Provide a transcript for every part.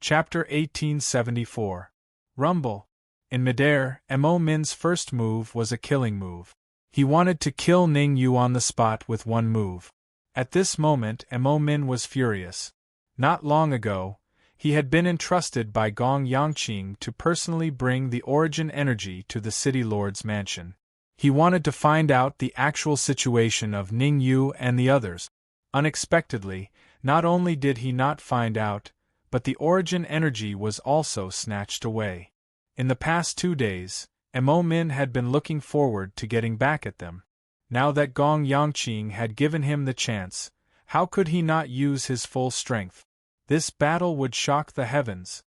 Chapter 1874. Rumble. In midair, Mo Min's first move was a killing move. He wanted to kill Ning Yu on the spot with one move. At this moment, Mo Min was furious. Not long ago, he had been entrusted by Gong Yangqing to personally bring the origin energy to the city lord's mansion. He wanted to find out the actual situation of Ning Yu and the others. Unexpectedly, not only did he not find out, but the origin energy was also snatched away. In the past 2 days, Mo Min had been looking forward to getting back at them. Now that Gong Yangqing had given him the chance, how could he not use his full strength? This battle would shock the heavens.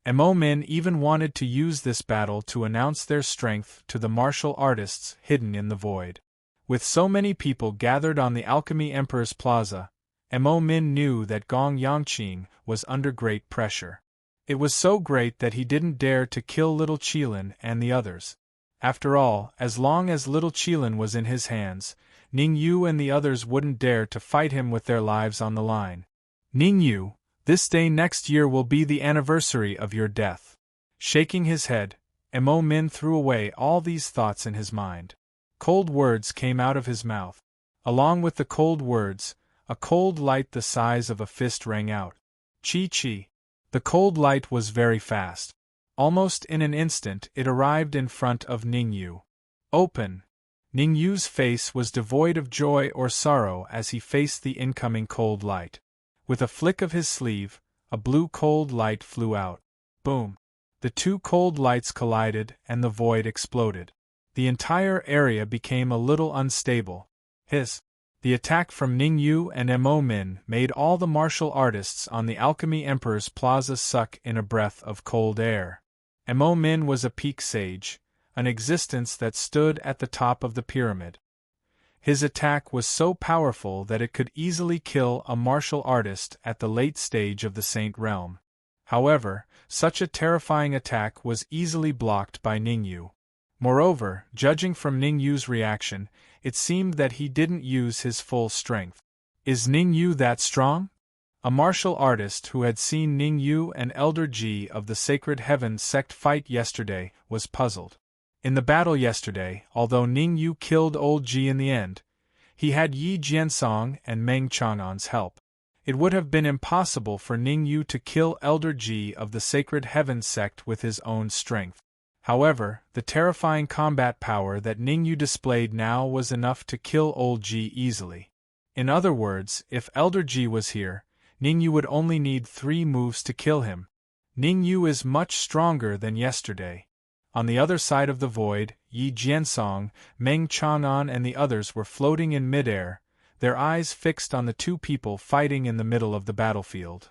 Mo Min even wanted to use this battle to announce their strength to the martial artists hidden in the void. With so many people gathered on the Alchemy Emperor's Plaza, Mo Min knew that Gong Yangqing was under great pressure. It was so great that he didn't dare to kill little Qilin and the others. After all, as long as little Qilin was in his hands, Ning Yu and the others wouldn't dare to fight him with their lives on the line. Ning Yu, this day next year will be the anniversary of your death. Shaking his head, Mo Min threw away all these thoughts in his mind. Cold words came out of his mouth. Along with the cold words, a cold light the size of a fist rang out. Chi. The cold light was very fast. Almost in an instant it arrived in front of Ning Yu. Open! Ning Yu's face was devoid of joy or sorrow as he faced the incoming cold light. With a flick of his sleeve, a blue cold light flew out. Boom! The two cold lights collided and the void exploded. The entire area became a little unstable. The attack from Ning Yu and Mo Min made all the martial artists on the Alchemy Emperor's Plaza suck in a breath of cold air. Mo Min was a peak sage, an existence that stood at the top of the pyramid. His attack was so powerful that it could easily kill a martial artist at the late stage of the Saint Realm. However, such a terrifying attack was easily blocked by Ning Yu. Moreover, judging from Ning Yu's reaction, it seemed that he didn't use his full strength. Is Ning Yu that strong? A martial artist who had seen Ning Yu and Elder Ji of the Sacred Heaven sect fight yesterday was puzzled. In the battle yesterday, although Ning Yu killed old Ji in the end, he had Yi Jiansong and Meng Chang'an's help. It would have been impossible for Ning Yu to kill Elder Ji of the Sacred Heaven sect with his own strength. However, the terrifying combat power that Ning Yu displayed now was enough to kill old Ji easily. In other words, if Elder Ji was here, Ning Yu would only need 3 moves to kill him. Ning Yu is much stronger than yesterday. On the other side of the void, Yi Jiansong, Meng Chang'an and the others were floating in midair, their eyes fixed on the 2 people fighting in the middle of the battlefield.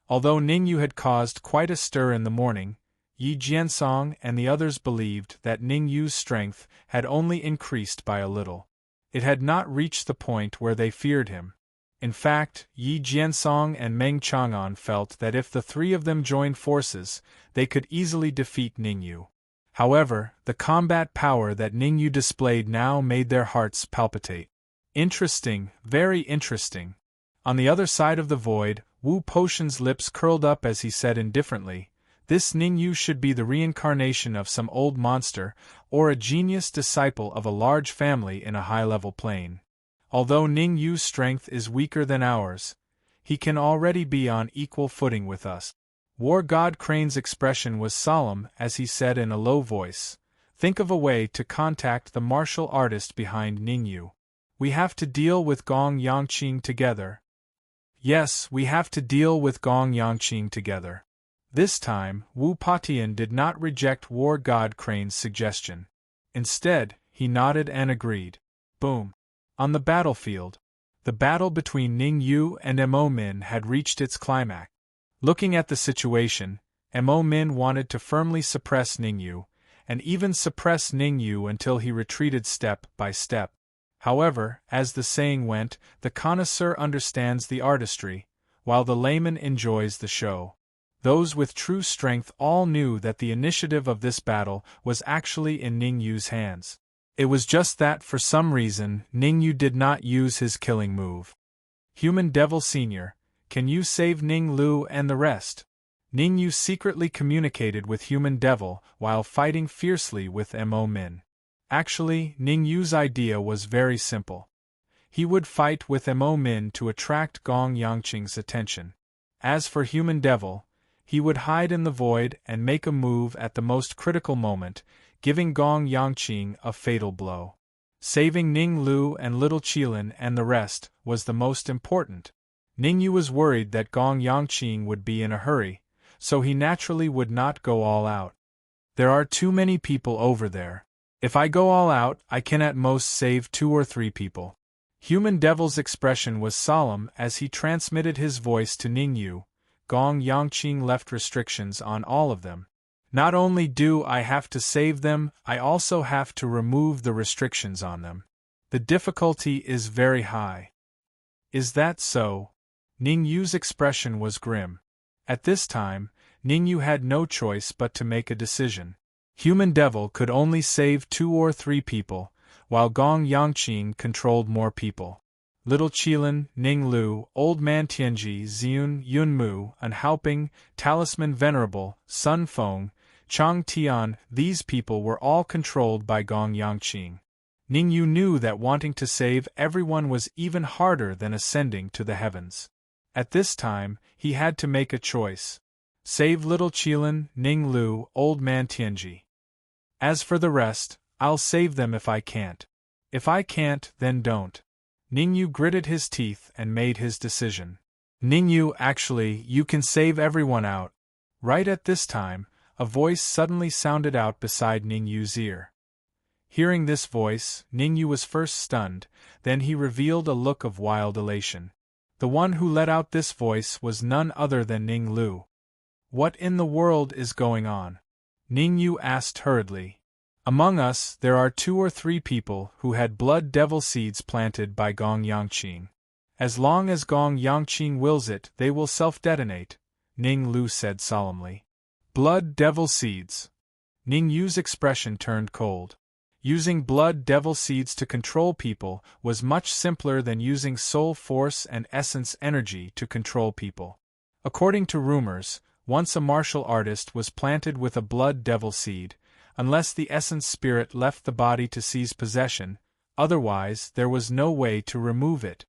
Although Ning Yu had caused quite a stir in the morning, Yi Jiansong and the others believed that Ning Yu's strength had only increased by a little. It had not reached the point where they feared him. In fact, Yi Jiansong and Meng Chang'an felt that if the 3 of them joined forces, they could easily defeat Ning Yu. However, the combat power that Ning Yu displayed now made their hearts palpitate. Interesting, very interesting. On the other side of the void, Wu Potion's lips curled up as he said indifferently, "This Ning Yu should be the reincarnation of some old monster, or a genius disciple of a large family in a high-level plane. Although Ning Yu's strength is weaker than ours, he can already be on equal footing with us." War God Crane's expression was solemn as he said in a low voice, "Think of a way to contact the martial artist behind Ning Yu. We have to deal with Gong Yangqing together." Yes, we have to deal with Gong Yangqing together. This time, Wu Patian did not reject War God Crane's suggestion. Instead, he nodded and agreed. Boom! On the battlefield, the battle between Ning Yu and Mo Min had reached its climax. Looking at the situation, Mo Min wanted to firmly suppress Ning Yu, and even suppress Ning Yu until he retreated step by step. However, as the saying went, the connoisseur understands the artistry, while the layman enjoys the show. Those with true strength all knew that the initiative of this battle was actually in Ning Yu's hands. It was just that for some reason Ning Yu did not use his killing move. Human Devil Sr., can you save Ning Lu and the rest? Ning Yu secretly communicated with Human Devil while fighting fiercely with Mo Min. Actually, Ning Yu's idea was very simple. He would fight with Mo Min to attract Gong Yangqing's attention. As for Human Devil, he would hide in the void and make a move at the most critical moment, giving Gong Yangqing a fatal blow. Saving Ning Lu and Little Qilin and the rest was the most important. Ning Yu was worried that Gong Yangqing would be in a hurry, so he naturally would not go all out. There are too many people over there. If I go all out, I can at most save 2 or 3 people. Human Devil's expression was solemn as he transmitted his voice to Ning Yu. Gong Yangqing left restrictions on all of them. Not only do I have to save them, I also have to remove the restrictions on them. The difficulty is very high. Is that so? Ning Yu's expression was grim. At this time, Ning Yu had no choice but to make a decision. Human Devil could only save 2 or 3 people, while Gong Yangqing controlled more people. Little Qilin, Ning Lu, Old Man Tianji, Xiun, Yunmu, Unhaoping, Talisman Venerable, Sun Feng, Chang Tian, these people were all controlled by Gong Yangqing. Ning Yu knew that wanting to save everyone was even harder than ascending to the heavens. At this time, he had to make a choice. Save Little Qilin, Ning Lu, Old Man Tianji. As for the rest, I'll save them if I can't. If I can't, then don't. Ning Yu gritted his teeth and made his decision. Ning Yu, actually, you can save everyone out. Right at this time, a voice suddenly sounded out beside Ning Yu's ear. Hearing this voice, Ning Yu was first stunned, then he revealed a look of wild elation. The one who let out this voice was none other than Ning Lu. What in the world is going on? Ning Yu asked hurriedly. Among us, there are 2 or 3 people who had blood devil seeds planted by Gong Yangqing. As long as Gong Yangqing wills it, they will self-detonate, Ning Lu said solemnly. Blood devil seeds. Ning Yu's expression turned cold. Using blood devil seeds to control people was much simpler than using soul force and essence energy to control people. According to rumors, once a martial artist was planted with a blood devil seed, unless the essence spirit left the body to seize possession, otherwise there was no way to remove it.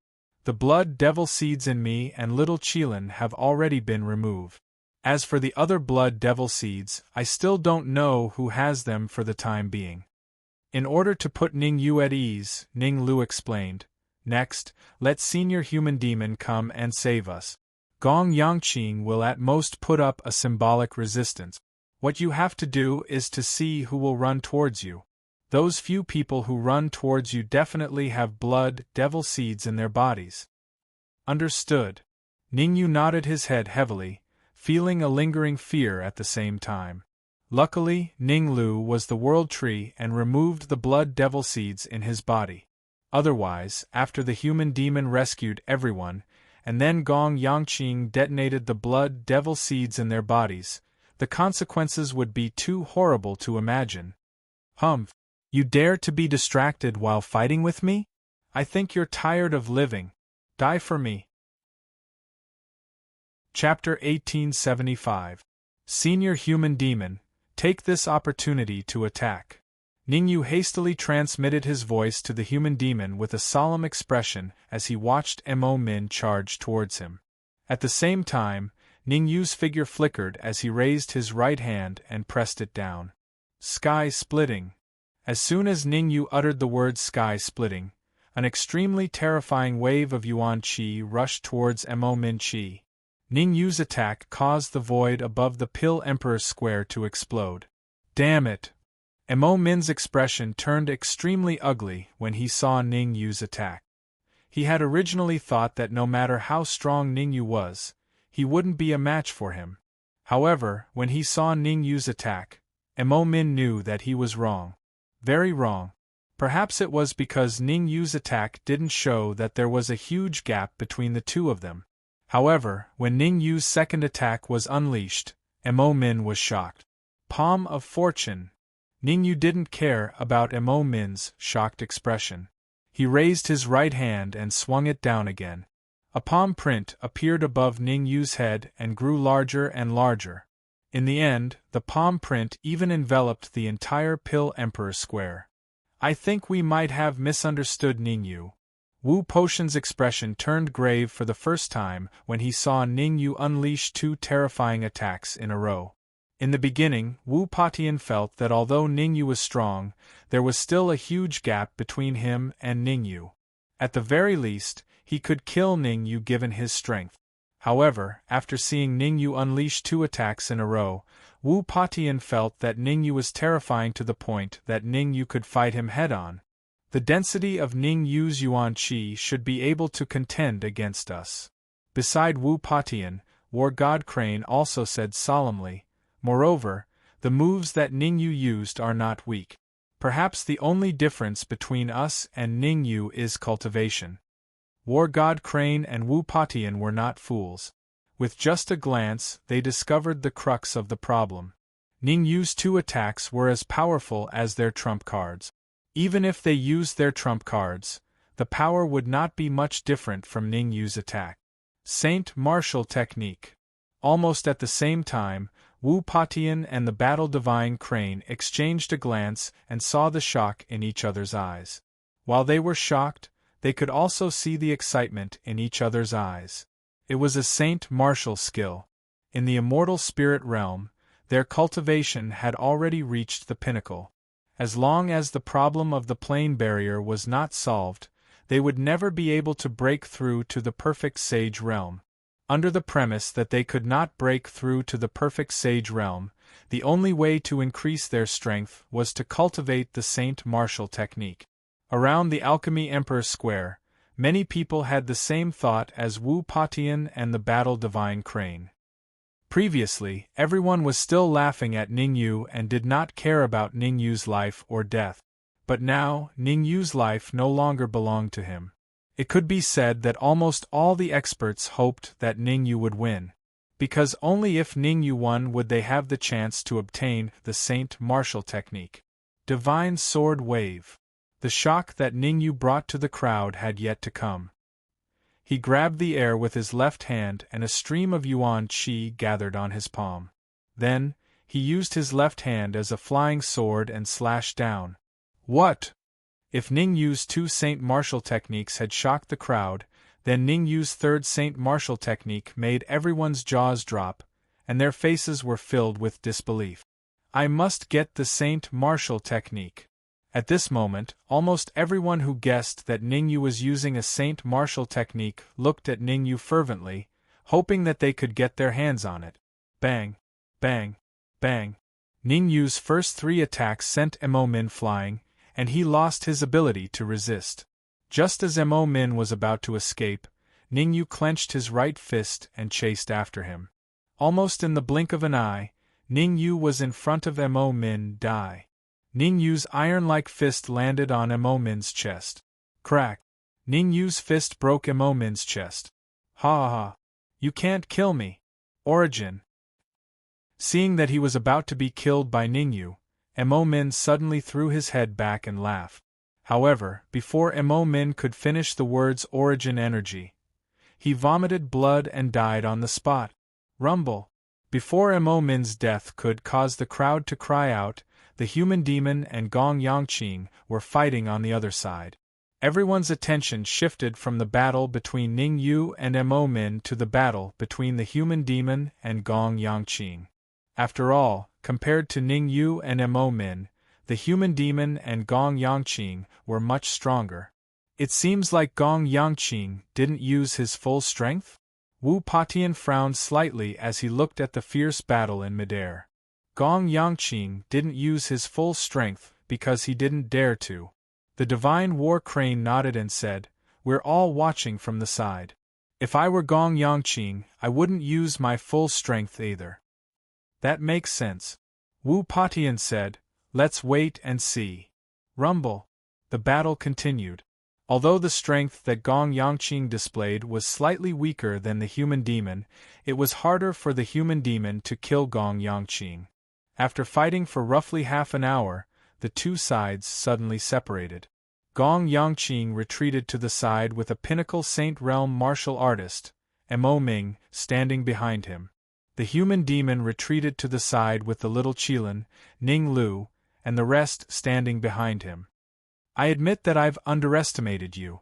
The blood devil seeds in me and Little Qilin have already been removed. As for the other blood devil seeds, I still don't know who has them for the time being. In order to put Ning Yu at ease, Ning Lu explained, next, let Senior Human Demon come and save us. Gong Yangqing will at most put up a symbolic resistance. What you have to do is to see who will run towards you. Those few people who run towards you definitely have blood devil seeds in their bodies. Understood. Ning Yu nodded his head heavily, feeling a lingering fear at the same time. Luckily, Ning Lu was the World Tree and removed the blood devil seeds in his body. Otherwise, after the human demon rescued everyone, and then Gong Yangqing detonated the blood devil seeds in their bodies, the consequences would be too horrible to imagine. Humph! You dare to be distracted while fighting with me? I think you're tired of living. Die for me. Chapter 1875. Senior Human Demon, take this opportunity to attack. Ning Yu hastily transmitted his voice to the human demon with a solemn expression as he watched Mo Min charge towards him. At the same time, Ning Yu's figure flickered as he raised his right hand and pressed it down. Sky splitting. As soon as Ning Yu uttered the word sky splitting, an extremely terrifying wave of Yuan Qi rushed towards Mo Min Qi. Ning Yu's attack caused the void above the Pill Emperor's square to explode. Damn it! Mo Min's expression turned extremely ugly when he saw Ning Yu's attack. He had originally thought that no matter how strong Ning Yu was, he wouldn't be a match for him. However, when he saw Ning Yu's attack, Mo Min knew that he was wrong. Very wrong. Perhaps it was because Ning Yu's attack didn't show that there was a huge gap between the two of them. However, when Ning Yu's second attack was unleashed, Mo Min was shocked. Palm of Fortune. Ning Yu didn't care about Mo Min's shocked expression. He raised his right hand and swung it down again. A palm print appeared above Ning Yu's head and grew larger and larger. In the end, the palm print even enveloped the entire Pill Emperor Square. I think we might have misunderstood Ning Yu. Wu Potion's expression turned grave for the first time when he saw Ning Yu unleash 2 terrifying attacks in a row. In the beginning, Wu Patian felt that although Ning Yu was strong, there was still a huge gap between him and Ning Yu. At the very least, he could kill Ning Yu given his strength. However, after seeing Ning Yu unleash 2 attacks in a row, Wu Patian felt that Ning Yu was terrifying to the point that Ning Yu could fight him head-on. The density of Ning Yu's Yuan Qi should be able to contend against us. Beside Wu Patian, War God Crane also said solemnly, moreover, the moves that Ning Yu used are not weak. Perhaps the only difference between us and Ning Yu is cultivation. War God Crane and Wu Patian were not fools. With just a glance, they discovered the crux of the problem. Ning Yu's 2 attacks were as powerful as their trump cards. Even if they used their trump cards, the power would not be much different from Ning Yu's attack. Saint Martial Technique. Almost at the same time, Wu Patian and the Battle Divine Crane exchanged a glance and saw the shock in each other's eyes. While they were shocked, they could also see the excitement in each other's eyes. It was a Saint Martial skill. In the immortal spirit realm, their cultivation had already reached the pinnacle. As long as the problem of the plane barrier was not solved, they would never be able to break through to the perfect sage realm. Under the premise that they could not break through to the perfect sage realm, the only way to increase their strength was to cultivate the Saint Martial technique. Around the Alchemy Emperor Square, many people had the same thought as Wu Patian and the Battle Divine Crane. Previously, everyone was still laughing at Ning Yu and did not care about Ning Yu's life or death. But now, Ning Yu's life no longer belonged to him. It could be said that almost all the experts hoped that Ning Yu would win. Because only if Ning Yu won would they have the chance to obtain the Saint Martial technique. Divine Sword Wave. The shock that Ning Yu brought to the crowd had yet to come. He grabbed the air with his left hand and a stream of Yuan Qi gathered on his palm. Then, he used his left hand as a flying sword and slashed down. What? If Ning Yu's 2 Saint Martial techniques had shocked the crowd, then Ning Yu's 3rd Saint Martial technique made everyone's jaws drop, and their faces were filled with disbelief. I must get the Saint Martial technique. At this moment, almost everyone who guessed that Ning Yu was using a Saint Martial technique looked at Ning Yu fervently, hoping that they could get their hands on it. Bang! Bang! Bang! Ning Yu's first 3 attacks sent Mo Min flying, and he lost his ability to resist. Just as Mo Min was about to escape, Ning Yu clenched his right fist and chased after him. Almost in the blink of an eye, Ning Yu was in front of Mo Min. Ning Yu's iron-like fist landed on Mo Min's chest. Crack! Ning Yu's fist broke Mo Min's chest. Ha ha ha! You can't kill me! Origin! Seeing that he was about to be killed by Ning Yu, Mo Min suddenly threw his head back and laughed. However, before Mo Min could finish the words origin energy, he vomited blood and died on the spot. Rumble! Before Mo Min's death could cause the crowd to cry out, the human demon and Gong Yangqing were fighting on the other side. Everyone's attention shifted from the battle between Ning Yu and Mo Min to the battle between the human demon and Gong Yangqing. After all, compared to Ning Yu and Mo Min, the human demon and Gong Yangqing were much stronger. It seems like Gong Yangqing didn't use his full strength? Wu Patian frowned slightly as he looked at the fierce battle in midair. Gong Yangqing didn't use his full strength because he didn't dare to. The Divine War Crane nodded and said, "We're all watching from the side. If I were Gong Yangqing, I wouldn't use my full strength either." That makes sense. Wu Patian said, "Let's wait and see." Rumble. The battle continued. Although the strength that Gong Yangqing displayed was slightly weaker than the human demon, it was harder for the human demon to kill Gong Yangqing. After fighting for roughly half an hour, the two sides suddenly separated. Gong Yangqing retreated to the side with a pinnacle Saint Realm martial artist, Mo Ming, standing behind him. The human demon retreated to the side with the little Qilin, Ning Lu, and the rest standing behind him. I admit that I've underestimated you.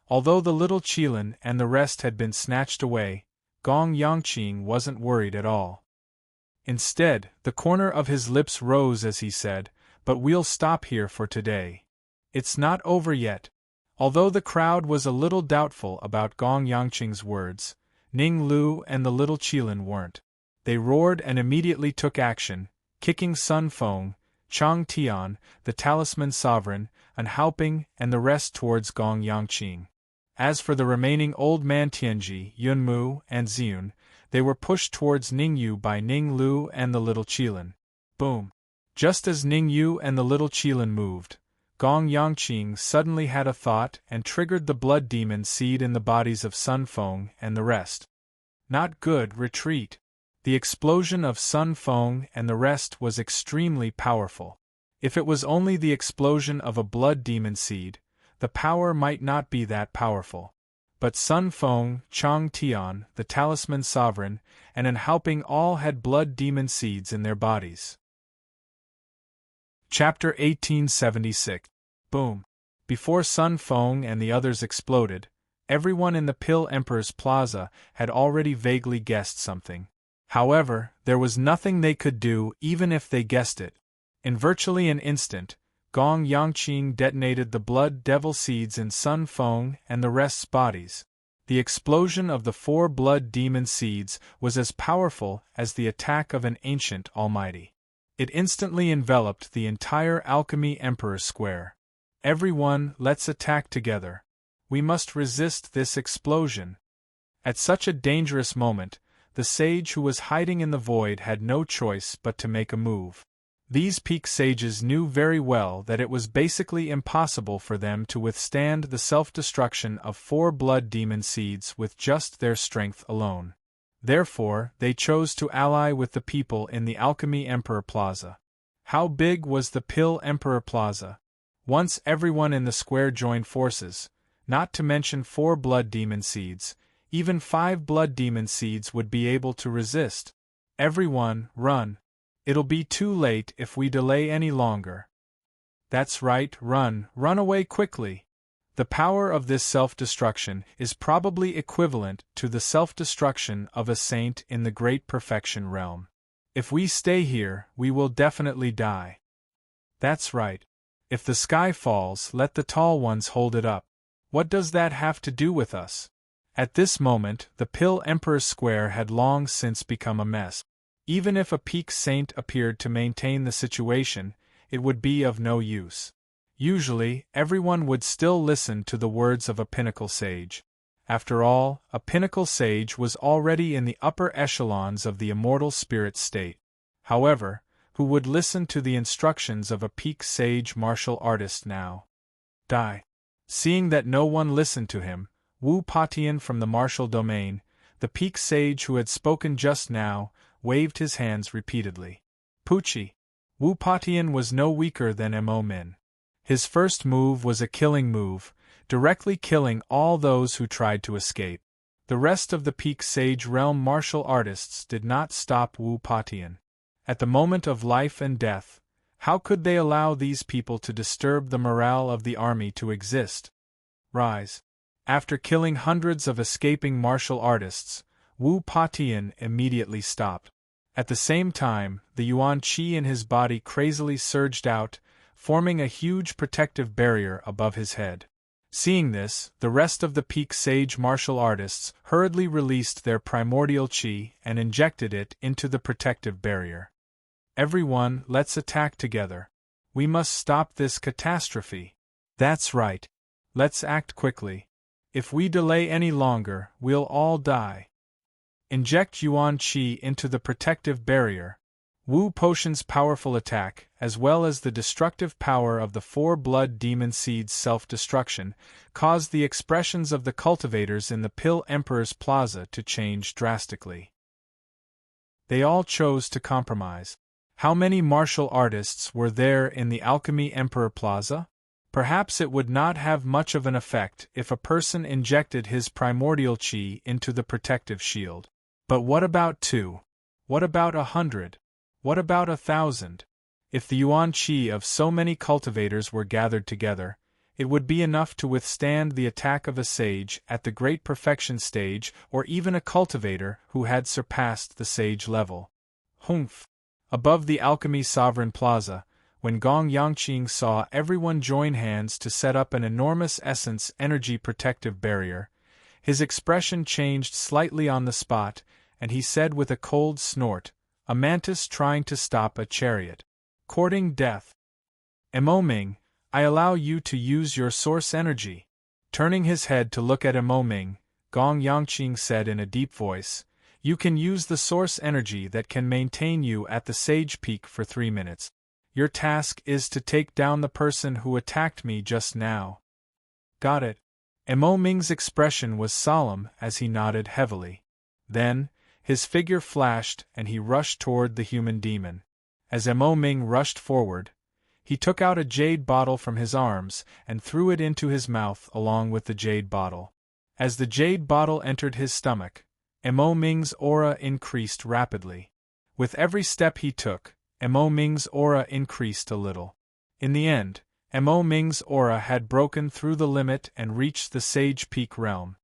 Although the little Qilin and the rest had been snatched away, Gong Yangqing wasn't worried at all. Instead, the corner of his lips rose as he said, "But we'll stop here for today. It's not over yet." Although the crowd was a little doubtful about Gong Yangqing's words, Ning Lu and the little Qilin weren't. They roared and immediately took action, kicking Sun Feng, Chang Tian, the Talisman Sovereign, and Haoping and the rest towards Gong Yangqing. As for the remaining Old Man Tianji, Yunmu, and Xiun, they were pushed towards Ningyu by Ning Lu and the little Qilin. Boom! Just as Ningyu and the little Qilin moved, Gong Yangqing suddenly had a thought and triggered the blood demon seed in the bodies of Sun Feng and the rest. Not good, retreat. The explosion of Sun Feng and the rest was extremely powerful. If it was only the explosion of a blood demon seed, the power might not be that powerful. But Sun Feng, Chang Tian, the Talisman Sovereign, and An Haoping all had blood demon seeds in their bodies. Chapter 1876. Boom. Before Sun Feng and the others exploded, everyone in the Pill Emperor's Plaza had already vaguely guessed something. However, there was nothing they could do even if they guessed it. In virtually an instant, Gong Yangqing detonated the blood devil seeds in Sun Feng and the rest's bodies. The explosion of the 4 blood demon seeds was as powerful as the attack of an ancient almighty. It instantly enveloped the entire Alchemy Emperor Square. Everyone, let's attack together. We must resist this explosion. At such a dangerous moment, the sage who was hiding in the void had no choice but to make a move. These peak sages knew very well that it was basically impossible for them to withstand the self-destruction of 4 blood demon seeds with just their strength alone. Therefore, they chose to ally with the people in the Alchemy Emperor Plaza. How big was the Pill Emperor Plaza? Once everyone in the square joined forces, not to mention 4 blood demon seeds, even 5 blood demon seeds would be able to resist. Everyone, run! It'll be too late if we delay any longer. That's right, run away quickly. The power of this self-destruction is probably equivalent to the self-destruction of a saint in the Great Perfection realm. If we stay here, we will definitely die. That's right. If the sky falls, let the tall ones hold it up. What does that have to do with us? At this moment, the Pill Emperor Square had long since become a mess. Even if a peak saint appeared to maintain the situation, it would be of no use. Usually, everyone would still listen to the words of a pinnacle sage. After all, a pinnacle sage was already in the upper echelons of the immortal spirit state. However, who would listen to the instructions of a peak sage martial artist now? Die. Seeing that no one listened to him, Wu Patian from the martial domain, the peak sage who had spoken just now, waved his hands repeatedly. Pucci. Wu Patian was no weaker than Mo Min. His first move was a killing move, directly killing all those who tried to escape. The rest of the peak sage realm martial artists did not stop Wu Patian. At the moment of life and death, how could they allow these people to disturb the morale of the army to exist? Rise. After killing hundreds of escaping martial artists, Wu Patian immediately stopped. At the same time, the Yuan Qi in his body crazily surged out, forming a huge protective barrier above his head. Seeing this, the rest of the peak sage martial artists hurriedly released their primordial qi and injected it into the protective barrier. Everyone, let's attack together. We must stop this catastrophe. That's right. Let's act quickly. If we delay any longer, we'll all die. Inject Yuan Qi into the protective barrier. Wu Potion's powerful attack, as well as the destructive power of the 4 blood demon seeds' self-destruction, caused the expressions of the cultivators in the Pill Emperor's Plaza to change drastically. They all chose to compromise. How many martial artists were there in the Alchemy Emperor Plaza? Perhaps it would not have much of an effect if a person injected his primordial qi into the protective shield. But what about 2? What about 100? What about 1,000? If the yuan qi of so many cultivators were gathered together, it would be enough to withstand the attack of a sage at the great perfection stage or even a cultivator who had surpassed the sage level. Humph! Above the alchemy sovereign plaza, when Gong Yangqing saw everyone join hands to set up an enormous essence energy protective barrier, his expression changed slightly on the spot, and he said with a cold snort, "A mantis trying to stop a chariot. Courting death. Mo Ming, I allow you to use your source energy." Turning his head to look at Mo Ming, Gong Yangqing said in a deep voice, "You can use the source energy that can maintain you at the sage peak for 3 minutes. Your task is to take down the person who attacked me just now." "Got it." Mo Ming's expression was solemn as he nodded heavily. Then, his figure flashed and he rushed toward the human demon. As Mo Ming rushed forward, he took out a jade bottle from his arms and threw it into his mouth along with the jade bottle. As the jade bottle entered his stomach, Mo Ming's aura increased rapidly. With every step he took, Mo Ming's aura increased a little. In the end, Mo Ming's aura had broken through the limit and reached the Sage Peak realm.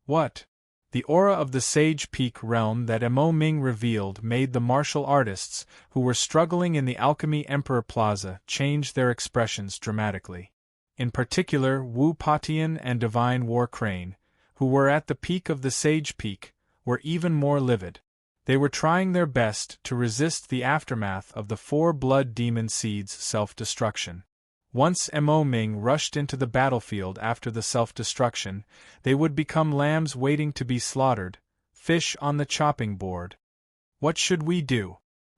What? The aura of the Sage Peak realm that Mo Ming revealed made the martial artists, who were struggling in the Alchemy Emperor Plaza, change their expressions dramatically. In particular, Wu Patian and Divine War Crane, who were at the peak of the Sage Peak, were even more livid. They were trying their best to resist the aftermath of the 4 blood demon seeds' self-destruction. Once Mo Ming rushed into the battlefield after the self-destruction, they would become lambs waiting to be slaughtered, fish on the chopping board. What should we do?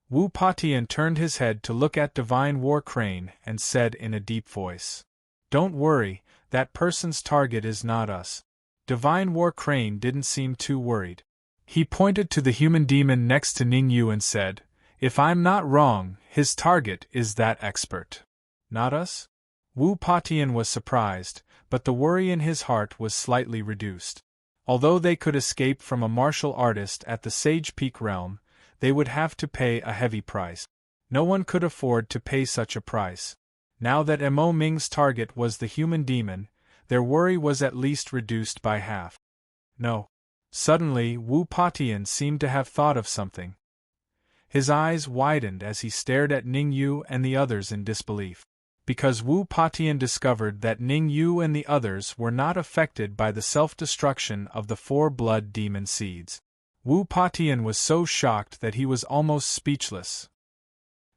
Wu Patian turned his head to look at Divine War Crane and said in a deep voice, "Don't worry, that person's target is not us." Divine War Crane didn't seem too worried. He pointed to the human demon next to Ning Yu and said, "If I'm not wrong, his target is that expert. Not us?" Wu Patian was surprised, but the worry in his heart was slightly reduced. Although they could escape from a martial artist at the Sage Peak realm, they would have to pay a heavy price. No one could afford to pay such a price. Now that Mo Ming's target was the human demon, their worry was at least reduced by half. No. Suddenly, Wu Patian seemed to have thought of something. His eyes widened as he stared at Ning Yu and the others in disbelief. Because Wu Patian discovered that Ning Yu and the others were not affected by the self-destruction of the 4 blood demon seeds. Wu Patian was so shocked that he was almost speechless.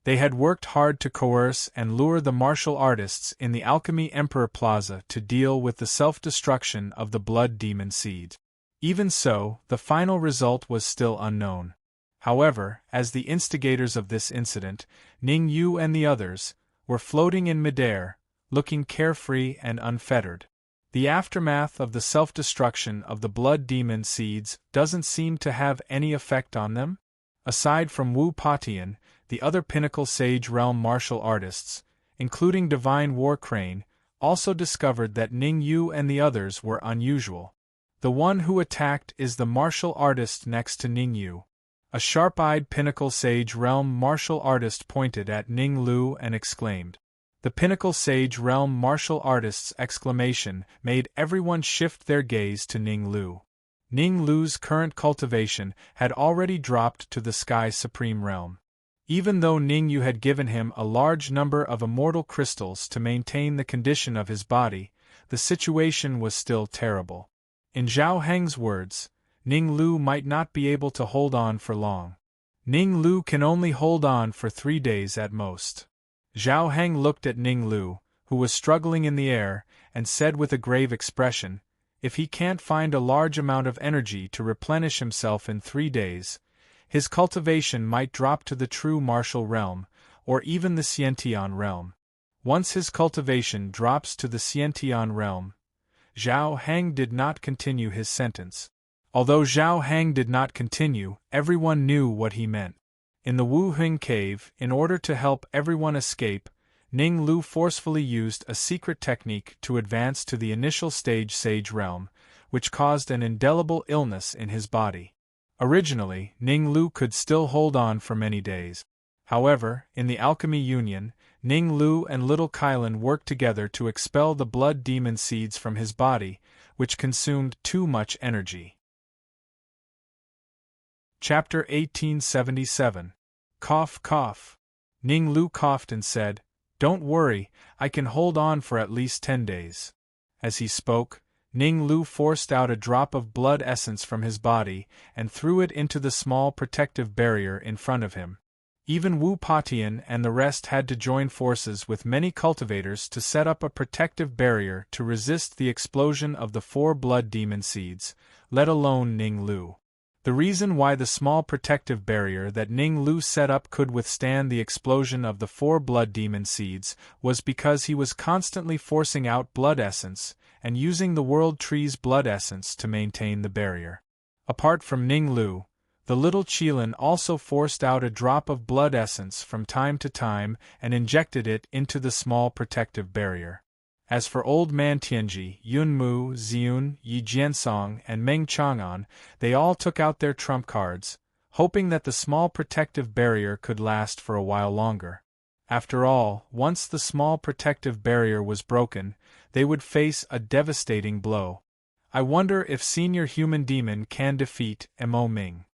They had worked hard to coerce and lure the martial artists in the Alchemy Emperor Plaza to deal with the self-destruction of the blood demon seeds. Even so, the final result was still unknown. However, as the instigators of this incident, Ning Yu and the others, were floating in midair, looking carefree and unfettered. The aftermath of the self-destruction of the blood demon seeds doesn't seem to have any effect on them? Aside from Wu Patian, the other Pinnacle Sage Realm martial artists, including Divine War Crane, also discovered that Ning Yu and the others were unusual. The one who attacked is the martial artist next to Ning Yu. A sharp-eyed Pinnacle Sage Realm martial artist pointed at Ning Lu and exclaimed. The Pinnacle Sage Realm martial artist's exclamation made everyone shift their gaze to Ning Lu. Ning Lu's current cultivation had already dropped to the Sky Supreme Realm. Even though Ning Yu had given him a large number of immortal crystals to maintain the condition of his body, the situation was still terrible. In Zhao Heng's words, Ning Lu might not be able to hold on for long. Ning Lu can only hold on for 3 days at most. Zhao Heng looked at Ning Lu, who was struggling in the air, and said with a grave expression, "If he can't find a large amount of energy to replenish himself in 3 days, his cultivation might drop to the true martial realm, or even the Xiantian realm. Once his cultivation drops to the Xiantian realm..." Zhao Heng did not continue his sentence. Although Zhao Heng did not continue, everyone knew what he meant. In the Wu Hing cave, in order to help everyone escape, Ning Lu forcefully used a secret technique to advance to the initial stage Sage Realm, which caused an indelible illness in his body. Originally, Ning Lu could still hold on for many days. However, in the Alchemy Union, Ning Lu and Little Kylan worked together to expel the blood demon seeds from his body, which consumed too much energy. Chapter 1877. Cough, cough. Ning Lu coughed and said, "Don't worry, I can hold on for at least 10 days. As he spoke, Ning Lu forced out a drop of blood essence from his body and threw it into the small protective barrier in front of him. Even Wu Patian and the rest had to join forces with many cultivators to set up a protective barrier to resist the explosion of the 4 blood demon seeds, let alone Ning Lu. The reason why the small protective barrier that Ning Lu set up could withstand the explosion of the 4 blood demon seeds was because he was constantly forcing out blood essence and using the world tree's blood essence to maintain the barrier. Apart from Ning Lu, the little Qilin also forced out a drop of blood essence from time to time and injected it into the small protective barrier. As for Old Man Tianji, Yunmu, Xiun, Yi Jiansong, and Meng Chang'an, they all took out their trump cards, hoping that the small protective barrier could last for a while longer. After all, once the small protective barrier was broken, they would face a devastating blow. I wonder if Senior Human Demon can defeat Mo Ming.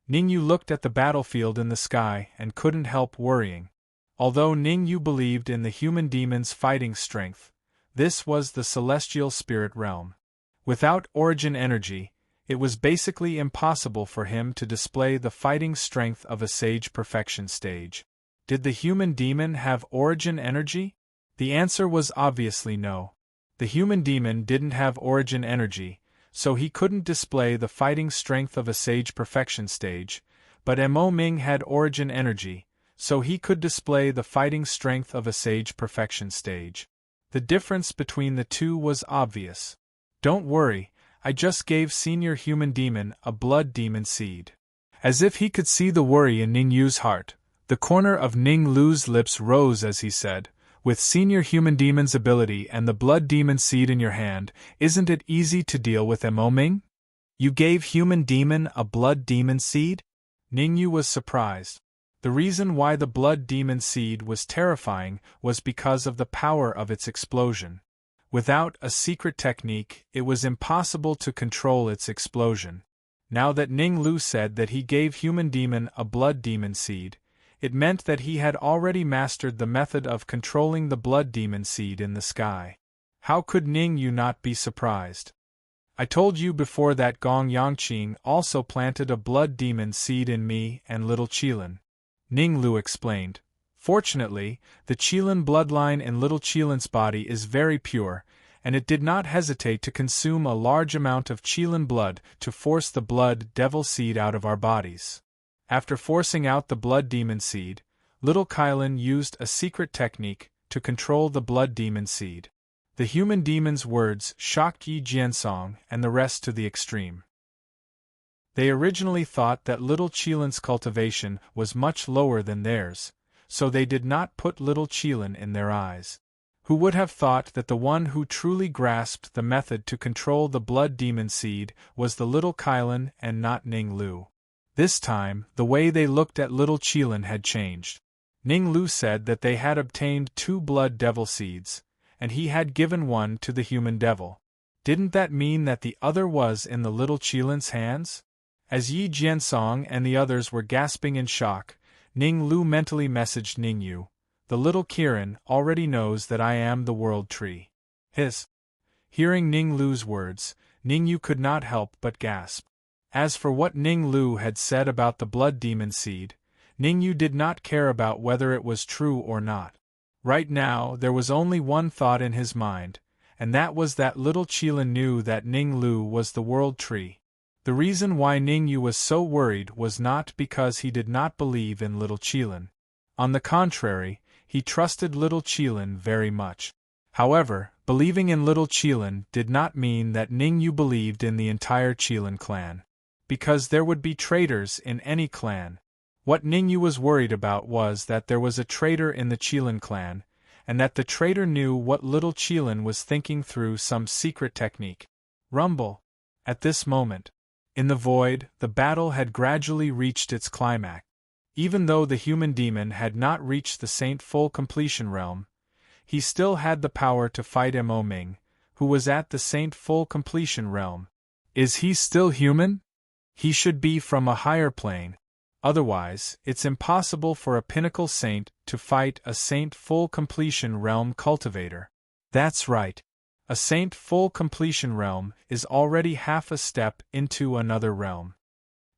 Ningyu looked at the battlefield in the sky and couldn't help worrying. Although Ningyu believed in the human demon's fighting strength, this was the celestial spirit realm. Without origin energy, it was basically impossible for him to display the fighting strength of a sage perfection stage. Did the human demon have origin energy? The answer was obviously no. The human demon didn't have origin energy, so he couldn't display the fighting strength of a sage perfection stage, but Mo Ming had origin energy, so he could display the fighting strength of a sage perfection stage. The difference between the two was obvious. Don't worry, I just gave Senior Human Demon a blood demon seed. As if he could see the worry in Ning Yu's heart, the corner of Ning Lu's lips rose as he said, "With Senior Human Demon's ability and the blood demon seed in your hand, isn't it easy to deal with Mo Ming? You gave Human Demon a blood demon seed?" Ning Yu was surprised. The reason why the blood demon seed was terrifying was because of the power of its explosion. Without a secret technique, it was impossible to control its explosion. Now that Ning Lu said that he gave Human Demon a blood demon seed, it meant that he had already mastered the method of controlling the blood demon seed in the sky. How could Ning Yu not be surprised? I told you before that Gong Yangqing also planted a blood demon seed in me and Little Qilin. Ning Lu explained. Fortunately, the Qilin bloodline in Little Qilin's body is very pure, and it did not hesitate to consume a large amount of Qilin blood to force the blood devil seed out of our bodies. After forcing out the blood demon seed, Little Qilin used a secret technique to control the blood demon seed. The human demon's words shocked Yi Jiansong and the rest to the extreme. They originally thought that Little Qilin's cultivation was much lower than theirs, so they did not put Little Qilin in their eyes. Who would have thought that the one who truly grasped the method to control the blood demon seed was the Little Qilin and not Ning Lu? This time, the way they looked at Little Qilin had changed. Ning Lu said that they had obtained 2 blood devil seeds, and he had given one to the human devil. Didn't that mean that the other was in the Little Qilin's hands? As Yi Jiansong and the others were gasping in shock, Ning Lu mentally messaged Ning Yu, "The Little Kirin already knows that I am the World Tree." Hearing Ning Lu's words, Ning Yu could not help but gasp. As for what Ning Lu had said about the blood demon seed, Ning Yu did not care about whether it was true or not. Right now, there was only one thought in his mind, and that was that Little Qilin knew that Ning Lu was the World Tree. The reason why Ning Yu was so worried was not because he did not believe in Little Qilin. On the contrary, he trusted Little Qilin very much. However, believing in Little Qilin did not mean that Ning Yu believed in the entire Qilin clan. Because there would be traitors in any clan. What Ning Yu was worried about was that there was a traitor in the Qilin clan, and that the traitor knew what little Qilin was thinking through some secret technique. Rumble. At this moment, in the void, the battle had gradually reached its climax. Even though the human demon had not reached the Saint full completion realm, he still had the power to fight Mo Ming, who was at the Saint full completion realm. Is he still human? He should be from a higher plane. Otherwise, it's impossible for a pinnacle saint to fight a Saint full completion realm cultivator. That's right. A Saint full completion realm is already half a step into another realm.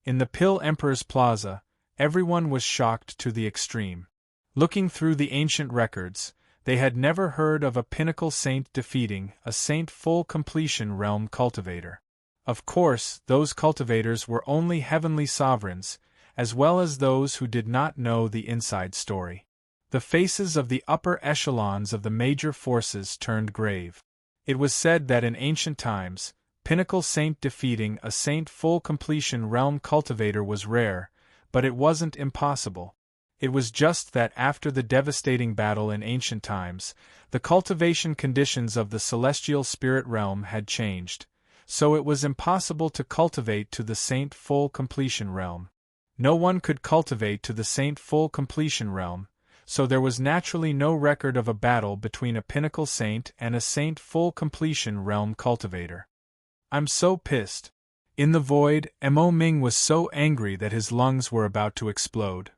In the Pill Emperor's Plaza, everyone was shocked to the extreme. Looking through the ancient records, they had never heard of a pinnacle saint defeating a Saint full completion realm cultivator. Of course, those cultivators were only heavenly sovereigns, as well as those who did not know the inside story. The faces of the upper echelons of the major forces turned grave. It was said that in ancient times, pinnacle saint defeating a Saint full completion realm cultivator was rare, but it wasn't impossible. It was just that after the devastating battle in ancient times, the cultivation conditions of the celestial spirit realm had changed, so it was impossible to cultivate to the Saint full completion realm. No one could cultivate to the Saint full completion realm, so there was naturally no record of a battle between a pinnacle saint and a Saint full completion realm cultivator. I'm so pissed. In the void, Mo Ming was so angry that his lungs were about to explode.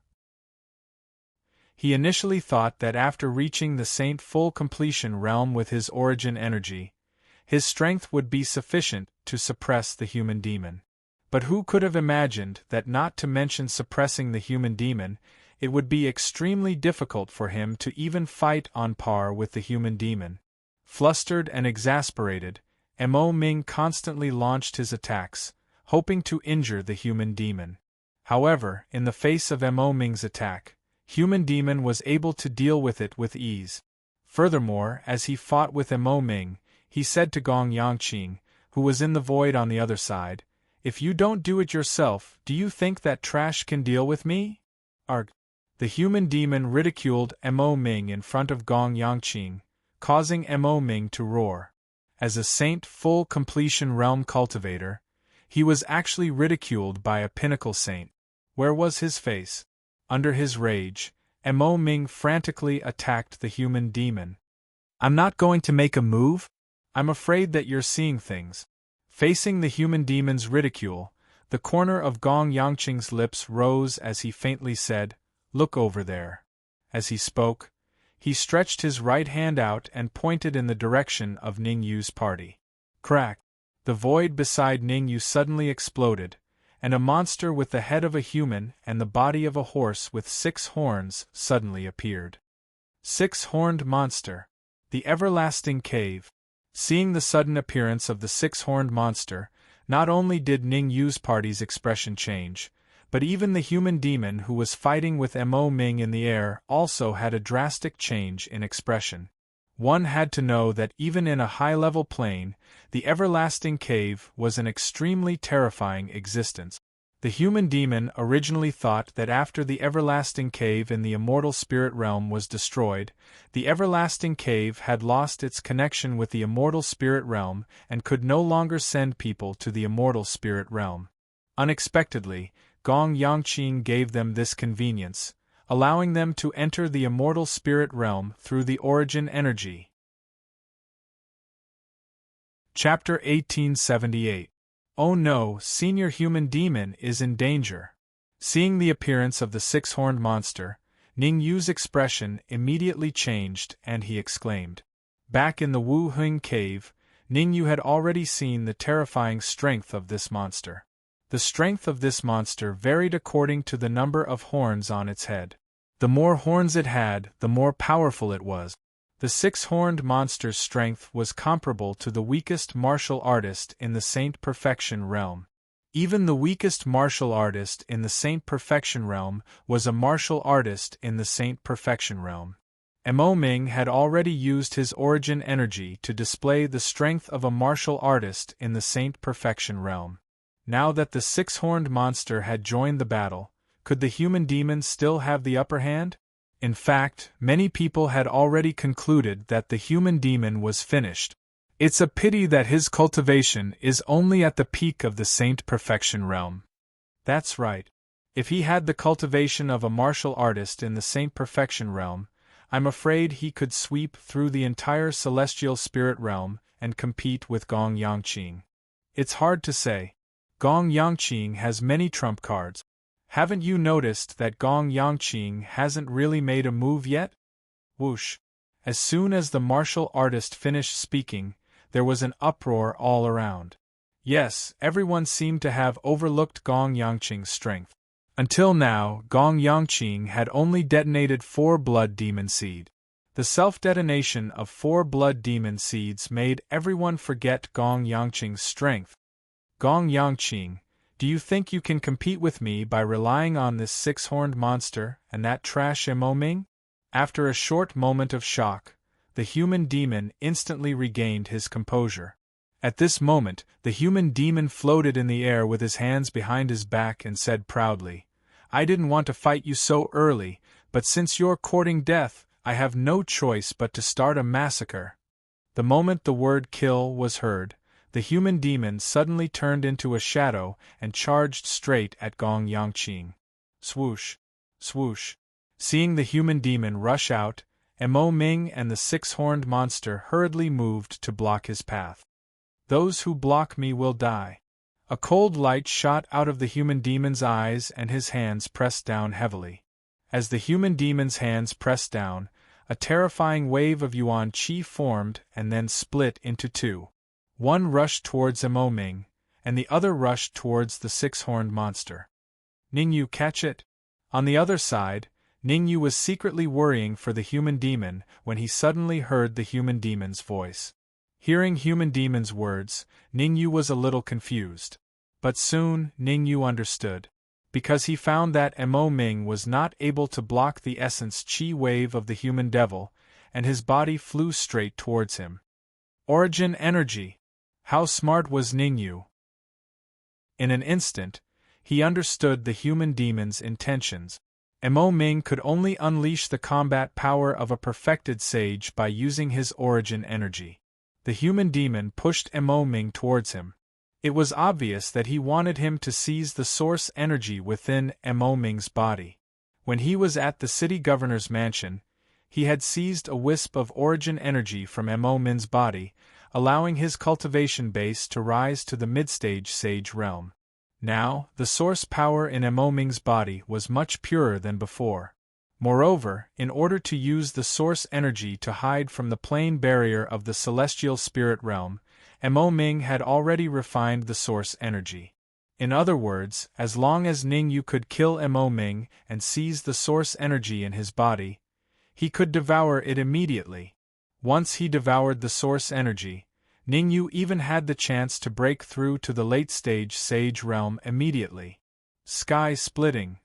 He initially thought that after reaching the Saint full completion realm with his origin energy, his strength would be sufficient to suppress the human demon. But who could have imagined that, not to mention suppressing the human demon, it would be extremely difficult for him to even fight on par with the human demon. Flustered and exasperated, Mo Ming constantly launched his attacks, hoping to injure the human demon. However, in the face of Mo Ming's attack, human demon was able to deal with it with ease. Furthermore, as he fought with Mo Ming, he said to Gong Yangqing, who was in the void on the other side, "If you don't do it yourself, do you think that trash can deal with me?" Arg. The human demon ridiculed Mo Ming in front of Gong Yangqing, causing Mo Ming to roar. As a Saint full completion realm cultivator, he was actually ridiculed by a pinnacle saint. Where was his face? Under his rage, Mo Ming frantically attacked the human demon. "I'm not going to make a move? I'm afraid that you're seeing things." Facing the human demon's ridicule, the corner of Gong Yangqing's lips rose as he faintly said, "Look over there." As he spoke, he stretched his right hand out and pointed in the direction of Ning Yu's party. Crack! The void beside Ning Yu suddenly exploded, and a monster with the head of a human and the body of a horse with 6 horns suddenly appeared. 6-horned monster. The everlasting cave. Seeing the sudden appearance of the 6-horned monster, not only did Ning Yu's party's expression change, but even the human demon who was fighting with Mo Ming in the air also had a drastic change in expression. One had to know that even in a high-level plane, the everlasting cave was an extremely terrifying existence. The human demon originally thought that after the everlasting cave in the immortal spirit realm was destroyed, the everlasting cave had lost its connection with the immortal spirit realm and could no longer send people to the immortal spirit realm. Unexpectedly, Gong Yangqing gave them this convenience, allowing them to enter the immortal spirit realm through the origin energy. Chapter 1878. Oh no, Senior Human Demon is in danger. Seeing the appearance of the 6-horned monster, Ning Yu's expression immediately changed and he exclaimed. Back in the Wu Hing cave, Ning Yu had already seen the terrifying strength of this monster. The strength of this monster varied according to the number of horns on its head. The more horns it had, the more powerful it was. The 6-horned monster's strength was comparable to the weakest martial artist in the Saint Perfection realm. Even the weakest martial artist in the Saint Perfection realm was a martial artist in the Saint Perfection realm. Mo Ming had already used his origin energy to display the strength of a martial artist in the Saint Perfection realm. Now that the 6-horned monster had joined the battle, could the human demon still have the upper hand? In fact, many people had already concluded that the human demon was finished. It's a pity that his cultivation is only at the peak of the saint perfection realm. That's right. If he had the cultivation of a martial artist in the saint perfection realm, I'm afraid he could sweep through the entire celestial spirit realm and compete with Gong Yangqing. It's hard to say. Gong Yangqing has many trump cards. Haven't you noticed that Gong Yangqing hasn't really made a move yet? Whoosh! As soon as the martial artist finished speaking, there was an uproar all around. Yes, everyone seemed to have overlooked Gong Yangqing's strength. Until now, Gong Yangqing had only detonated 4 blood demon seed. The self-detonation of 4 blood demon seeds made everyone forget Gong Yangqing's strength. Gong Yangqing, do you think you can compete with me by relying on this 6-horned monster and that trash Mo Ming? After a short moment of shock, the human demon instantly regained his composure. At this moment, the human demon floated in the air with his hands behind his back and said proudly, "I didn't want to fight you so early, but since you're courting death, I have no choice but to start a massacre." The moment the word kill was heard, the human demon suddenly turned into a shadow and charged straight at Gong Yangqing. Swoosh! Swoosh! Seeing the human demon rush out, Mo Ming and the 6-horned monster hurriedly moved to block his path. "Those who block me will die." A cold light shot out of the human demon's eyes and his hands pressed down heavily. As the human demon's hands pressed down, a terrifying wave of yuan qi formed and then split into 2. One rushed towards Mo Ming, and the other rushed towards the 6-horned monster. "Ningyu, catch it!" On the other side, Ningyu was secretly worrying for the human demon when he suddenly heard the human demon's voice. Hearing human demon's words, Ningyu was a little confused. But soon, Ningyu understood. Because he found that Mo Ming was not able to block the essence qi wave of the human devil, and his body flew straight towards him. Origin energy! How smart was Ningyu! In an instant, he understood the human demon's intentions. Mo Ming could only unleash the combat power of a perfected sage by using his origin energy. The human demon pushed Mo Ming towards him. It was obvious that he wanted him to seize the source energy within Mo Ming's body. When he was at the city governor's mansion, he had seized a wisp of origin energy from Mo Ming's body, allowing his cultivation base to rise to the mid-stage sage realm. Now, the source power in Mo Ming's body was much purer than before. Moreover, in order to use the source energy to hide from the plane barrier of the celestial spirit realm, Mo Ming had already refined the source energy. In other words, as long as Ningyu could kill Mo Ming and seize the source energy in his body, he could devour it immediately. Once he devoured the source energy, Ningyu even had the chance to break through to the late-stage sage realm immediately. Sky-splitting.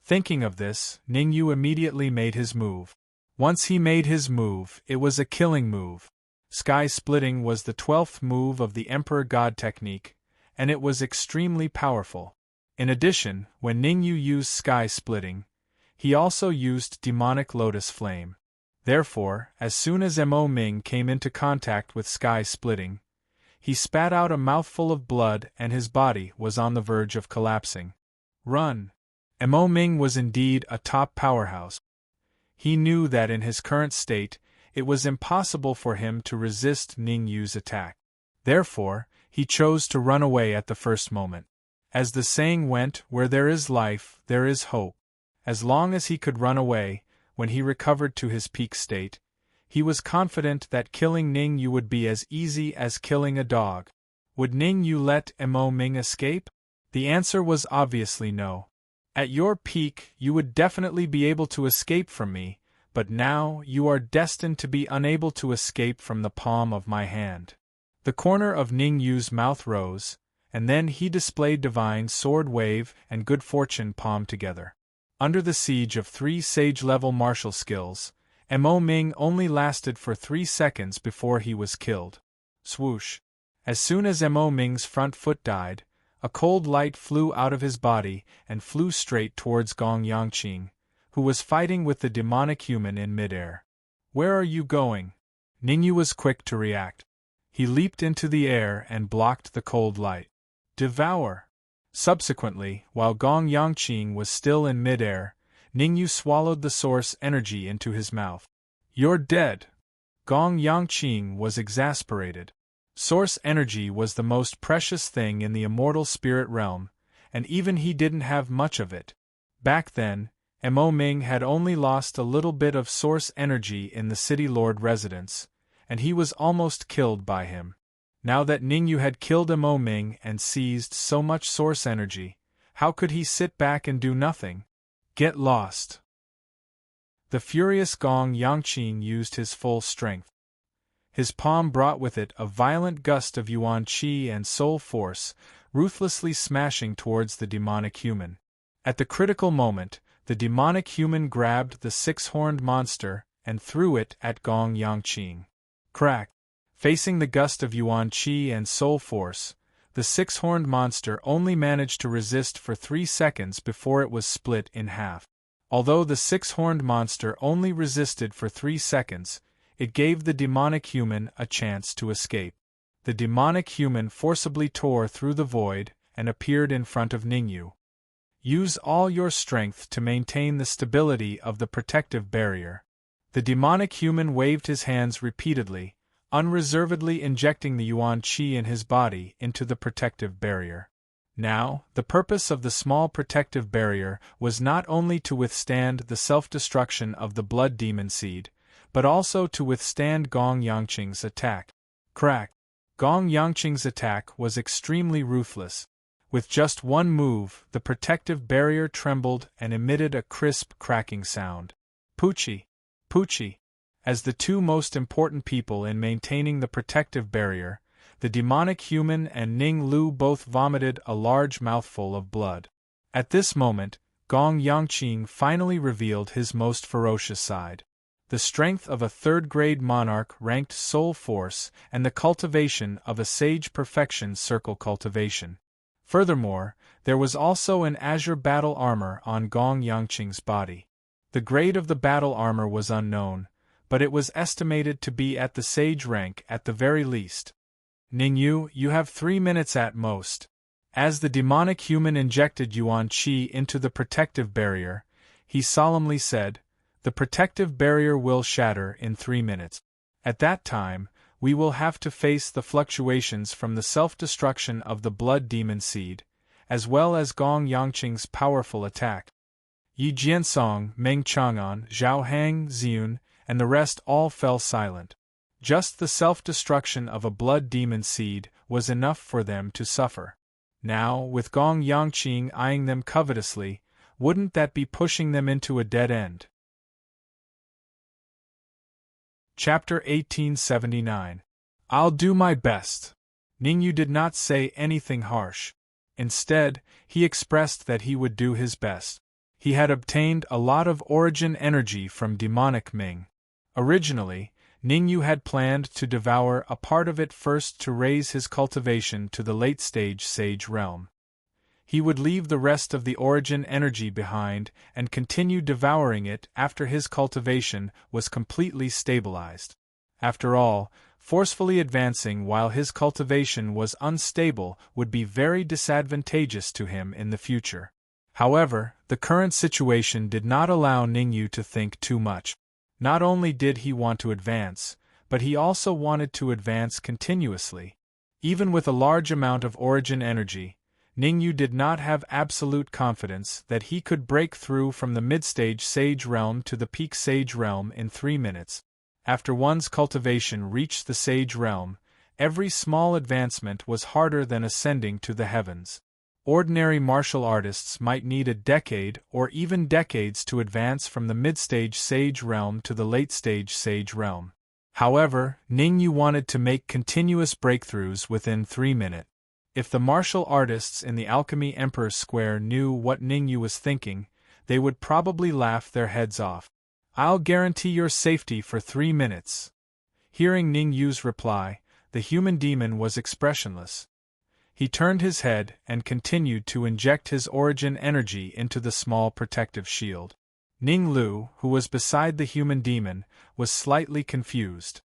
Thinking of this, Ningyu immediately made his move. Once he made his move, it was a killing move. Sky-splitting was the 12th move of the Emperor God technique, and it was extremely powerful. In addition, when Ningyu used sky-splitting, he also used demonic lotus flame. Therefore, as soon as Mo Ming came into contact with sky-splitting, he spat out a mouthful of blood and his body was on the verge of collapsing. Run! Mo Ming was indeed a top powerhouse. He knew that in his current state, it was impossible for him to resist Ningyu's attack. Therefore, he chose to run away at the first moment. As the saying went, where there is life, there is hope. As long as he could run away, when he recovered to his peak state, he was confident that killing Ningyu would be as easy as killing a dog. Would Ningyu let Mo Ming escape? The answer was obviously no. At your peak, you would definitely be able to escape from me, but now you are destined to be unable to escape from the palm of my hand. The corner of Ningyu's mouth rose, and then he displayed divine sword wave and good fortune palm together. Under the siege of 3 sage-level martial skills, Mo Ming only lasted for 3 seconds before he was killed. Swoosh! As soon as Mo Ming's front foot died, a cold light flew out of his body and flew straight towards Gong Yangqing, who was fighting with the demonic human in midair. "Where are you going?" Ningyu was quick to react. He leaped into the air and blocked the cold light. "Devour!" Subsequently, while Gong Yangqing was still in midair, Ningyu swallowed the source energy into his mouth. "You're dead!" Gong Yangqing was exasperated. Source energy was the most precious thing in the immortal spirit realm, and even he didn't have much of it. Back then, Mo Ming had only lost a little bit of source energy in the city lord residence, and he was almost killed by him. Now that Ningyu had killed Mo Ming and seized so much source energy, how could he sit back and do nothing? Get lost! The furious Gong Yangqing used his full strength. His palm brought with it a violent gust of yuan qi and soul force, ruthlessly smashing towards the demonic human. At the critical moment, the demonic human grabbed the six-horned monster and threw it at Gong Yangqing. Crack! Facing the gust of yuan qi and soul force, the six-horned monster only managed to resist for 3 seconds before it was split in half. Although the six-horned monster only resisted for 3 seconds, it gave the demonic human a chance to escape. The demonic human forcibly tore through the void and appeared in front of Ningyu. Use all your strength to maintain the stability of the protective barrier. The demonic human waved his hands repeatedly, unreservedly injecting the yuan qi in his body into the protective barrier. Now, the purpose of the small protective barrier was not only to withstand the self-destruction of the blood demon seed, but also to withstand Gong Yangqing's attack. Crack! Gong Yangqing's attack was extremely ruthless. With just one move, the protective barrier trembled and emitted a crisp cracking sound. Poochie! Poochie! As the two most important people in maintaining the protective barrier, the demonic human and Ning Lu both vomited a large mouthful of blood. At this moment, Gong Yangqing finally revealed his most ferocious side. The strength of a third-grade monarch ranked soul force and the cultivation of a sage perfection circle cultivation. Furthermore, there was also an azure battle armor on Gong Yangqing's body. The grade of the battle armor was unknown, but it was estimated to be at the sage rank at the very least. Ningyu, you have 3 minutes at most. As the demonic human injected yuan qi into the protective barrier, he solemnly said, "The protective barrier will shatter in 3 minutes. At that time, we will have to face the fluctuations from the self-destruction of the blood demon seed, as well as Gong Yangqing's powerful attack." Yi Jiansong, Meng Chang'an, Zhao Hang, Xiun, and the rest all fell silent. Just the self-destruction of a blood demon seed was enough for them to suffer. Now, with Gong Yangqing eyeing them covetously, wouldn't that be pushing them into a dead end? Chapter 1879. I'll do my best. Ningyu did not say anything harsh. Instead, he expressed that he would do his best. He had obtained a lot of origin energy from demonic Ming. Originally, Ningyu had planned to devour a part of it first to raise his cultivation to the late-stage sage realm. He would leave the rest of the origin energy behind and continue devouring it after his cultivation was completely stabilized. After all, forcefully advancing while his cultivation was unstable would be very disadvantageous to him in the future. However, the current situation did not allow Ningyu to think too much. Not only did he want to advance, but he also wanted to advance continuously. Even with a large amount of origin energy, Ningyu did not have absolute confidence that he could break through from the mid-stage sage realm to the peak sage realm in 3 minutes. After one's cultivation reached the sage realm, every small advancement was harder than ascending to the heavens. Ordinary martial artists might need a decade or even decades to advance from the mid-stage sage realm to the late-stage sage realm. However, Ningyu wanted to make continuous breakthroughs within 3 minutes. If the martial artists in the Alchemy Emperor's Square knew what Ningyu was thinking, they would probably laugh their heads off. "I'll guarantee your safety for 3 minutes." Hearing Ningyu's reply, the human demon was expressionless. He turned his head and continued to inject his origin energy into the small protective shield. Ning Lu, who was beside the human demon, was slightly confused.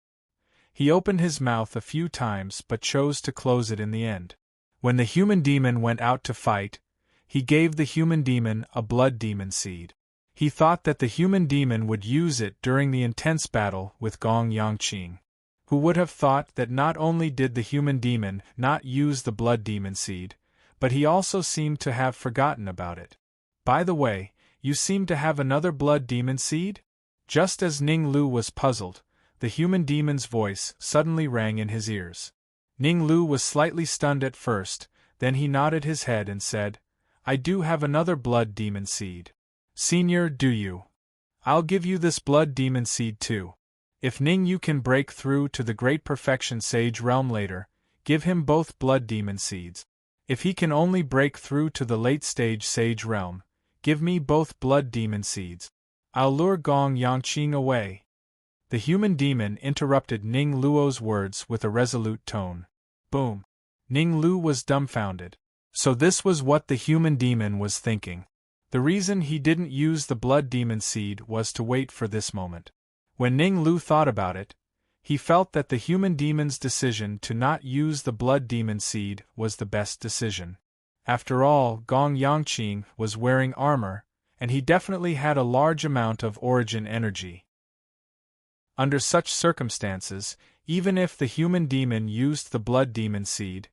He opened his mouth a few times but chose to close it in the end. When the human demon went out to fight, he gave the human demon a blood demon seed. He thought that the human demon would use it during the intense battle with Gong Yangqing. Who would have thought that not only did the human demon not use the blood demon seed, but he also seemed to have forgotten about it. By the way, you seem to have another blood demon seed? Just as Ning Lu was puzzled, the human demon's voice suddenly rang in his ears. Ning Lu was slightly stunned at first, then he nodded his head and said, I do have another blood demon seed. Senior, do you? I'll give you this blood demon seed too. If Ning Yu can break through to the Great Perfection Sage Realm later, give him both blood demon seeds. If he can only break through to the late stage Sage Realm, give me both blood demon seeds. I'll lure Gong Yangqing away. The human demon interrupted Ning Luo's words with a resolute tone. Boom. Ning Lu was dumbfounded. So this was what the human demon was thinking. The reason he didn't use the blood demon seed was to wait for this moment. When Ning Lu thought about it, he felt that the human demon's decision to not use the blood demon seed was the best decision. After all, Gong Yangqing was wearing armor, and he definitely had a large amount of origin energy. Under such circumstances, even if the human demon used the blood demon seed,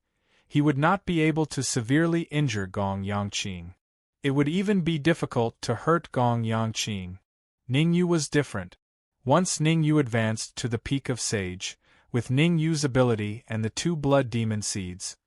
he would not be able to severely injure Gong Yangqing. It would even be difficult to hurt Gong Yangqing. Ning Yu was different. Once Ning Yu advanced to the peak of Sage, with Ning Yu's ability and the 2 blood demon seeds,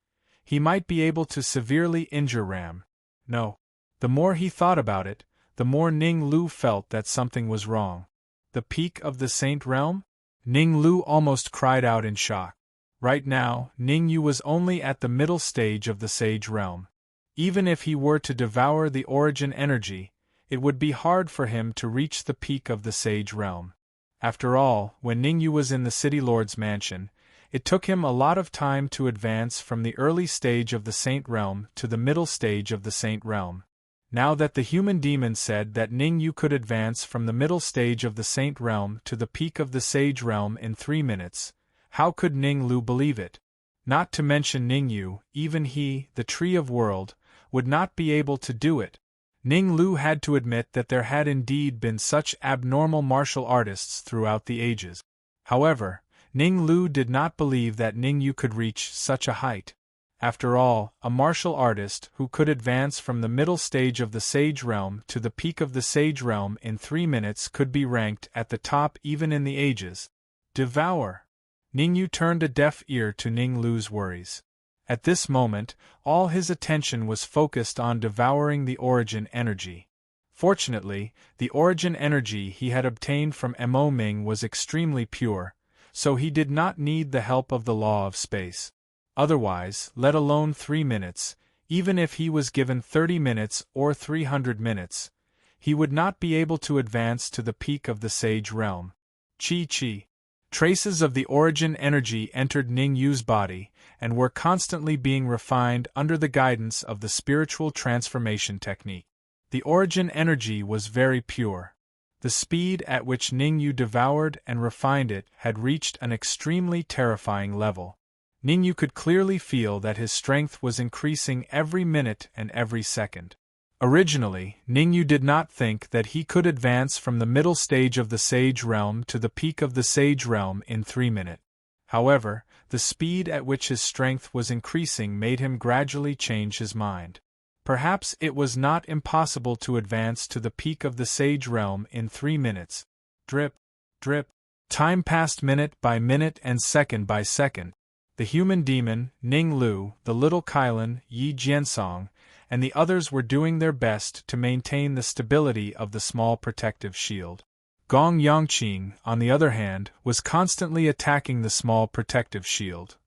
he might be able to severely injure Ram. No. The more he thought about it, the more Ning Lu felt that something was wrong. The peak of the Saint Realm? Ning Lu almost cried out in shock. Right now, Ning Yu was only at the middle stage of the Sage Realm. Even if he were to devour the origin energy, it would be hard for him to reach the peak of the Sage Realm. After all, when Ning Yu was in the City Lord's mansion, it took him a lot of time to advance from the early stage of the Saint Realm to the middle stage of the Saint Realm. Now that the human demon said that Ning Yu could advance from the middle stage of the Saint Realm to the peak of the Sage Realm in 3 minutes, how could Ning Lu believe it? Not to mention Ning Yu, even he, the Tree of World, would not be able to do it. Ning Lu had to admit that there had indeed been such abnormal martial artists throughout the ages. However, Ning Lu did not believe that Ning Yu could reach such a height. After all, a martial artist who could advance from the middle stage of the Sage Realm to the peak of the Sage Realm in 3 minutes could be ranked at the top even in the ages. Devour. Ning Yu turned a deaf ear to Ning Lu's worries. At this moment, all his attention was focused on devouring the origin energy. Fortunately, the origin energy he had obtained from Mo Ming was extremely pure, so he did not need the help of the law of space. Otherwise, let alone 3 minutes, even if he was given 30 minutes or 300 minutes, he would not be able to advance to the peak of the Sage Realm. Chi. Traces of the origin energy entered Ning Yu's body and were constantly being refined under the guidance of the spiritual transformation technique. The origin energy was very pure. The speed at which Ning Yu devoured and refined it had reached an extremely terrifying level. Ning Yu could clearly feel that his strength was increasing every minute and every second. Originally, Ning Yu did not think that he could advance from the middle stage of the Sage Realm to the peak of the Sage Realm in 3 minutes. However, the speed at which his strength was increasing made him gradually change his mind. Perhaps it was not impossible to advance to the peak of the Sage Realm in 3 minutes. Drip, drip. Time passed minute by minute and second by second. The human demon, Ning Lu, the little Kailan, Yi Jiansong, and the others were doing their best to maintain the stability of the small protective shield. Gong Yangqing, on the other hand, was constantly attacking the small protective shield.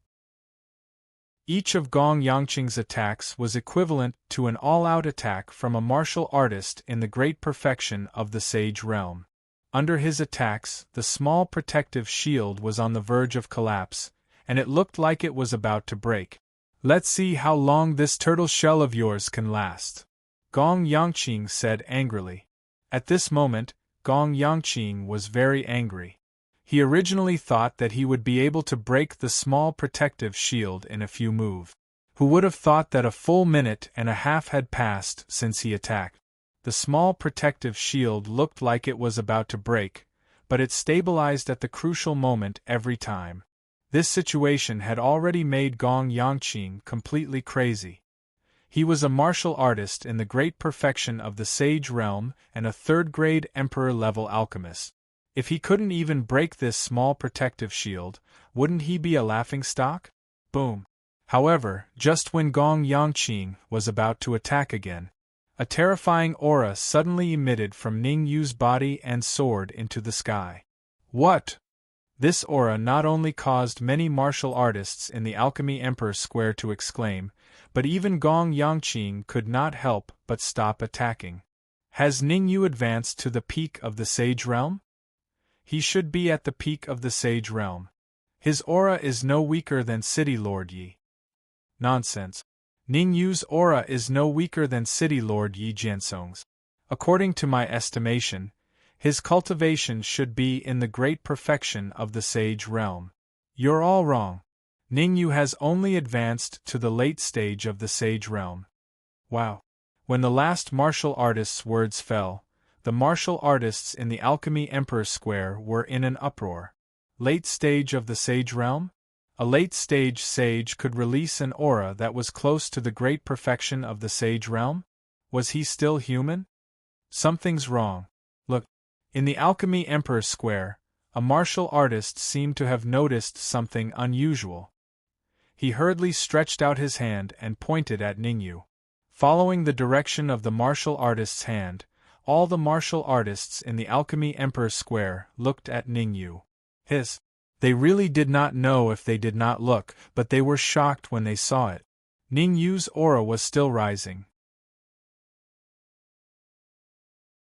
Each of Gong Yangqing's attacks was equivalent to an all-out attack from a martial artist in the great perfection of the Sage Realm. Under his attacks, the small protective shield was on the verge of collapse, and it looked like it was about to break. Let's see how long this turtle shell of yours can last, Gong Yangqing said angrily. At this moment, Gong Yangqing was very angry. He originally thought that he would be able to break the small protective shield in a few moves. Who would have thought that a full minute and a half had passed since he attacked? The small protective shield looked like it was about to break, but it stabilized at the crucial moment every time. This situation had already made Gong Yangqing completely crazy. He was a martial artist in the great perfection of the Sage Realm and a third-grade Emperor-level alchemist. If he couldn't even break this small protective shield, wouldn't he be a laughingstock? Boom! However, just when Gong Yangqing was about to attack again, a terrifying aura suddenly emitted from Ning Yu's body and soared into the sky. What? This aura not only caused many martial artists in the Alchemy Emperor Square to exclaim, but even Gong Yangqing could not help but stop attacking. Has Ning Yu advanced to the peak of the Sage Realm? He should be at the peak of the Sage Realm. His aura is no weaker than City Lord Yi. Nonsense. Ning Yu's aura is no weaker than City Lord Yi Jiansong's. According to my estimation, his cultivation should be in the great perfection of the Sage Realm. You're all wrong. Ning Yu has only advanced to the late stage of the Sage Realm. Wow. When the last martial artist's words fell, the martial artists in the Alchemy Emperor Square were in an uproar. Late stage of the Sage Realm? A late-stage sage could release an aura that was close to the great perfection of the Sage Realm? Was he still human? Something's wrong. Look. In the Alchemy Emperor Square, a martial artist seemed to have noticed something unusual. He hurriedly stretched out his hand and pointed at Ning Yu. Following the direction of the martial artist's hand, all the martial artists in the Alchemy Emperor Square looked at Ning Yu. They really did not know if they did not look, but they were shocked when they saw it. Ning Yu's aura was still rising.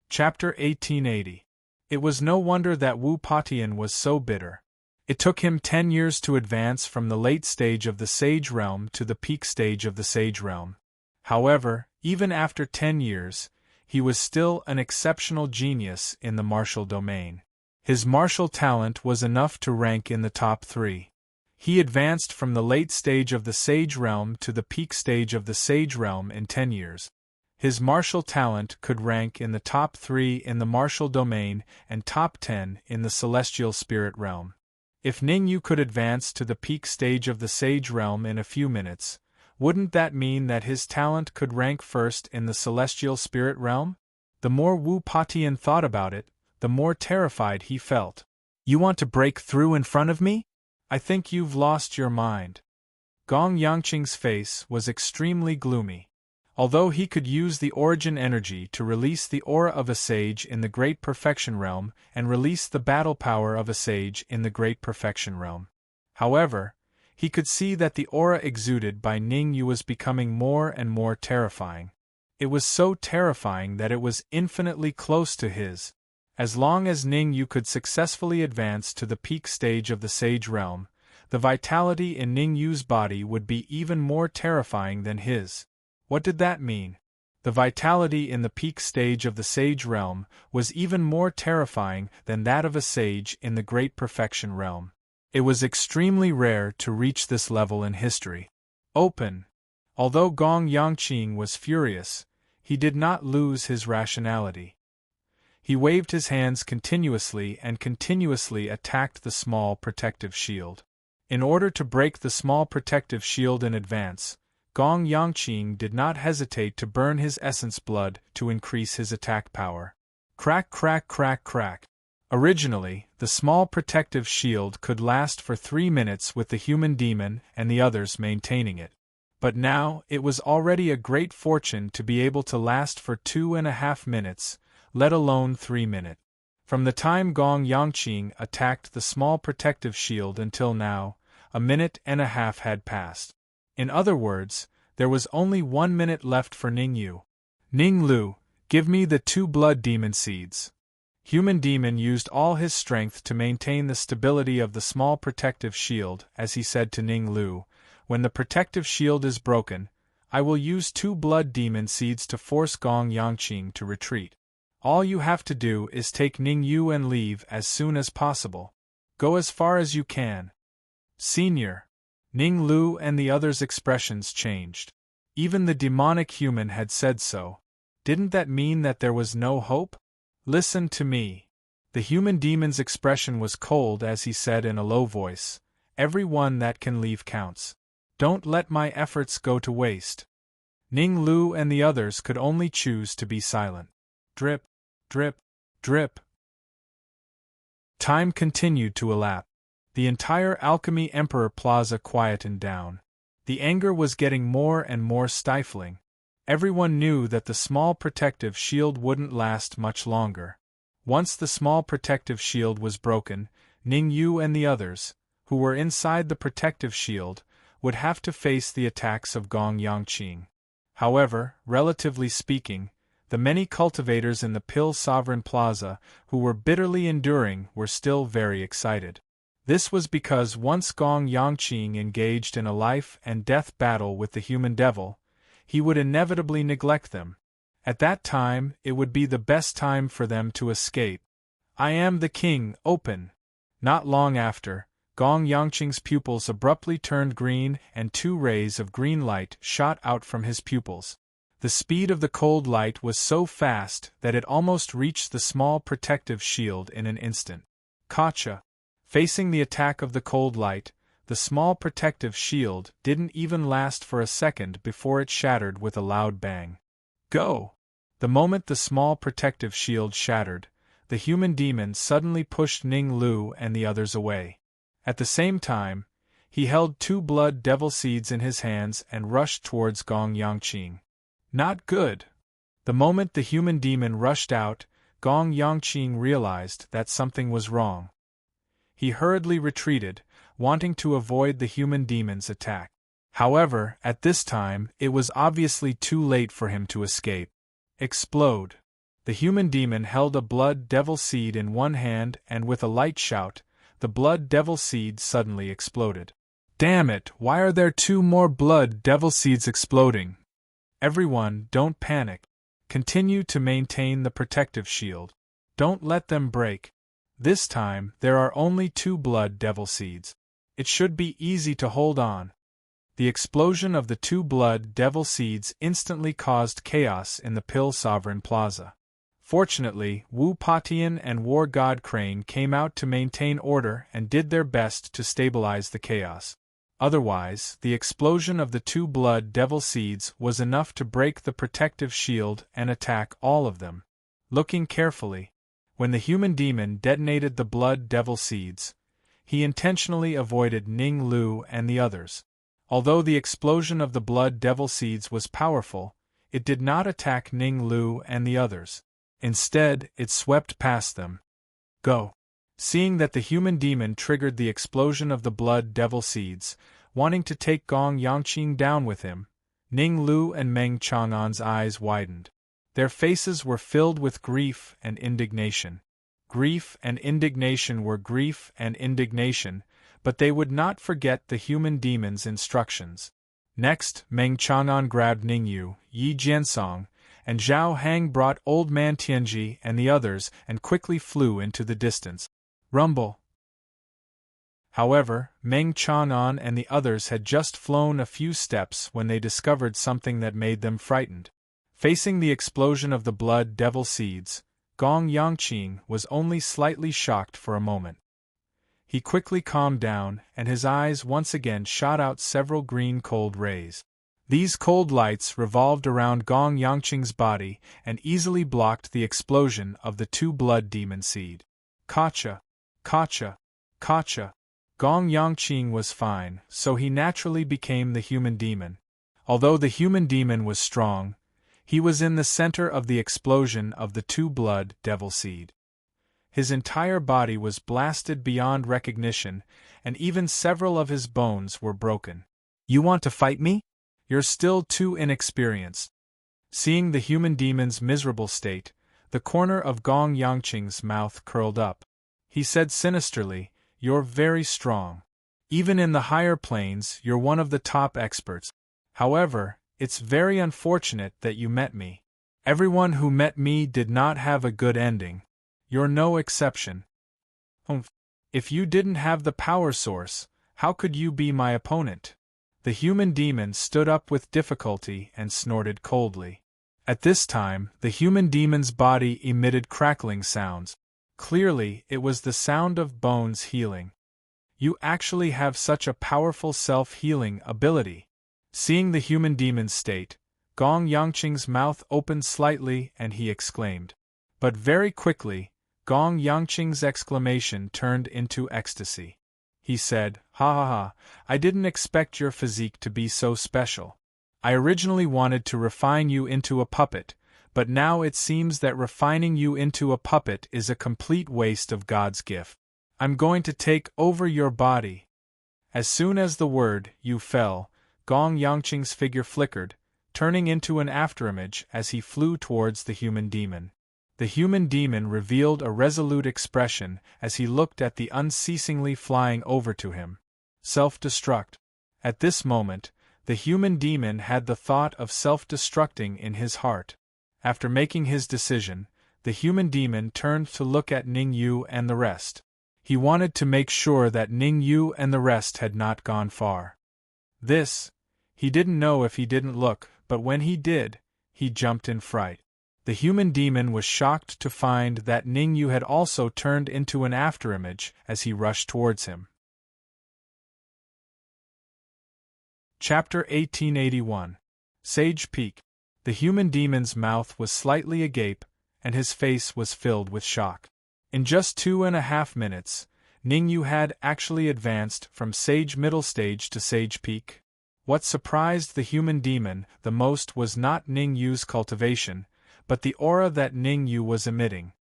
Chapter 1880. It was no wonder that Wu Patian was so bitter. It took him 10 years to advance from the late stage of the Sage Realm to the peak stage of the Sage Realm. However, even after 10 years, he was still an exceptional genius in the martial domain. His martial talent was enough to rank in the top 3. He advanced from the late stage of the Sage Realm to the peak stage of the Sage Realm in 10 years. His martial talent could rank in the top 3 in the martial domain and top 10 in the Celestial Spirit Realm. If Ning Yu could advance to the peak stage of the Sage Realm in a few minutes, wouldn't that mean that his talent could rank first in the Celestial Spirit Realm? The more Wu Patian thought about it, the more terrified he felt. You want to break through in front of me? I think you've lost your mind. Gong Yangqing's face was extremely gloomy. Although he could use the origin energy to release the aura of a sage in the Great Perfection Realm and release the battle power of a sage in the Great Perfection Realm. However, he could see that the aura exuded by Ning Yu was becoming more and more terrifying. It was so terrifying that it was infinitely close to his. As long as Ning Yu could successfully advance to the peak stage of the Sage Realm, the vitality in Ning Yu's body would be even more terrifying than his. What did that mean? The vitality in the peak stage of the Sage Realm was even more terrifying than that of a sage in the Great Perfection Realm. It was extremely rare to reach this level in history. Open. Although Gong Yangqing was furious, he did not lose his rationality. He waved his hands continuously and continuously attacked the small protective shield. In order to break the small protective shield in advance, Gong Yangqing did not hesitate to burn his essence blood to increase his attack power. Crack, crack, crack, crack. Originally, the small protective shield could last for 3 minutes with the human demon and the others maintaining it. But now, it was already a great fortune to be able to last for 2.5 minutes, let alone 3 minutes. From the time Gong Yangqing attacked the small protective shield until now, 1.5 minutes had passed. In other words, there was only 1 minute left for Ning Yu. Ning Lu, give me the 2 blood demon seeds. Human Demon used all his strength to maintain the stability of the small protective shield, as he said to Ning Lu, when the protective shield is broken, I will use 2 blood demon seeds to force Gong Yangqing to retreat. All you have to do is take Ning Yu and leave as soon as possible. Go as far as you can. Senior. Ning Lu and the others' expressions changed. Even the demonic human had said so. Didn't that mean that there was no hope? Listen to me. The human demon's expression was cold as he said in a low voice, "Every one that can leave counts. Don't let my efforts go to waste." Ning Lu and the others could only choose to be silent. Drip, drip, drip. Time continued to elapse. The entire Alchemy Emperor Plaza quietened down. The anger was getting more and more stifling. Everyone knew that the small protective shield wouldn't last much longer. Once the small protective shield was broken, Ning Yu and the others, who were inside the protective shield, would have to face the attacks of Gong Yangqing. However, relatively speaking, the many cultivators in the Pill Sovereign Plaza, who were bitterly enduring, were still very excited. This was because once Gong Yangqing engaged in a life-and-death battle with the human devil, he would inevitably neglect them. At that time, it would be the best time for them to escape. "I am the king, open!" Not long after, Gong Yangqing's pupils abruptly turned green and 2 rays of green light shot out from his pupils. The speed of the cold light was so fast that it almost reached the small protective shield in an instant. Gotcha! Facing the attack of the cold light, the small protective shield didn't even last for a second before it shattered with a loud bang. Go! The moment the small protective shield shattered, the human demon suddenly pushed Ning Lu and the others away. At the same time, he held 2 blood devil seeds in his hands and rushed towards Gong Yangqing. Not good! The moment the human demon rushed out, Gong Yangqing realized that something was wrong. He hurriedly retreated, wanting to avoid the human demon's attack. However, at this time, it was obviously too late for him to escape. Explode! The human demon held a blood devil seed in one hand and with a light shout, the blood devil seed suddenly exploded. Damn it, why are there 2 more blood devil seeds exploding? Everyone, don't panic. Continue to maintain the protective shield. Don't let them break. This time, there are only 2 blood devil seeds. It should be easy to hold on. The explosion of the 2 blood devil seeds instantly caused chaos in the Pill Sovereign Plaza. Fortunately, Wu Patian and War God Crane came out to maintain order and did their best to stabilize the chaos. Otherwise, the explosion of the 2 blood devil seeds was enough to break the protective shield and attack all of them. Looking carefully, when the human demon detonated the blood devil seeds, he intentionally avoided Ning Lu and the others. Although the explosion of the blood devil seeds was powerful, it did not attack Ning Lu and the others. Instead, it swept past them. Go! Seeing that the human demon triggered the explosion of the blood devil seeds, wanting to take Gong Yangqing down with him, Ning Lu and Meng Chang'an's eyes widened. Their faces were filled with grief and indignation. Grief and indignation were grief and indignation, but they would not forget the human demon's instructions. Next, Meng Chang'an grabbed Ningyu, Yi Jiansong, and Zhao Hang brought Old Man Tianji and the others and quickly flew into the distance. Rumble! However, Meng Chang'an and the others had just flown a few steps when they discovered something that made them frightened. Facing the explosion of the blood devil seeds, Gong Yangqing was only slightly shocked for a moment. He quickly calmed down, and his eyes once again shot out several green cold rays. These cold lights revolved around Gong Yangqing's body and easily blocked the explosion of the 2 blood demon seed. Gotcha! Gotcha! Gotcha! Gong Yangqing was fine, so he naturally became the human demon. Although the human demon was strong, he was in the center of the explosion of the 2 blood devil seed. His entire body was blasted beyond recognition, and even several of his bones were broken. You want to fight me? You're still too inexperienced. Seeing the human demon's miserable state, the corner of Gong Yangqing's mouth curled up. He said sinisterly, "You're very strong. Even in the higher planes, you're one of the top experts. However, it's very unfortunate that you met me. Everyone who met me did not have a good ending. You're no exception. If you didn't have the power source, how could you be my opponent? The human demon stood up with difficulty and snorted coldly. At this time, the human demon's body emitted crackling sounds. Clearly, it was the sound of bones healing. You actually have such a powerful self-healing ability. Seeing the human demon's state, Gong Yangqing's mouth opened slightly and he exclaimed. But very quickly, Gong Yangqing's exclamation turned into ecstasy. He said, "Ha ha ha, I didn't expect your physique to be so special. I originally wanted to refine you into a puppet, but now it seems that refining you into a puppet is a complete waste of God's gift. I'm going to take over your body." As soon as the word "you" fell, Gong Yangqing's figure flickered, turning into an afterimage as he flew towards the human demon. The human demon revealed a resolute expression as he looked at the unceasingly flying over to him. Self-destruct. At this moment, the human demon had the thought of self-destructing in his heart. After making his decision, the human demon turned to look at Ning Yu and the rest. He wanted to make sure that Ning Yu and the rest had not gone far. This, he didn't know if he didn't look, but when he did, he jumped in fright. The human demon was shocked to find that Ning Yu had also turned into an afterimage as he rushed towards him. Chapter 1881. Sage Peak. The human demon's mouth was slightly agape, and his face was filled with shock. In just 2.5 minutes, Ning Yu had actually advanced from Sage Middle Stage to Sage Peak. What surprised the human demon the most was not Ning Yu's cultivation, but the aura that Ning Yu was emitting.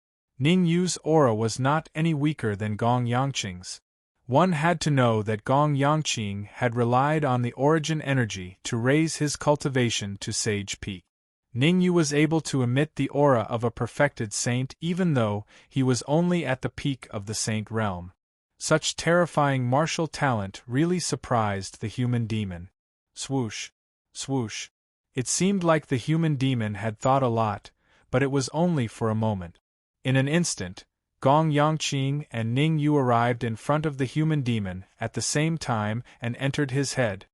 Ning Yu's aura was not any weaker than Gong Yangqing's. One had to know that Gong Yangqing had relied on the origin energy to raise his cultivation to Sage Peak. Ning Yu was able to emit the aura of a perfected saint even though he was only at the peak of the saint realm. Such terrifying martial talent really surprised the human demon. Swoosh! Swoosh! It seemed like the human demon had thought a lot, but it was only for a moment. In an instant, Gong Yangqing and Ning Yu arrived in front of the human demon at the same time and entered his head.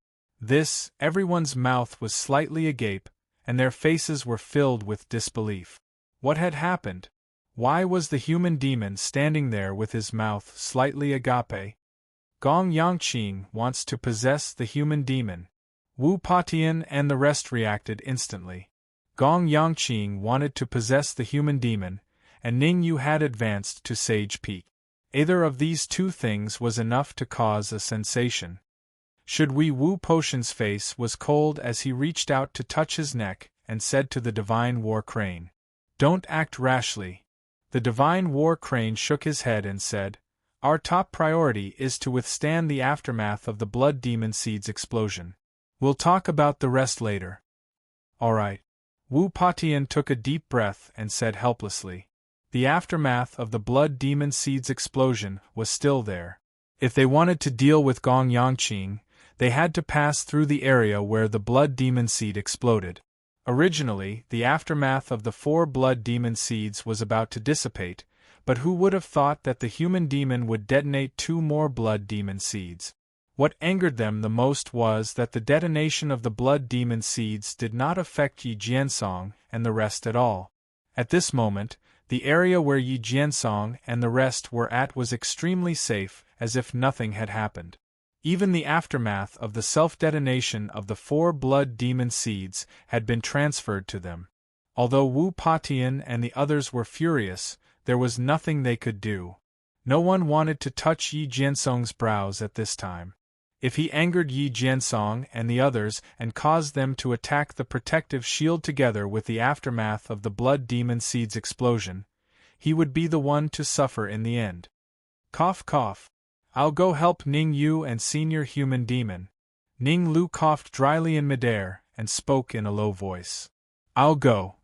Everyone's mouth was slightly agape, and their faces were filled with disbelief. What had happened? Why was the human demon standing there with his mouth slightly agape? Gong Yangqing wants to possess the human demon. Wu Patian and the rest reacted instantly. Gong Yangqing wanted to possess the human demon, and Ning Yu had advanced to Sage Peak. Either of these two things was enough to cause a sensation. Wu Potion's face was cold as he reached out to touch his neck and said to the Divine War Crane, "Don't act rashly." The Divine War Crane shook his head and said, "Our top priority is to withstand the aftermath of the Blood Demon Seed's explosion. We'll talk about the rest later." "All right." Wu Patian took a deep breath and said helplessly. The aftermath of the Blood Demon Seed's explosion was still there. If they wanted to deal with Gong Yangqing, they had to pass through the area where the Blood Demon Seed exploded. Originally, the aftermath of the 4 Blood Demon Seeds was about to dissipate, but who would have thought that the human demon would detonate 2 more Blood Demon Seeds? What angered them the most was that the detonation of the Blood Demon Seeds did not affect Yi Jiansong and the rest at all. At this moment, the area where Yi Jiansong and the rest were at was extremely safe, as if nothing had happened. Even the aftermath of the self-detonation of the 4 Blood Demon Seeds had been transferred to them. Although Wu Patian and the others were furious, there was nothing they could do. No one wanted to touch Yi Jiansong's brows at this time. If he angered Yi Jiansong and the others and caused them to attack the protective shield together with the aftermath of the Blood Demon Seed's explosion, he would be the one to suffer in the end. Cough cough. I'll go help Ning Yu and Senior Human Demon. Ning Lu coughed dryly in midair and spoke in a low voice. I'll go.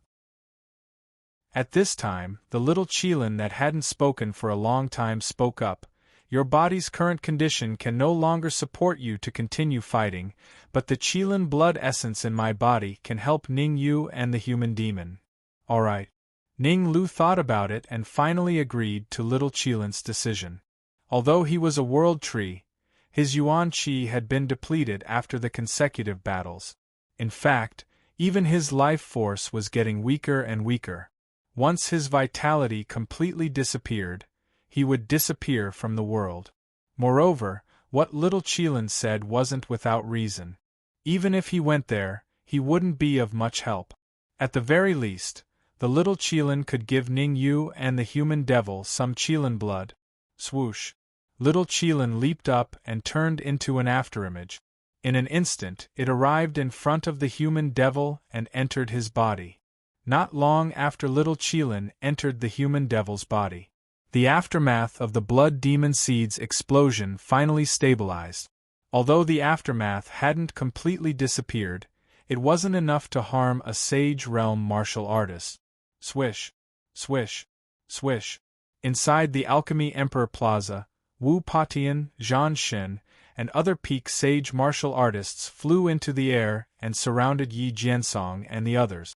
At this time, the little Qilin that hadn't spoken for a long time spoke up. Your body's current condition can no longer support you to continue fighting, but the Qilin blood essence in my body can help Ning Yu and the human demon. All right. Ning Lu thought about it and finally agreed to little Qilin's decision. Although he was a world tree, his yuan qi had been depleted after the consecutive battles. In fact, even his life force was getting weaker and weaker. Once his vitality completely disappeared, he would disappear from the world. Moreover, what little Qilin said wasn't without reason. Even if he went there, he wouldn't be of much help. At the very least, the little Qilin could give Ning Yu and the human devil some Qilin blood. Swoosh! Little Qilin leaped up and turned into an afterimage. In an instant, it arrived in front of the human devil and entered his body. Not long after little Qilin entered the human devil's body, the aftermath of the blood demon seed's explosion finally stabilized. Although the aftermath hadn't completely disappeared, it wasn't enough to harm a Sage Realm martial artist. Swish! Swish! Swish! Inside the Alchemy Emperor Plaza, Wu Patian, Zhan Xin, and other peak sage martial artists flew into the air and surrounded Yi Jiansong and the others.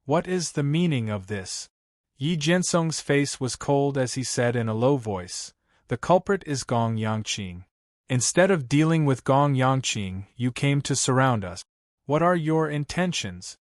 What is the meaning of this? Yi Jiansong's face was cold as he said in a low voice, "The culprit is Gong Yangqing. Instead of dealing with Gong Yangqing, you came to surround us. What are your intentions?"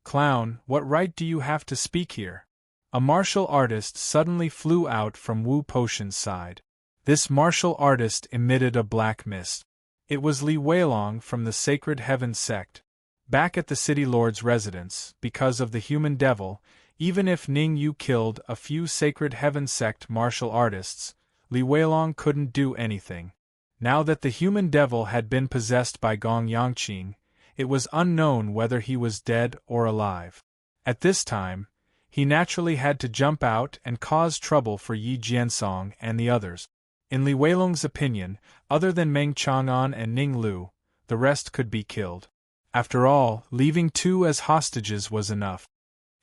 "Clown, what right do you have to speak here?" A martial artist suddenly flew out from Wu Potion's side. This martial artist emitted a black mist. It was Li Weilong from the Sacred Heaven sect. Back at the city lord's residence, because of the human devil, even if Ning Yu killed a few Sacred Heaven sect martial artists, Li Weilong couldn't do anything. Now that the human devil had been possessed by Gong Yangqing, it was unknown whether he was dead or alive. At this time, he naturally had to jump out and cause trouble for Yi Jiansong and the others. In Li Weilong's opinion, other than Meng Chang'an and Ning Lu, the rest could be killed. After all, leaving 2 as hostages was enough.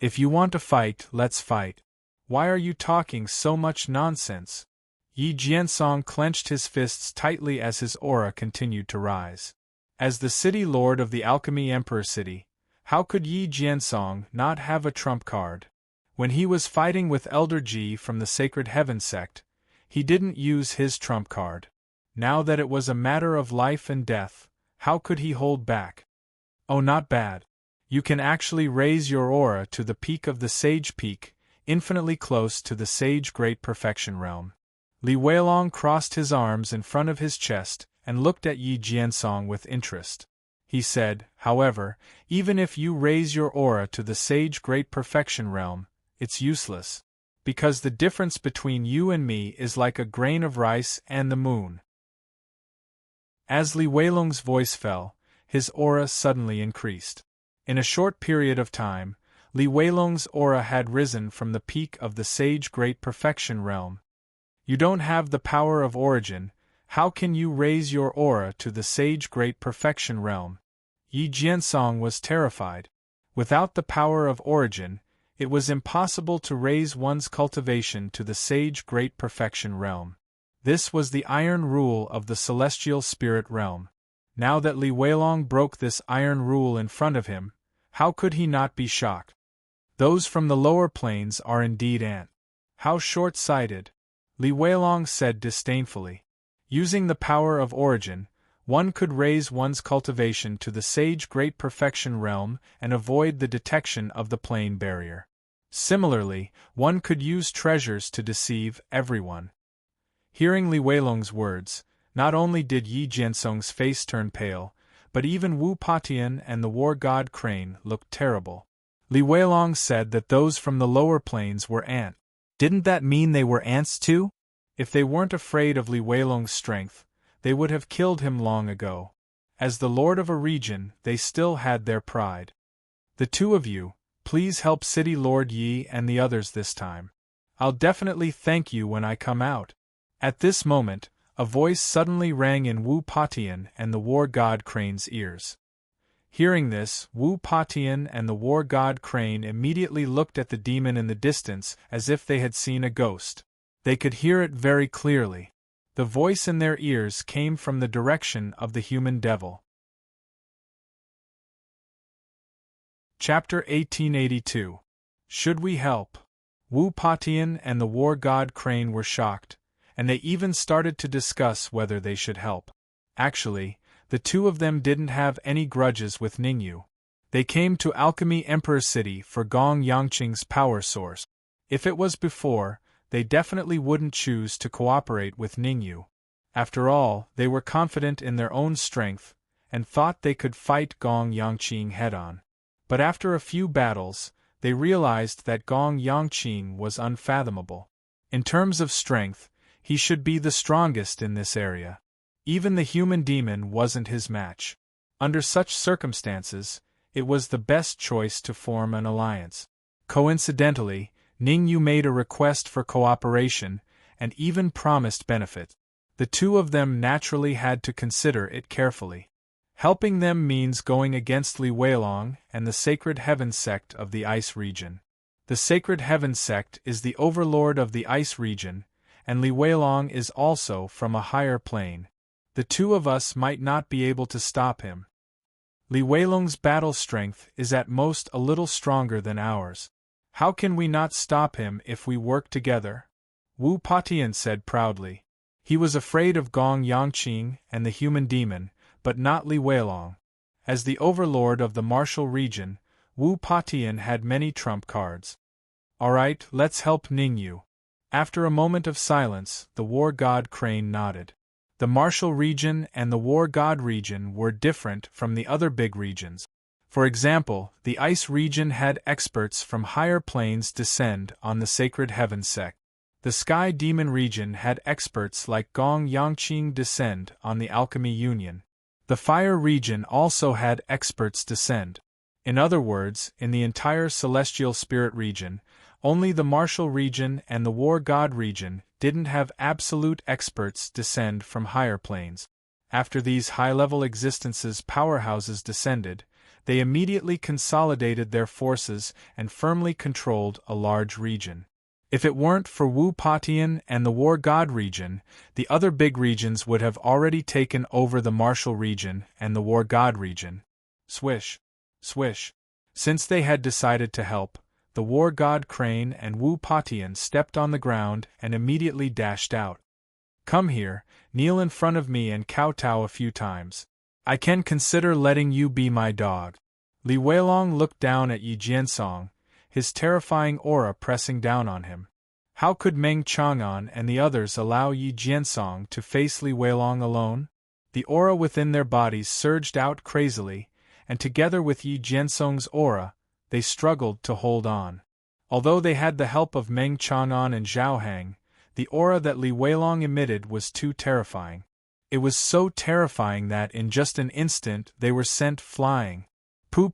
If you want to fight, let's fight. Why are you talking so much nonsense? Yi Jiansong clenched his fists tightly as his aura continued to rise. As the city lord of the Alchemy Emperor City, how could Yi Jiansong not have a trump card? When he was fighting with Elder Ji from the Sacred Heaven sect, he didn't use his trump card. Now that it was a matter of life and death, how could he hold back? Oh, not bad. You can actually raise your aura to the peak of the Sage Peak, infinitely close to the Sage Great Perfection Realm. Li Weilong crossed his arms in front of his chest and looked at Yi Jiansong with interest. He said, however, even if you raise your aura to the Sage Great Perfection Realm, it's useless. Because the difference between you and me is like a grain of rice and the moon. As Li Weilong's voice fell, his aura suddenly increased. In a short period of time, Li Weilong's aura had risen from the peak of the Sage Great Perfection Realm. You don't have the power of origin, how can you raise your aura to the Sage Great Perfection Realm? Yi Jiansong was terrified. Without the power of origin, it was impossible to raise one's cultivation to the Sage Great Perfection Realm. This was the iron rule of the Celestial Spirit Realm. Now that Li Weilong broke this iron rule in front of him, how could he not be shocked? Those from the lower planes are indeed ant. How short-sighted, Li Weilong said disdainfully. Using the power of origin, one could raise one's cultivation to the Sage Great Perfection Realm and avoid the detection of the plane barrier. Similarly, one could use treasures to deceive everyone. Hearing Li Weilong's words, not only did Yi Jiansong's face turn pale, but even Wu Patian and the war god Crane looked terrible. Li Weilong said that those from the lower planes were ant. Didn't that mean they were ants too? If they weren't afraid of Li Weilong's strength, they would have killed him long ago. As the lord of a region, they still had their pride. The 2 of you, please help City Lord Yi and the others this time. I'll definitely thank you when I come out. At this moment, a voice suddenly rang in Wu Patian and the war god Crane's ears. Hearing this, Wu Patian and the war god Crane immediately looked at the demon in the distance as if they had seen a ghost. They could hear it very clearly. The voice in their ears came from the direction of the human devil. Chapter 1882. Should we help? Wu Patian and the war god Crane were shocked, and they even started to discuss whether they should help. Actually, the two of them didn't have any grudges with Ningyu. They came to Alchemy Emperor City for Gong Yangqing's power source. If it was before, they definitely wouldn't choose to cooperate with Ningyu. After all, they were confident in their own strength, and thought they could fight Gong Yangqing head-on. But after a few battles, they realized that Gong Yangqing was unfathomable. In terms of strength, he should be the strongest in this area. Even the human demon wasn't his match. Under such circumstances, it was the best choice to form an alliance. Coincidentally, Ningyu made a request for cooperation, and even promised benefit. The two of them naturally had to consider it carefully. Helping them means going against Li Weilong and the Sacred Heaven sect of the Ice region. The Sacred Heaven sect is the overlord of the Ice region, and Li Weilong is also from a higher plane. The two of us might not be able to stop him. Li Weilong's battle strength is at most a little stronger than ours. How can we not stop him if we work together? Wu Patian said proudly. He was afraid of Gong Yangqing and the human demon, but not Li Weilong. As the overlord of the martial region, Wu Patian had many trump cards. Alright, let's help Ningyu. After a moment of silence, the war god Crane nodded. The martial region and the war god region were different from the other big regions. For example, the Ice region had experts from higher planes descend on the Sacred Heaven sect. The Sky Demon region had experts like Gong Yangqing descend on the Alchemy Union. The Fire region also had experts descend. In other words, in the entire Celestial Spirit region, only the Martial region and the War God region didn't have absolute experts descend from higher planes. After these high-level existences' powerhouses descended, they immediately consolidated their forces and firmly controlled a large region. If it weren't for Wu Patian and the War God region, the other big regions would have already taken over the Martial region and the War God region. Swish. Swish. Since they had decided to help, the War God Crane and Wu Patian stepped on the ground and immediately dashed out. Come here, kneel in front of me and kowtow a few times. I can consider letting you be my dog. Li Weilong looked down at Yi Jiansong, his terrifying aura pressing down on him. How could Meng Chang'an and the others allow Yi Jiansong to face Li Weilong alone? The aura within their bodies surged out crazily, and together with Yi Jiansong's aura, they struggled to hold on. Although they had the help of Meng Chang'an and Zhao Hang, the aura that Li Weilong emitted was too terrifying. It was so terrifying that in just an instant they were sent flying. Pu.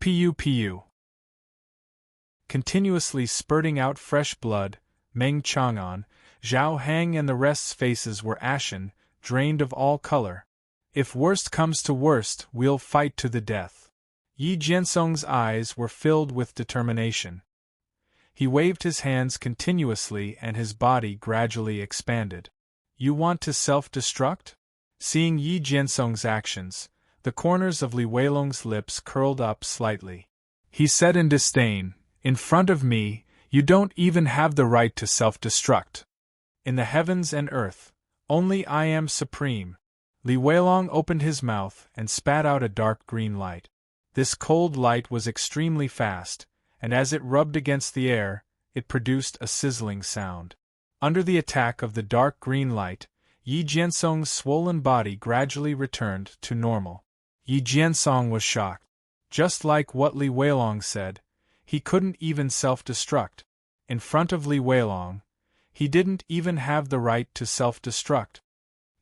Continuously spurting out fresh blood, Meng Chang'an, Zhao Hang and the rest's faces were ashen, drained of all color. If worst comes to worst, we'll fight to the death. Yi Jiansong's eyes were filled with determination. He waved his hands continuously and his body gradually expanded. You want to self-destruct? Seeing Yi Jiansong's actions, the corners of Li Weilong's lips curled up slightly. He said in disdain, in front of me, you don't even have the right to self-destruct. In the heavens and earth, only I am supreme. Li Weilong opened his mouth and spat out a dark green light. This cold light was extremely fast, and as it rubbed against the air, it produced a sizzling sound. Under the attack of the dark green light, Yi Jiansong's swollen body gradually returned to normal. Yi Jiansong was shocked. Just like what Li Weilong said, he couldn't even self-destruct. In front of Li Weilong, he didn't even have the right to self-destruct.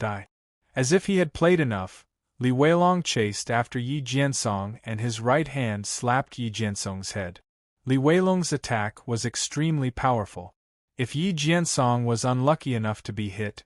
Die. As if he had played enough, Li Weilong chased after Yi Jiansong and his right hand slapped Yi Jiansong's head. Li Weilong's attack was extremely powerful. If Yi Jiansong was unlucky enough to be hit,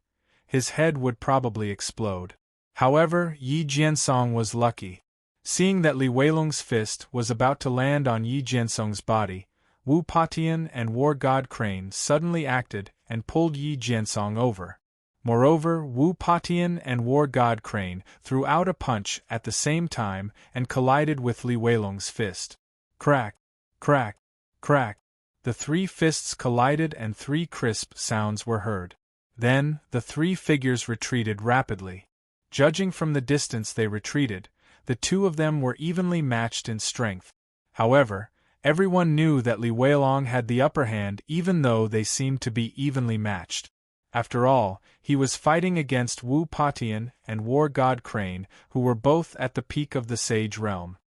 his head would probably explode. However, Yi Jiansong was lucky. Seeing that Li Weilong's fist was about to land on Yi Jiansong's body, Wu Patian and War God Crane suddenly acted and pulled Yi Jiansong over. Moreover, Wu Patian and War God Crane threw out a punch at the same time and collided with Li Weilong's fist. Crack! Crack! Crack! The three fists collided and three crisp sounds were heard. Then, the three figures retreated rapidly. Judging from the distance they retreated, the two of them were evenly matched in strength. However, everyone knew that Li Weilong had the upper hand even though they seemed to be evenly matched. After all, he was fighting against Wu Patian and War God Crane, who were both at the peak of the Sage Realm.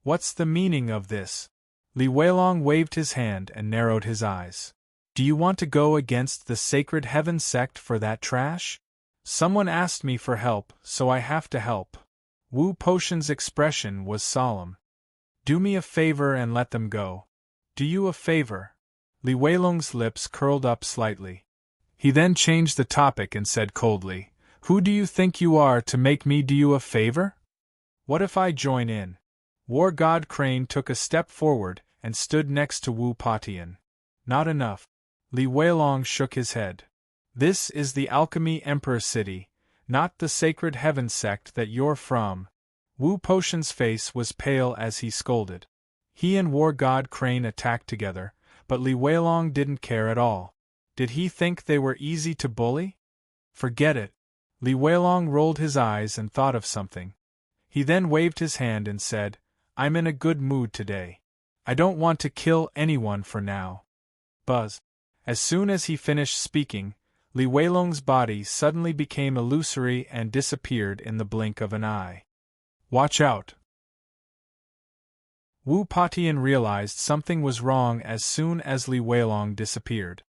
What's the meaning of this? Li Weilong waved his hand and narrowed his eyes. Do you want to go against the Sacred Heaven sect for that trash? Someone asked me for help, so I have to help. Wu Potion's expression was solemn. Do me a favor and let them go. Do you a favor? Li Weilong's lips curled up slightly. He then changed the topic and said coldly, Who do you think you are to make me do you a favor? What if I join in? War God Crane took a step forward and stood next to Wu Patian. Not enough. Li Weilong shook his head. This is the Alchemy Emperor City, not the Sacred Heaven sect that you're from. Wu Potion's face was pale as he scolded. He and War God Crane attacked together, but Li Weilong didn't care at all. Did he think they were easy to bully? Forget it. Li Weilong rolled his eyes and thought of something. He then waved his hand and said, I'm in a good mood today. I don't want to kill anyone for now. Buzz. As soon as he finished speaking, Li Weilong's body suddenly became illusory and disappeared in the blink of an eye. Watch out! Wu Patian realized something was wrong as soon as Li Weilong disappeared.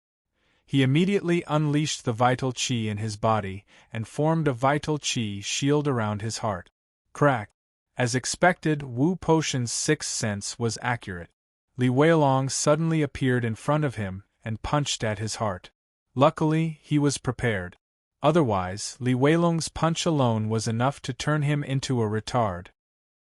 He immediately unleashed the vital qi in his body and formed a vital qi shield around his heart. Crack! As expected, Wu Potion's sixth sense was accurate. Li Weilong suddenly appeared in front of him and punched at his heart. Luckily, he was prepared. Otherwise, Li Weilong's punch alone was enough to turn him into a retard.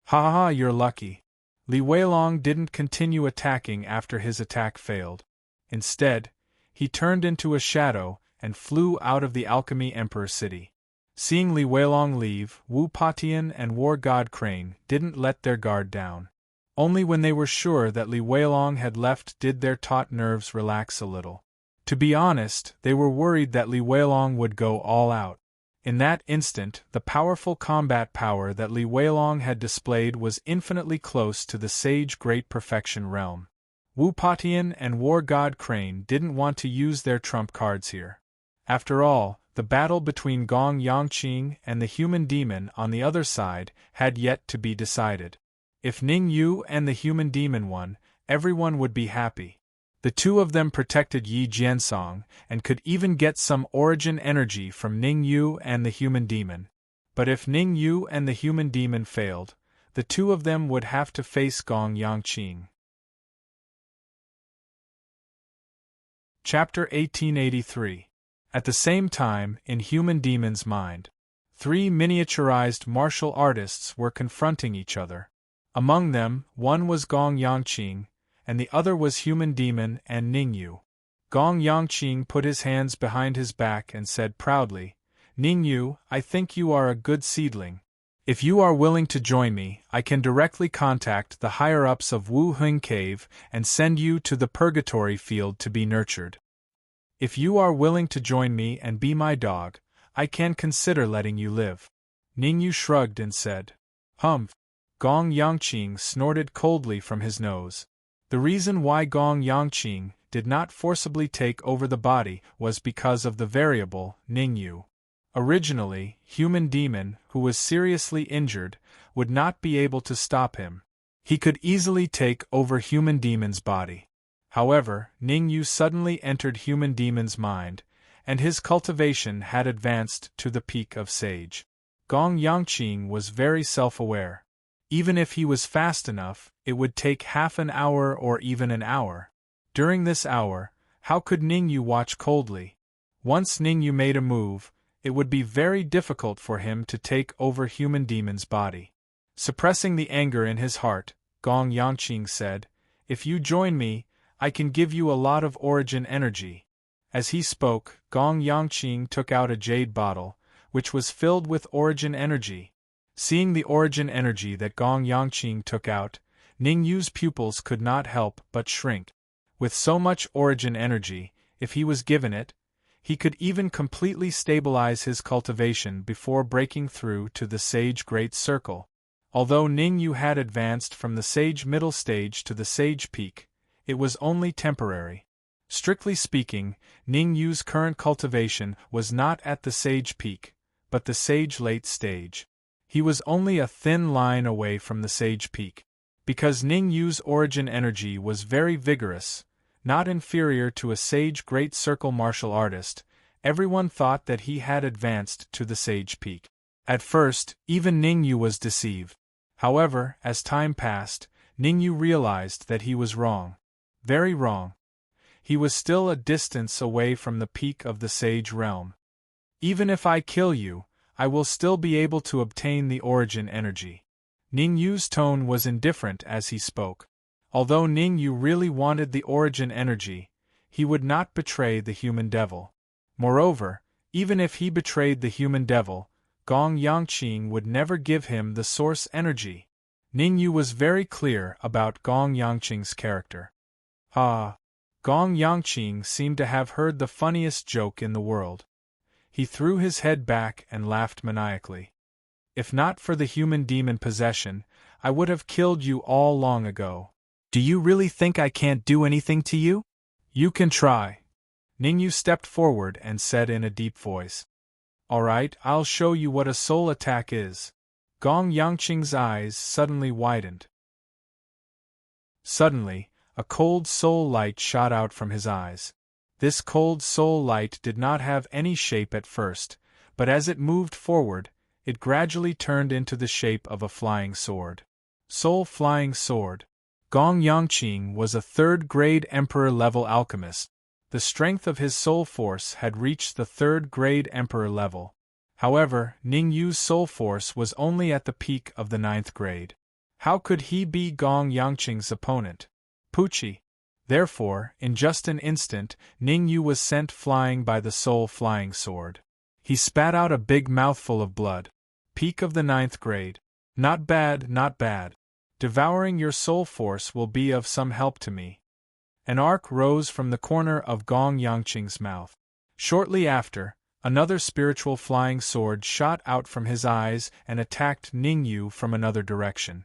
Ha ha, you're lucky. Li Weilong didn't continue attacking after his attack failed. Instead, he turned into a shadow and flew out of the Alchemy Emperor City. Seeing Li Weilong leave, Wu Patian and War God Crane didn't let their guard down. Only when they were sure that Li Weilong had left did their taut nerves relax a little. To be honest, they were worried that Li Weilong would go all out. In that instant, the powerful combat power that Li Weilong had displayed was infinitely close to the Sage Great Perfection realm. Wu Patian and War God Crane didn't want to use their trump cards here. After all, the battle between Gong Yangqing and the human demon on the other side had yet to be decided. If Ning Yu and the human demon won, everyone would be happy. The two of them protected Yi Jiansong and could even get some origin energy from Ning Yu and the human demon. But if Ning Yu and the human demon failed, the two of them would have to face Gong Yangqing. Chapter 1883. At the same time, in Human Demon's mind, three miniaturized martial artists were confronting each other. Among them, one was Gong Yangqing, and the other was Human Demon and Ning Yu. Gong Yangqing put his hands behind his back and said proudly, Ning Yu, I think you are a good seedling. If you are willing to join me, I can directly contact the higher-ups of Wu Hung Cave and send you to the Purgatory Field to be nurtured. If you are willing to join me and be my dog, I can consider letting you live. Ning Yu shrugged and said, Humph. Gong Yangqing snorted coldly from his nose. The reason why Gong Yangqing did not forcibly take over the body was because of the variable, Ning Yu. Originally, Human Demon, who was seriously injured, would not be able to stop him. He could easily take over Human Demon's body. However, Ning Yu suddenly entered Human Demon's mind, and his cultivation had advanced to the peak of Sage. Gong Yangqing was very self-aware. Even if he was fast enough, it would take half an hour or even an hour. During this hour, how could Ning Yu watch coldly? Once Ning Yu made a move, it would be very difficult for him to take over Human Demon's body. Suppressing the anger in his heart, Gong Yangqing said, If you join me, I can give you a lot of origin energy. As he spoke, Gong Yangqing took out a jade bottle, which was filled with origin energy. Seeing the origin energy that Gong Yangqing took out, Ning Yu's pupils could not help but shrink. With so much origin energy, if he was given it, he could even completely stabilize his cultivation before breaking through to the Sage Great Circle. Although Ningyu had advanced from the Sage Middle Stage to the Sage Peak, it was only temporary. Strictly speaking, Ningyu's current cultivation was not at the Sage Peak, but the Sage Late Stage. He was only a thin line away from the Sage Peak. Because Ningyu's origin energy was very vigorous, not inferior to a Sage Great Circle martial artist, everyone thought that he had advanced to the Sage Peak. At first, even Ningyu was deceived. However, as time passed, Ningyu realized that he was wrong. Very wrong. He was still a distance away from the peak of the Sage Realm. Even if I kill you, I will still be able to obtain the origin energy. Ningyu's tone was indifferent as he spoke. Although Ningyu really wanted the origin energy, he would not betray the human devil. Moreover, even if he betrayed the human devil, Gong Yangqing would never give him the source energy. Ningyu was very clear about Gong Yangqing's character. Gong Yangqing seemed to have heard the funniest joke in the world. He threw his head back and laughed maniacally. If not for the human demon possession, I would have killed you all long ago. Do you really think I can't do anything to you? You can try. Ningyu stepped forward and said in a deep voice. Alright, I'll show you what a soul attack is. Gong Yangqing's eyes suddenly widened. Suddenly, a cold soul light shot out from his eyes. This cold soul light did not have any shape at first, but as it moved forward, it gradually turned into the shape of a flying sword. Soul Flying Sword. Gong Yangqing was a third-grade Emperor-level alchemist. The strength of his soul force had reached the third-grade Emperor level. However, Ningyu's soul force was only at the peak of the 9th grade. How could he be Gong Yangqing's opponent? Pucci. Therefore, in just an instant, Ningyu was sent flying by the Soul Flying Sword. He spat out a big mouthful of blood. Peak of the 9th grade. Not bad, not bad. Devouring your soul force will be of some help to me. An arc rose from the corner of Gong Yangqing's mouth. Shortly after, another spiritual flying sword shot out from his eyes and attacked Ningyu from another direction.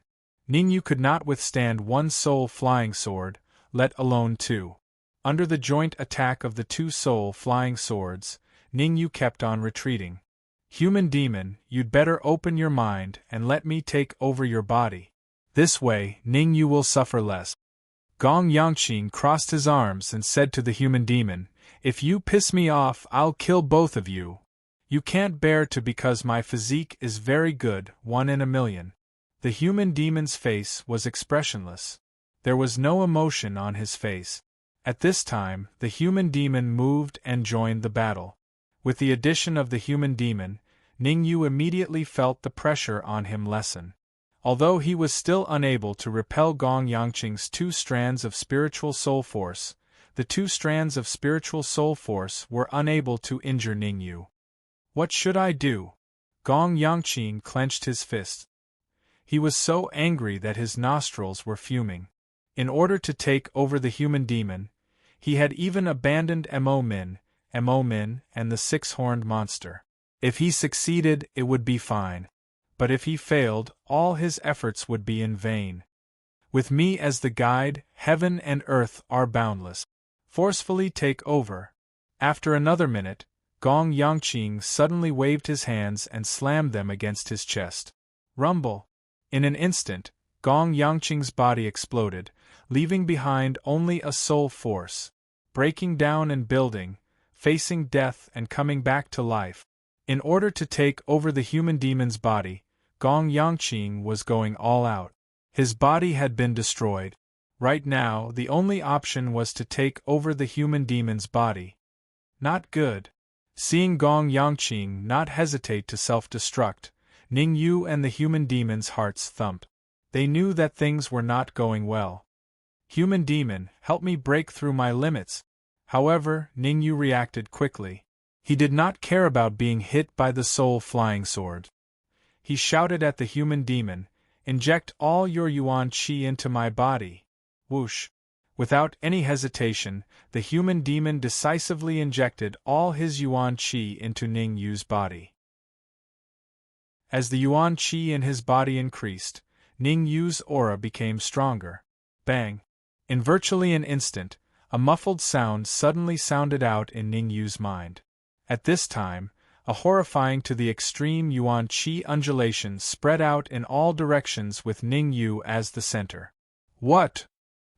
Ningyu could not withstand one soul flying sword, let alone two. Under the joint attack of the two soul flying swords, Ningyu kept on retreating. Human demon, you'd better open your mind and let me take over your body. This way, Ningyu will suffer less. Gong Yangqing crossed his arms and said to the human demon, If you piss me off, I'll kill both of you. You can't bear to because my physique is very good, 1 in a million. The human demon's face was expressionless. There was no emotion on his face. At this time, the human demon moved and joined the battle. With the addition of the human demon, Ningyu immediately felt the pressure on him lessen. Although he was still unable to repel Gong Yangqing's 2 strands of spiritual soul force, the 2 strands of spiritual soul force were unable to injure Ningyu. What should I do? Gong Yangqing clenched his fists. He was so angry that his nostrils were fuming. In order to take over the human demon, he had even abandoned Mo Min, and the 6-horned monster. If he succeeded, it would be fine. But if he failed, all his efforts would be in vain. With me as the guide, heaven and earth are boundless. Forcefully take over. After another minute, Gong Yangqing suddenly waved his hands and slammed them against his chest. Rumble. In an instant, Gong Yangqing's body exploded, leaving behind only a soul force. Breaking down and building, facing death and coming back to life. In order to take over the human demon's body, Gong Yangqing was going all out. His body had been destroyed. Right now, the only option was to take over the human demon's body. Not good. Seeing Gong Yangqing not hesitate to self-destruct, Ningyu and the human demon's hearts thumped. They knew that things were not going well. Human demon, help me break through my limits. However, Ningyu reacted quickly. He did not care about being hit by the soul flying sword. He shouted at the human demon, Inject all your yuan qi into my body. Whoosh. Without any hesitation, the human demon decisively injected all his yuan qi into Ning Yu's body. As the yuan qi in his body increased, Ning Yu's aura became stronger. Bang! In virtually an instant, a muffled sound suddenly sounded out in Ning Yu's mind. At this time, a horrifying to the extreme yuan qi undulation spread out in all directions with Ning Yu as the center. What?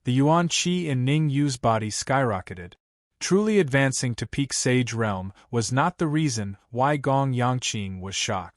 The yuan qi in Ning Yu's body skyrocketed. Truly advancing to peak sage realm was not the reason why Gong Yangqing was shocked.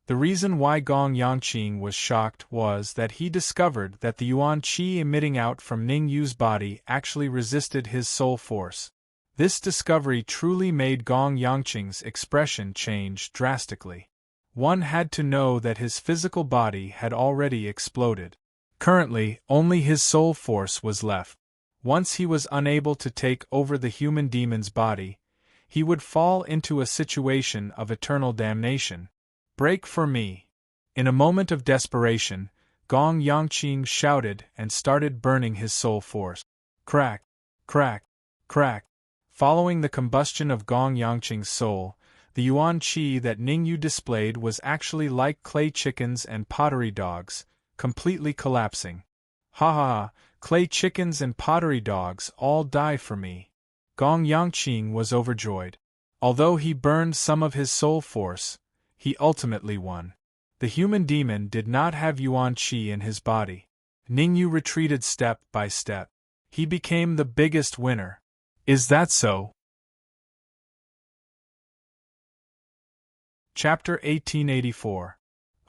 The reason why Gong Yangqing was shocked was that he discovered that the yuan qi emitting out from Ning Yu's body actually resisted his soul force. This discovery truly made Gong Yangqing's expression change drastically. One had to know that his physical body had already exploded. Currently, only his soul force was left. Once he was unable to take over the human demon's body, he would fall into a situation of eternal damnation. Break for me! In a moment of desperation, Gong Yangqing shouted and started burning his soul force. Crack! Crack! Crack! Following the combustion of Gong Yangqing's soul, the yuan qi that Ning Yu displayed was actually like clay chickens and pottery dogs, completely collapsing. Ha ha ha, clay chickens and pottery dogs all die for me. Gong Yangqing was overjoyed. Although he burned some of his soul force, he ultimately won. The human demon did not have yuan qi in his body. Ning Yu retreated step by step. He became the biggest winner. Is that so? Chapter 1884.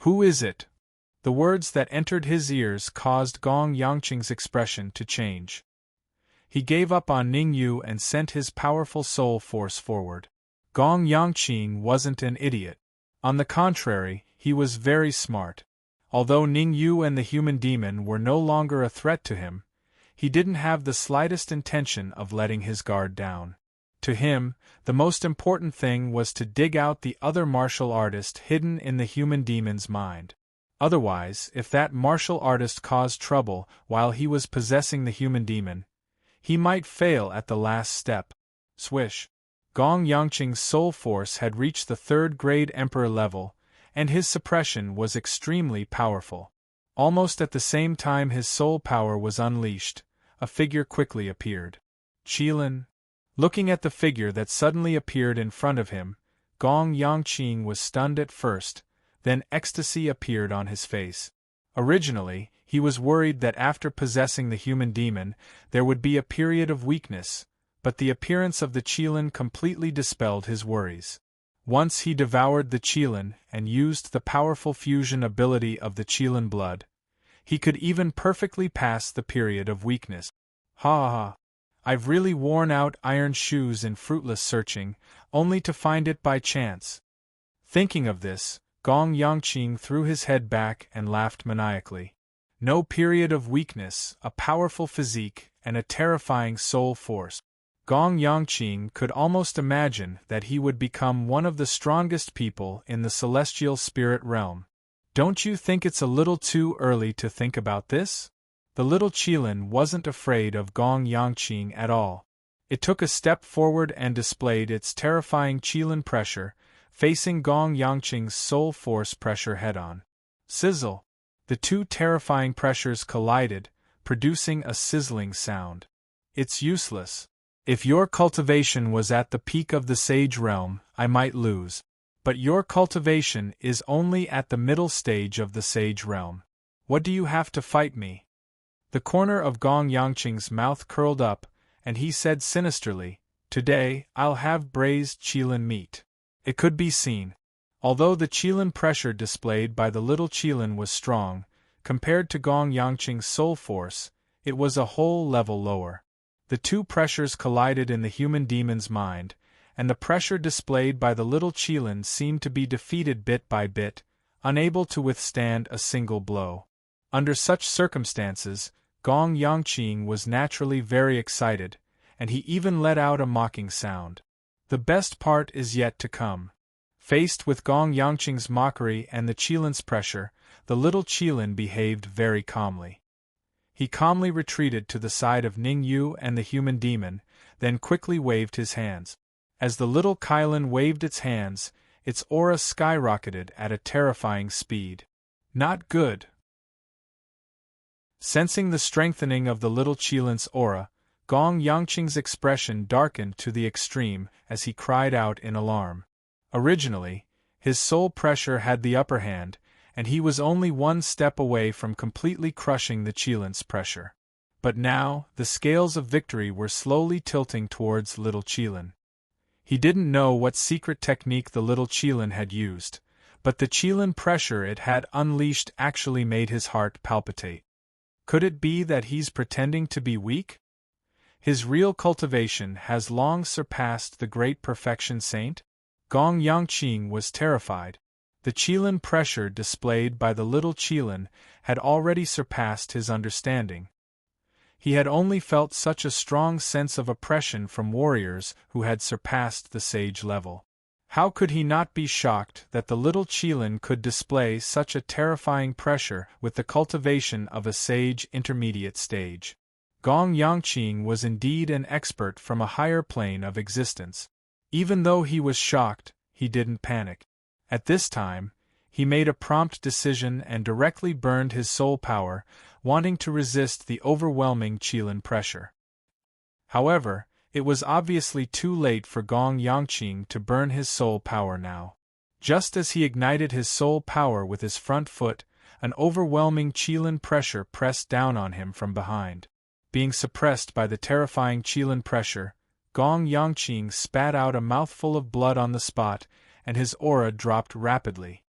Who is it? The words that entered his ears caused Gong Yangqing's expression to change. He gave up on Ning Yu and sent his powerful soul force forward. Gong Yangqing wasn't an idiot. On the contrary, he was very smart. Although Ning Yu and the human demon were no longer a threat to him, he didn't have the slightest intention of letting his guard down. To him, the most important thing was to dig out the other martial artist hidden in the human demon's mind. Otherwise, if that martial artist caused trouble while he was possessing the human demon, he might fail at the last step. Swish! Gong Yangqing's soul force had reached the third-grade emperor level, and his suppression was extremely powerful. Almost at the same time his soul power was unleashed, a figure quickly appeared. Qilin. Looking at the figure that suddenly appeared in front of him, Gong Yangqing was stunned at first. Then ecstasy appeared on his face. Originally, he was worried that after possessing the human demon, there would be a period of weakness, but the appearance of the Qilin completely dispelled his worries. Once he devoured the Qilin and used the powerful fusion ability of the Qilin blood, he could even perfectly pass the period of weakness. Ha ha ha! I've really worn out iron shoes in fruitless searching, only to find it by chance. Thinking of this, Gong Yangqing threw his head back and laughed maniacally. No period of weakness, a powerful physique, and a terrifying soul force. Gong Yangqing could almost imagine that he would become one of the strongest people in the celestial spirit realm. Don't you think it's a little too early to think about this? The little Qilin wasn't afraid of Gong Yangqing at all. It took a step forward and displayed its terrifying Qilin pressure, facing Gong Yangqing's soul force pressure head-on. Sizzle! The two terrifying pressures collided, producing a sizzling sound. It's useless. If your cultivation was at the peak of the sage realm, I might lose. But your cultivation is only at the middle stage of the sage realm. What do you have to fight me? The corner of Gong Yangqing's mouth curled up, and he said sinisterly, "Today, I'll have braised Qilin meat." It could be seen. Although the Qilin pressure displayed by the little Qilin was strong, compared to Gong Yangqing's soul force, it was a whole level lower. The two pressures collided in the human demon's mind, and the pressure displayed by the little Qilin seemed to be defeated bit by bit, unable to withstand a single blow. Under such circumstances, Gong Yangqing was naturally very excited, and he even let out a mocking sound. The best part is yet to come. Faced with Gong Yangqing's mockery and the Qilin's pressure, the little Qilin behaved very calmly. He calmly retreated to the side of Ning Yu and the human demon, then quickly waved his hands. As the little Kylan waved its hands, its aura skyrocketed at a terrifying speed. Not good. Sensing the strengthening of the little Qilin's aura, Gong Yangqing's expression darkened to the extreme as he cried out in alarm. Originally, his soul pressure had the upper hand, and he was only one step away from completely crushing the Qilin's pressure. But now, the scales of victory were slowly tilting towards little Qilin. He didn't know what secret technique the little Qilin had used, but the Qilin pressure it had unleashed actually made his heart palpitate. Could it be that he's pretending to be weak? His real cultivation has long surpassed the great perfection saint? Gong Yangqing was terrified. The Qilin pressure displayed by the little Qilin had already surpassed his understanding. He had only felt such a strong sense of oppression from warriors who had surpassed the sage level. How could he not be shocked that the little Qilin could display such a terrifying pressure with the cultivation of a sage intermediate stage? Gong Yangqing was indeed an expert from a higher plane of existence. Even though he was shocked, he didn't panic. At this time, he made a prompt decision and directly burned his soul power, wanting to resist the overwhelming Qilin pressure. However, it was obviously too late for Gong Yangqing to burn his soul power now. Just as he ignited his soul power with his front foot, an overwhelming Qilin pressure pressed down on him from behind. Being suppressed by the terrifying Qilin pressure, Gong Yangqing spat out a mouthful of blood on the spot, and his aura dropped rapidly.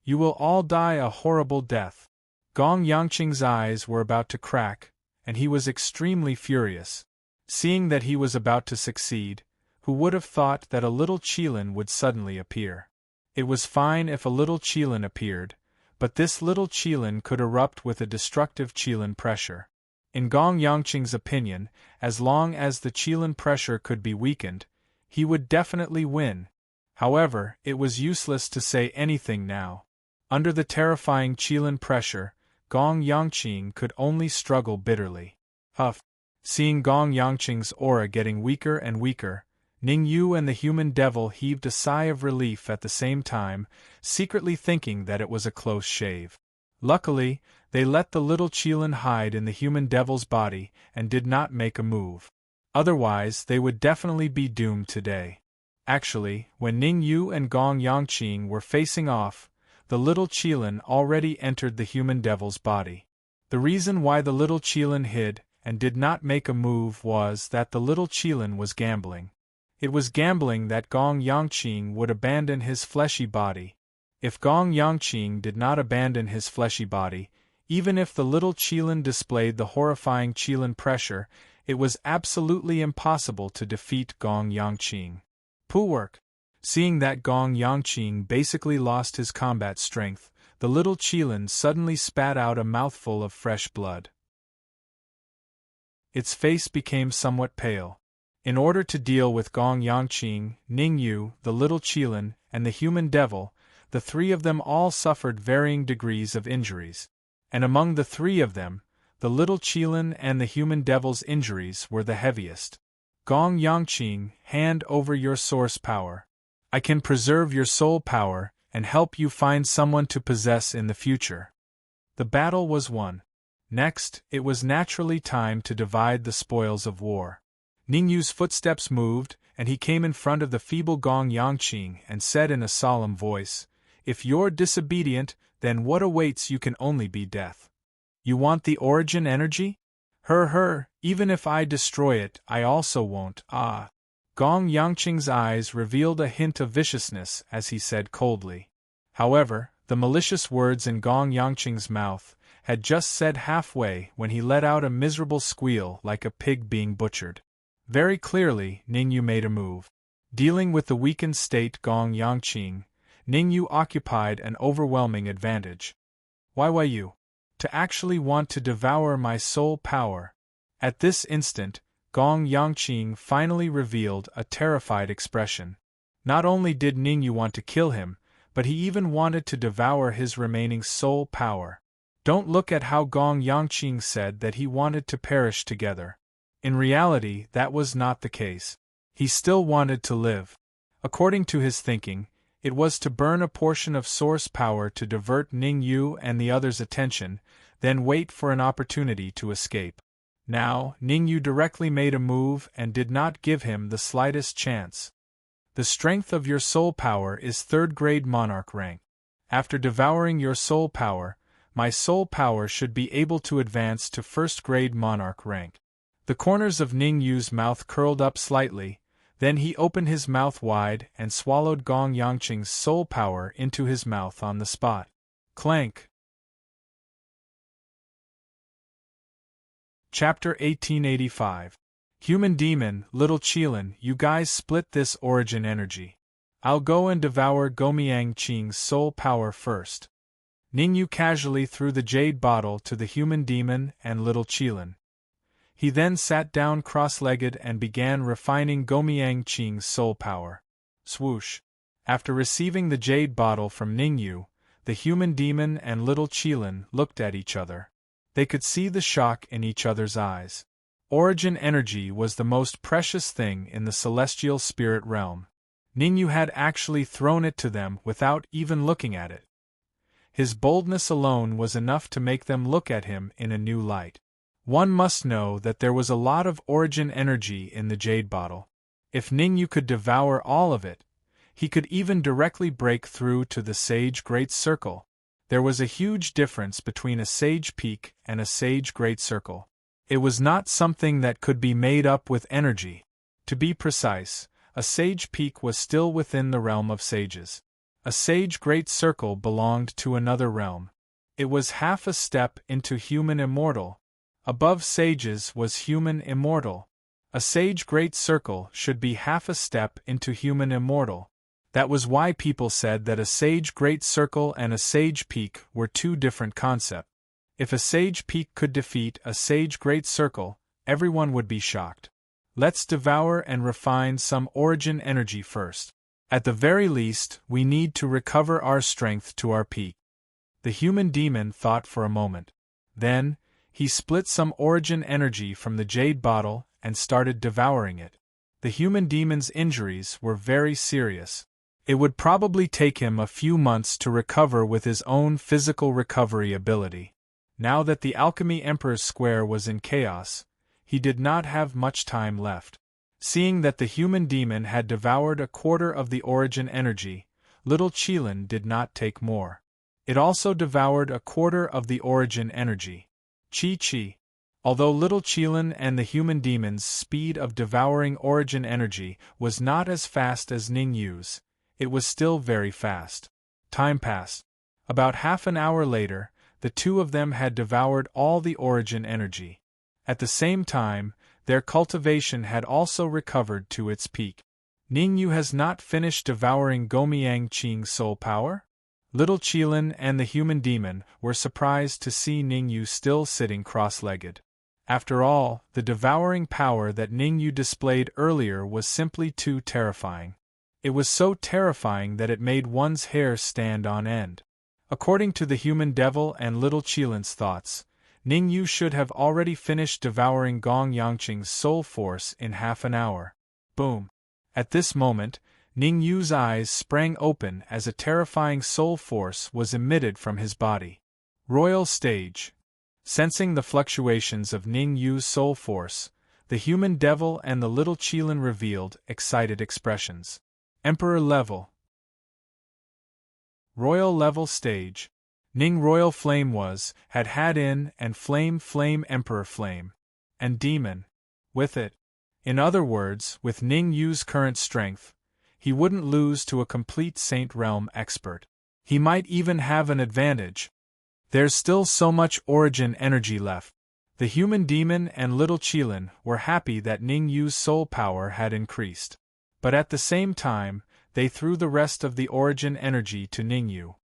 You will all die a horrible death. Gong Yangqing's eyes were about to crack, and he was extremely furious. Seeing that he was about to succeed, who would have thought that a little Qilin would suddenly appear? It was fine if a little Qilin appeared, but this little Qilin could erupt with a destructive Qilin pressure. In Gong Yangqing's opinion, as long as the Qilin pressure could be weakened, he would definitely win. However, it was useless to say anything now. Under the terrifying Qilin pressure, Gong Yangqing could only struggle bitterly. Huff! Seeing Gong Yangqing's aura getting weaker and weaker, Ning Yu and the human devil heaved a sigh of relief at the same time, secretly thinking that it was a close shave. Luckily, they let the little Qilin hide in the human devil's body and did not make a move. Otherwise, they would definitely be doomed today. Actually, when Ning Yu and Gong Yangqing were facing off, the little Qilin already entered the human devil's body. The reason why the little Qilin hid and did not make a move was that the little Qilin was gambling. It was gambling that Gong Yangqing would abandon his fleshy body. If Gong Yangqing did not abandon his fleshy body, even if the little Qilin displayed the horrifying Qilin pressure, it was absolutely impossible to defeat Gong Yangqing. Poo work! Seeing that Gong Yangqing basically lost his combat strength, the little Qilin suddenly spat out a mouthful of fresh blood. Its face became somewhat pale. In order to deal with Gong Yangqing, Ning Yu, the little Qilin, and the human devil, the three of them all suffered varying degrees of injuries. And among the three of them, the little Qilin and the human devil's injuries were the heaviest. Gong Yangqing, hand over your source power. I can preserve your soul power and help you find someone to possess in the future. The battle was won. Next, it was naturally time to divide the spoils of war. Ning Yu's footsteps moved, and he came in front of the feeble Gong Yangqing and said in a solemn voice, "If you're disobedient, then what awaits you can only be death. You want the origin energy? Even if I destroy it, I also won't, ah." Gong Yangqing's eyes revealed a hint of viciousness as he said coldly. However, the malicious words in Gong Yangqing's mouth had just said halfway when he let out a miserable squeal like a pig being butchered. Very clearly, Ning Yu made a move. Dealing with the weakened state Gong Yangqing, Ning Yu occupied an overwhelming advantage. Why you? To actually want to devour my soul power? At this instant, Gong Yangqing finally revealed a terrified expression. Not only did Ning Yu want to kill him, but he even wanted to devour his remaining soul power. Don't look at how Gong Yangqing said that he wanted to perish together. In reality, that was not the case. He still wanted to live. According to his thinking, it was to burn a portion of source power to divert Ning Yu and the others' attention, then wait for an opportunity to escape. Now, Ning Yu directly made a move and did not give him the slightest chance. The strength of your soul power is third-grade monarch rank. After devouring your soul power, my soul power should be able to advance to first-grade monarch rank. The corners of Ning Yu's mouth curled up slightly, then he opened his mouth wide and swallowed Gong Yangqing's soul power into his mouth on the spot. Clank. Chapter 1885. Human Demon, Little Qilin, you guys split this origin energy. I'll go and devour Gomiang Qing's soul power first. Ning Yu casually threw the jade bottle to the Human Demon and Little Qilin. He then sat down cross-legged and began refining Gomiang Qing's soul power. Swoosh! After receiving the jade bottle from Ning Yu, the Human Demon and Little Qilin looked at each other. They could see the shock in each other's eyes. Origin energy was the most precious thing in the celestial spirit realm. Ning Yu had actually thrown it to them without even looking at it. His boldness alone was enough to make them look at him in a new light. One must know that there was a lot of origin energy in the jade bottle. If Ning Yu could devour all of it, he could even directly break through to the Sage Great Circle. There was a huge difference between a Sage Peak and a Sage Great Circle. It was not something that could be made up with energy. To be precise, a Sage Peak was still within the realm of sages. A Sage Great Circle belonged to another realm. It was half a step into human immortal. Above sages was human immortal. A Sage Great Circle should be half a step into human immortal. That was why people said that a Sage Great Circle and a Sage Peak were two different concepts. If a Sage Peak could defeat a Sage Great Circle, everyone would be shocked. Let's devour and refine some origin energy first. At the very least, we need to recover our strength to our peak. The Human Demon thought for a moment. Then, he split some origin energy from the jade bottle and started devouring it. The Human Demon's injuries were very serious. It would probably take him a few months to recover with his own physical recovery ability. Now that the Alchemy Emperor's Square was in chaos, he did not have much time left. Seeing that the Human Demon had devoured a quarter of the origin energy, Little Qilin did not take more. It also devoured a quarter of the origin energy. Chi. Although Little Qilin and the Human Demon's speed of devouring origin energy was not as fast as Ning Yu's, it was still very fast. Time passed. About half an hour later, the two of them had devoured all the origin energy. At the same time, their cultivation had also recovered to its peak. Ning Yu has not finished devouring Gomiang Qing's soul power? Little Qilin and the Human Demon were surprised to see Ning Yu still sitting cross-legged. After all, the devouring power that Ning Yu displayed earlier was simply too terrifying. It was so terrifying that it made one's hair stand on end. According to the Human Devil and Little Qilin's thoughts, Ning Yu should have already finished devouring Gong Yangqing's soul force in half an hour. Boom! At this moment, Ning Yu's eyes sprang open as a terrifying soul force was emitted from his body. Royal Stage. Sensing the fluctuations of Ning Yu's soul force, the Human Devil and the Little Qilin revealed excited expressions. Emperor Level. Royal Level Stage. Ning Royal Flame had in, and Flame Emperor Flame. And Demon. With it. In other words, with Ning Yu's current strength, he wouldn't lose to a complete Saint Realm expert. He might even have an advantage. There's still so much origin energy left. The Human Demon and Little Qilin were happy that Ning Yu's soul power had increased. But at the same time, they threw the rest of the origin energy to Ning Yu.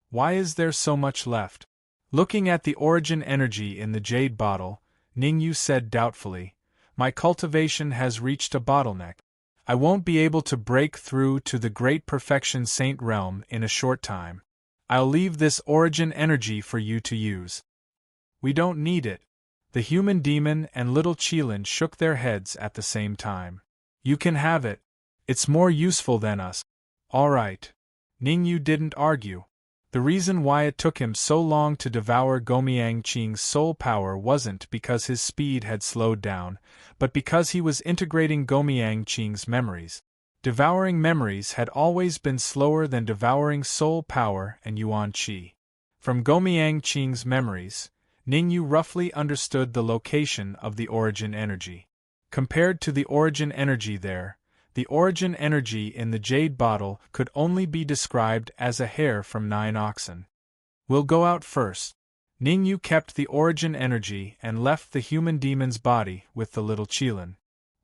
Why is there so much left? Looking at the origin energy in the jade bottle, Ning Yu said doubtfully, "My cultivation has reached a bottleneck. I won't be able to break through to the Great Perfection Saint Realm in a short time. I'll leave this origin energy for you to use. We don't need it. The human demon and little Qilin shook their heads at the same time. You can have it. It's more useful than us. All right. Ningyu didn't argue. The reason why it took him so long to devour Gomiang Qing's soul power wasn't because his speed had slowed down, but because he was integrating Gomiang Qing's memories. Devouring memories had always been slower than devouring soul power and Yuan Qi. From Gomiang Qing's memories, Ningyu roughly understood the location of the origin energy. Compared to the origin energy there, the origin energy in the jade bottle could only be described as a hair from 9 oxen. We'll go out first. Ningyu kept the origin energy and left the human demon's body with the little Qilin.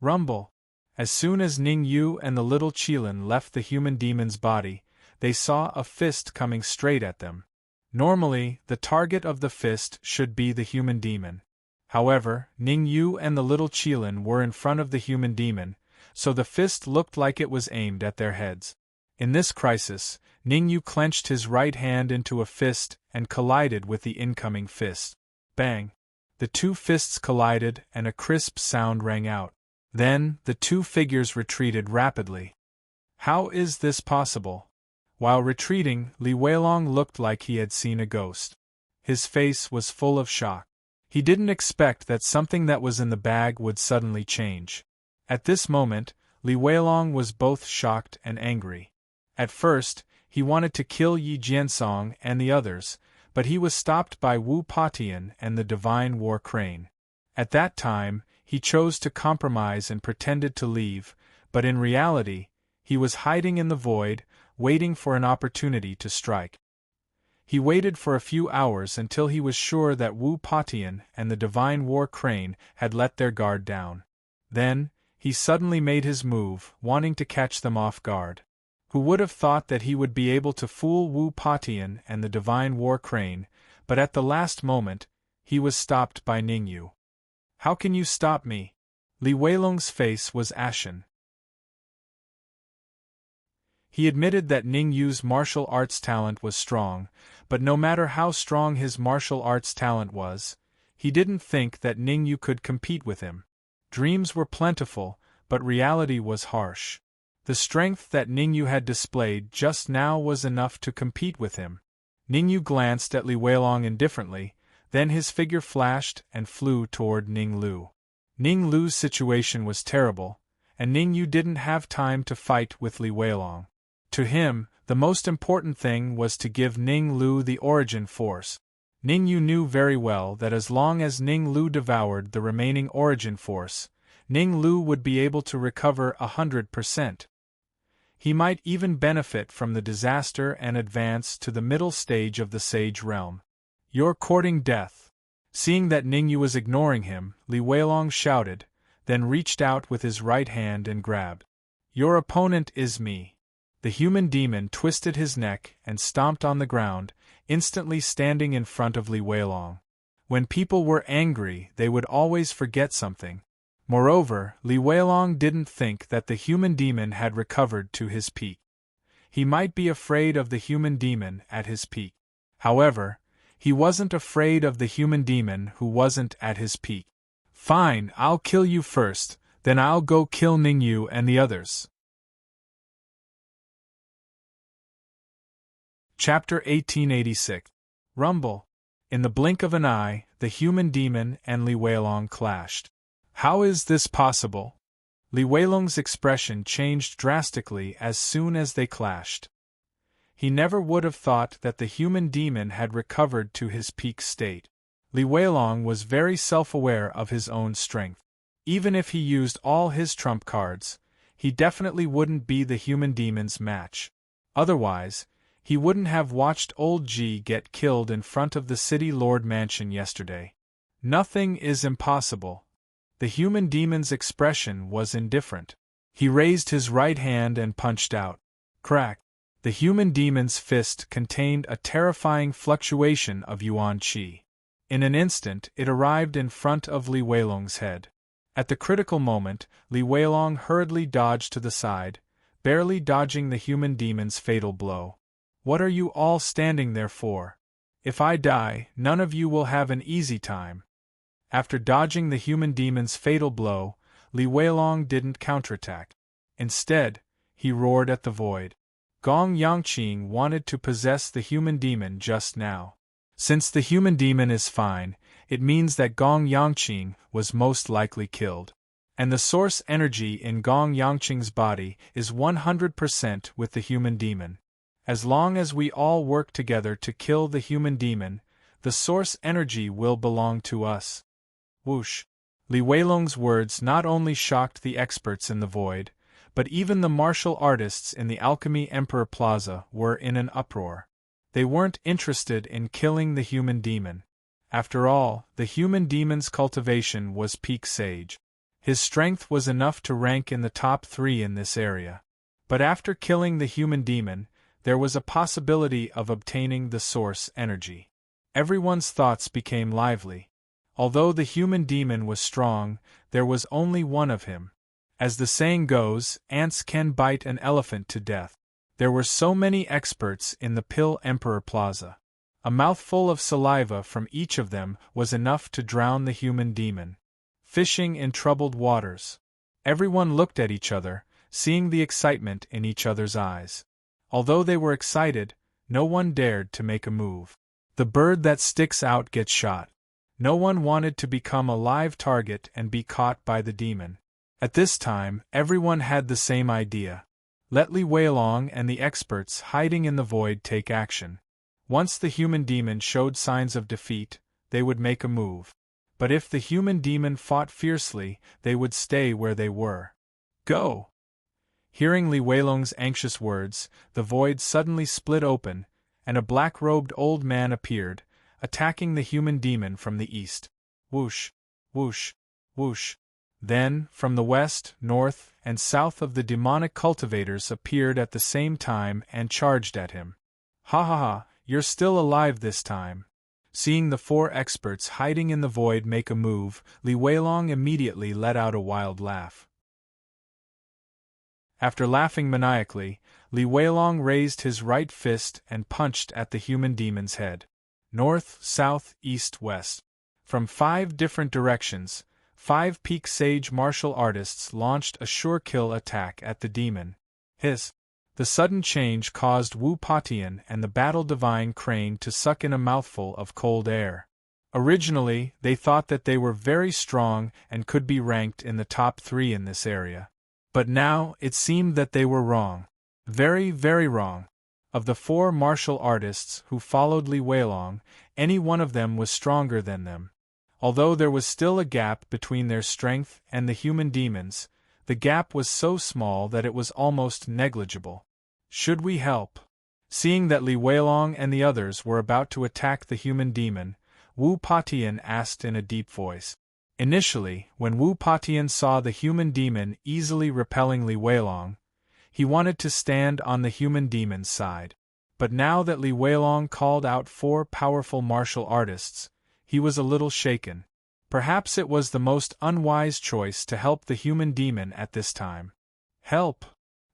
Rumble. As soon as Ningyu and the little Qilin left the human demon's body, they saw a fist coming straight at them. Normally, the target of the fist should be the human demon. However, Ningyu and the little Qilin were in front of the human demon, so the fist looked like it was aimed at their heads. In this crisis, Ningyu clenched his right hand into a fist and collided with the incoming fist. Bang! The two fists collided and a crisp sound rang out. Then, the two figures retreated rapidly. How is this possible? While retreating, Li Weilong looked like he had seen a ghost. His face was full of shock. He didn't expect that something that was in the bag would suddenly change. At this moment, Li Weilong was both shocked and angry. At first, he wanted to kill Yi Jiansong and the others, but he was stopped by Wu Patian and the Divine War Crane. At that time, he chose to compromise and pretended to leave, but in reality, he was hiding in the void, waiting for an opportunity to strike. He waited for a few hours until he was sure that Wu Patian and the Divine War Crane had let their guard down. Then, he suddenly made his move, wanting to catch them off guard. Who would have thought that he would be able to fool Wu Patian and the Divine War Crane, but at the last moment, he was stopped by Ningyu. How can you stop me? Li Weilong's face was ashen. He admitted that Ningyu's martial arts talent was strong, but no matter how strong his martial arts talent was, he didn't think that Ningyu could compete with him. Dreams were plentiful, but reality was harsh. The strength that Ningyu had displayed just now was enough to compete with him. Ningyu glanced at Li Weilong indifferently, then his figure flashed and flew toward Ning Lu. Ning Lu's situation was terrible, and Ningyu didn't have time to fight with Li Weilong. To him, the most important thing was to give Ning Lu the origin force. Ningyu knew very well that as long as Ning Lu devoured the remaining origin force, Ning Lu would be able to recover 100%. He might even benefit from the disaster and advance to the middle stage of the Sage Realm. You're courting death. Seeing that Ningyu was ignoring him, Li Weilong shouted, then reached out with his right hand and grabbed. Your opponent is me. The human demon twisted his neck and stomped on the ground, instantly standing in front of Li Weilong. When people were angry, they would always forget something. Moreover, Li Weilong didn't think that the human demon had recovered to his peak. He might be afraid of the human demon at his peak. However, he wasn't afraid of the human demon who wasn't at his peak. Fine, I'll kill you first, then I'll go kill Ningyu and the others. Chapter 1886. Rumble. In the blink of an eye, the human demon and Li Weilong clashed. How is this possible? Li Weilong's expression changed drastically as soon as they clashed. He never would have thought that the human demon had recovered to his peak state. Li Weilong was very self-aware of his own strength. Even if he used all his trump cards, he definitely wouldn't be the human demon's match. Otherwise, he wouldn't have watched old Ji get killed in front of the City Lord Mansion yesterday. Nothing is impossible. The human demon's expression was indifferent. He raised his right hand and punched out. Crack! The human demon's fist contained a terrifying fluctuation of Yuan Qi. In an instant, it arrived in front of Li Weilong's head. At the critical moment, Li Weilong hurriedly dodged to the side, barely dodging the human demon's fatal blow. What are you all standing there for? If I die, none of you will have an easy time." After dodging the human demon's fatal blow, Li Weilong didn't counterattack. Instead, he roared at the void. Gong Yangqing wanted to possess the human demon just now. Since the human demon is fine, it means that Gong Yangqing was most likely killed. And the source energy in Gong Yangqing's body is 100% with the human demon. As long as we all work together to kill the human demon, the source energy will belong to us. Whoosh! Li Weilong's words not only shocked the experts in the void, but even the martial artists in the Alchemy Emperor Plaza were in an uproar. They weren't interested in killing the human demon. After all, the human demon's cultivation was peak sage. His strength was enough to rank in the top 3 in this area. But after killing the human demon, there was a possibility of obtaining the source energy. Everyone's thoughts became lively. Although the human demon was strong, there was only one of him. As the saying goes, ants can bite an elephant to death. There were so many experts in the Pill Emperor Plaza. A mouthful of saliva from each of them was enough to drown the human demon. Fishing in troubled waters. Everyone looked at each other, seeing the excitement in each other's eyes. Although they were excited, no one dared to make a move. The bird that sticks out gets shot. No one wanted to become a live target and be caught by the demon. At this time, everyone had the same idea. Let Li Weilong and the experts hiding in the void take action. Once the human demon showed signs of defeat, they would make a move. But if the human demon fought fiercely, they would stay where they were. Go! Hearing Li Weilong's anxious words, the void suddenly split open, and a black-robed old man appeared, attacking the human demon from the east. Whoosh! Whoosh! Whoosh! Then, from the west, north, and south of the demonic cultivators appeared at the same time and charged at him. Ha ha ha, you're still alive this time. Seeing the 4 experts hiding in the void make a move, Li Weilong immediately let out a wild laugh. After laughing maniacally, Li Weilong raised his right fist and punched at the human demon's head. North, south, east, west. From 5 different directions, 5 peak sage martial artists launched a sure-kill attack at the demon. Hiss! The sudden change caused Wu Patian and the battle divine Crane to suck in a mouthful of cold air. Originally, they thought that they were very strong and could be ranked in the top 3 in this area. But now, it seemed that they were wrong. Very, very wrong. Of the 4 martial artists who followed Li Weilong, any one of them was stronger than them. Although there was still a gap between their strength and the human demons, the gap was so small that it was almost negligible. Should we help? Seeing that Li Weilong and the others were about to attack the human demon, Wu Patian asked in a deep voice. Initially, when Wu Patian saw the human demon easily repelling Li Weilong, he wanted to stand on the human demon's side. But now that Li Weilong called out 4 powerful martial artists, he was a little shaken. Perhaps it was the most unwise choice to help the human demon at this time. Help!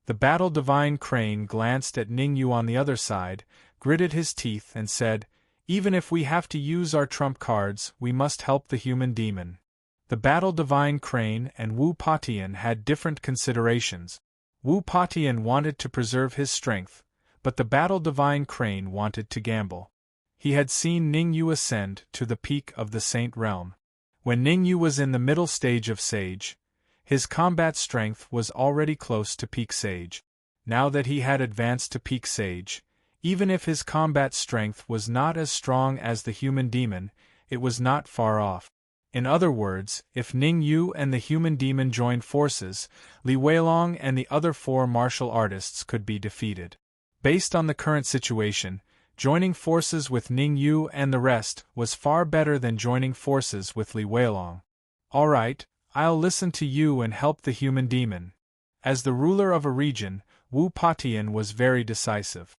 The battle divine Crane glanced at Ningyu on the other side, gritted his teeth and said, "Even if we have to use our trump cards, we must help the human demon." The battle divine Crane and Wu Patian had different considerations. Wu Patian wanted to preserve his strength, but the battle divine Crane wanted to gamble. He had seen Ningyu ascend to the peak of the Saint Realm. When Ningyu was in the middle stage of Sage, his combat strength was already close to peak Sage. Now that he had advanced to peak Sage, even if his combat strength was not as strong as the human demon, it was not far off. In other words, if Ningyu and the human demon joined forces, Li Weilong and the other 4 martial artists could be defeated. Based on the current situation, joining forces with Ningyu and the rest was far better than joining forces with Li Weilong. All right, I'll listen to you and help the human demon. As the ruler of a region, Wu Patian was very decisive.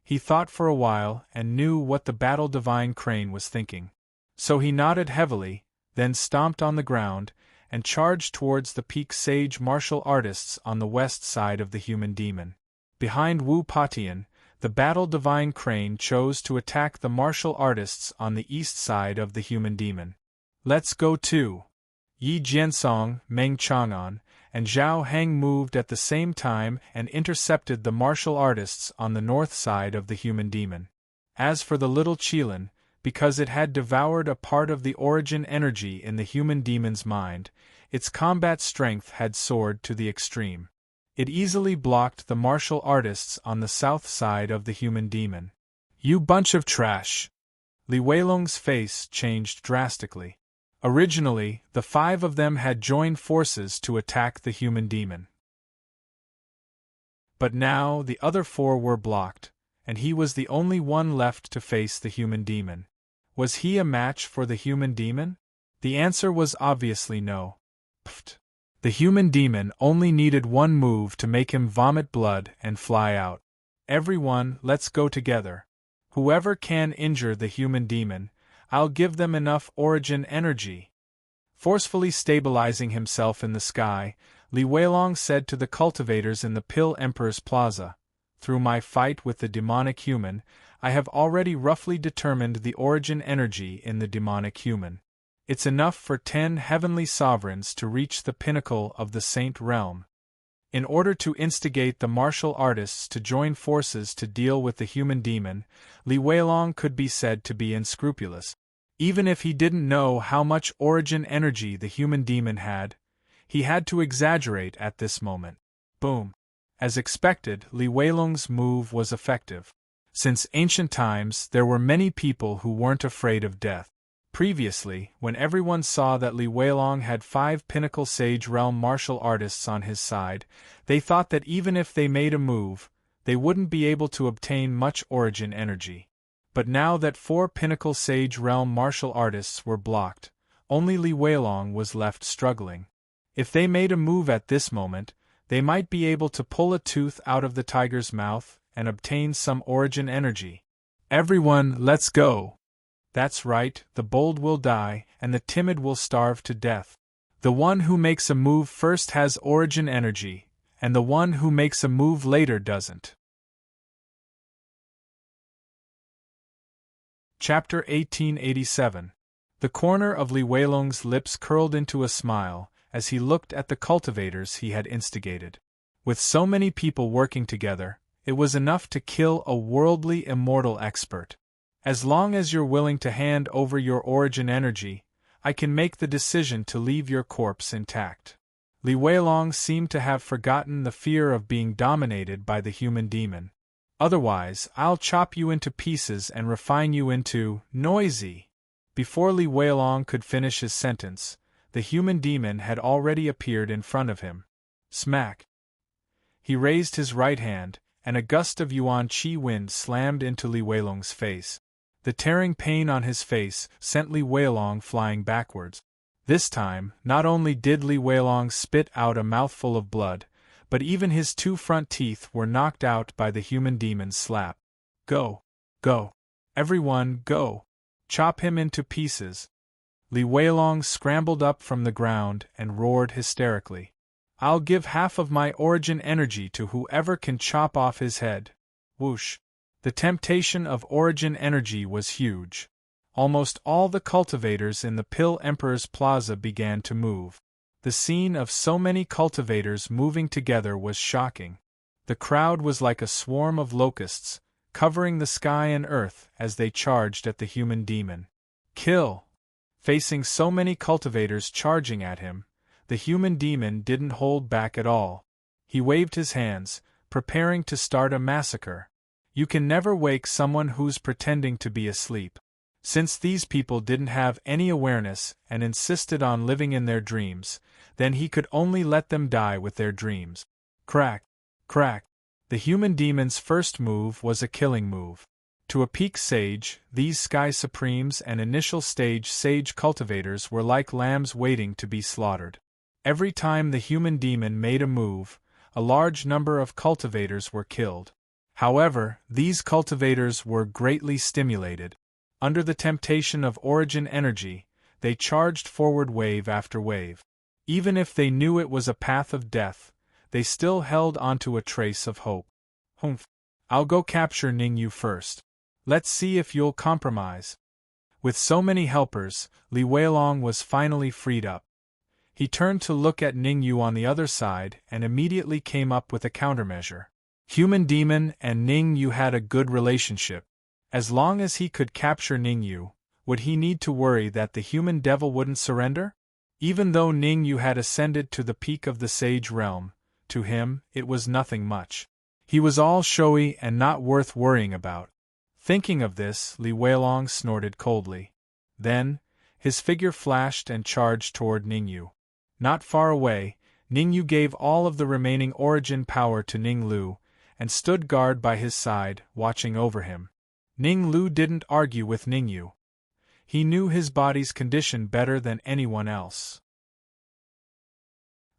He thought for a while and knew what the battle divine Crane was thinking. So he nodded heavily, then stomped on the ground, and charged towards the peak sage martial artists on the west side of the human demon. Behind Wu Patian, the battle divine Crane chose to attack the martial artists on the east side of the human demon. Let's go too! Yi Jiansong, Meng Chang'an, and Zhao Heng moved at the same time and intercepted the martial artists on the north side of the human demon. As for the little Qilin, because it had devoured a part of the origin energy in the human demon's mind, its combat strength had soared to the extreme. It easily blocked the martial artists on the south side of the human demon. You bunch of trash! Li Weilong's face changed drastically. Originally, the 5 of them had joined forces to attack the human demon. But now the other 4 were blocked, and he was the only one left to face the human demon. Was he a match for the human demon? The answer was obviously no. Pfft. The human demon only needed one move to make him vomit blood and fly out. Everyone, let's go together. Whoever can injure the human demon, I'll give them enough origin energy. Forcefully stabilizing himself in the sky, Li Weilong said to the cultivators in the Pill Emperor's Plaza, "Through my fight with the demonic human, I have already roughly determined the origin energy in the demonic human. It's enough for 10 heavenly sovereigns to reach the pinnacle of the Saint Realm." In order to instigate the martial artists to join forces to deal with the human demon, Li Weilong could be said to be unscrupulous. Even if he didn't know how much origin energy the human demon had, he had to exaggerate at this moment. Boom! As expected, Li Weilong's move was effective. Since ancient times, there were many people who weren't afraid of death. Previously, when everyone saw that Li Weilong had 5 pinnacle Sage Realm martial artists on his side, they thought that even if they made a move, they wouldn't be able to obtain much origin energy. But now that 4 pinnacle Sage Realm martial artists were blocked, only Li Weilong was left struggling. If they made a move at this moment, they might be able to pull a tooth out of the tiger's mouth and obtain some origin energy. Everyone, let's go! That's right, the bold will die, and the timid will starve to death. The one who makes a move first has origin energy, and the one who makes a move later doesn't. Chapter 1887. The corner of Li Weilong's lips curled into a smile as he looked at the cultivators he had instigated. With so many people working together, it was enough to kill a worldly immortal expert. As long as you're willing to hand over your origin energy, I can make the decision to leave your corpse intact. Li Weilong seemed to have forgotten the fear of being dominated by the human demon. Otherwise, I'll chop you into pieces and refine you into noisy. Before Li Weilong could finish his sentence, the human demon had already appeared in front of him. Smack! He raised his right hand, and a gust of yuan qi wind slammed into Li Weilong's face. The tearing pain on his face sent Li Weilong flying backwards. This time, not only did Li Weilong spit out a mouthful of blood, but even his 2 front teeth were knocked out by the human demon's slap. Go! Go! Everyone, go! Chop him into pieces! Li Weilong scrambled up from the ground and roared hysterically. I'll give half of my origin energy to whoever can chop off his head. Whoosh! The temptation of origin energy was huge. Almost all the cultivators in the Pill Emperor's Plaza began to move. The scene of so many cultivators moving together was shocking. The crowd was like a swarm of locusts, covering the sky and earth as they charged at the human demon. Kill! Facing so many cultivators charging at him, the human demon didn't hold back at all. He waved his hands, preparing to start a massacre. You can never wake someone who's pretending to be asleep. Since these people didn't have any awareness and insisted on living in their dreams, then he could only let them die with their dreams. Crack! Crack! The human demon's first move was a killing move. To a peak sage, these Sky Supremes and initial stage sage cultivators were like lambs waiting to be slaughtered. Every time the human demon made a move, a large number of cultivators were killed. However, these cultivators were greatly stimulated. Under the temptation of origin energy, they charged forward wave after wave. Even if they knew it was a path of death, they still held onto a trace of hope. Humph! I'll go capture Ning Yu first. Let's see if you'll compromise. With so many helpers, Li Weilong was finally freed up. He turned to look at Ning Yu on the other side and immediately came up with a countermeasure. Human demon and Ning Yu had a good relationship. As long as he could capture Ning Yu, would he need to worry that the human devil wouldn't surrender? Even though Ning Yu had ascended to the peak of the sage realm, to him, it was nothing much. He was all showy and not worth worrying about. Thinking of this, Li Weilong snorted coldly. Then, his figure flashed and charged toward Ning Yu. Not far away, Ning Yu gave all of the remaining origin power to Ning Lu, and stood guard by his side, watching over him. Ning Lu didn't argue with Ning Yu. He knew his body's condition better than anyone else.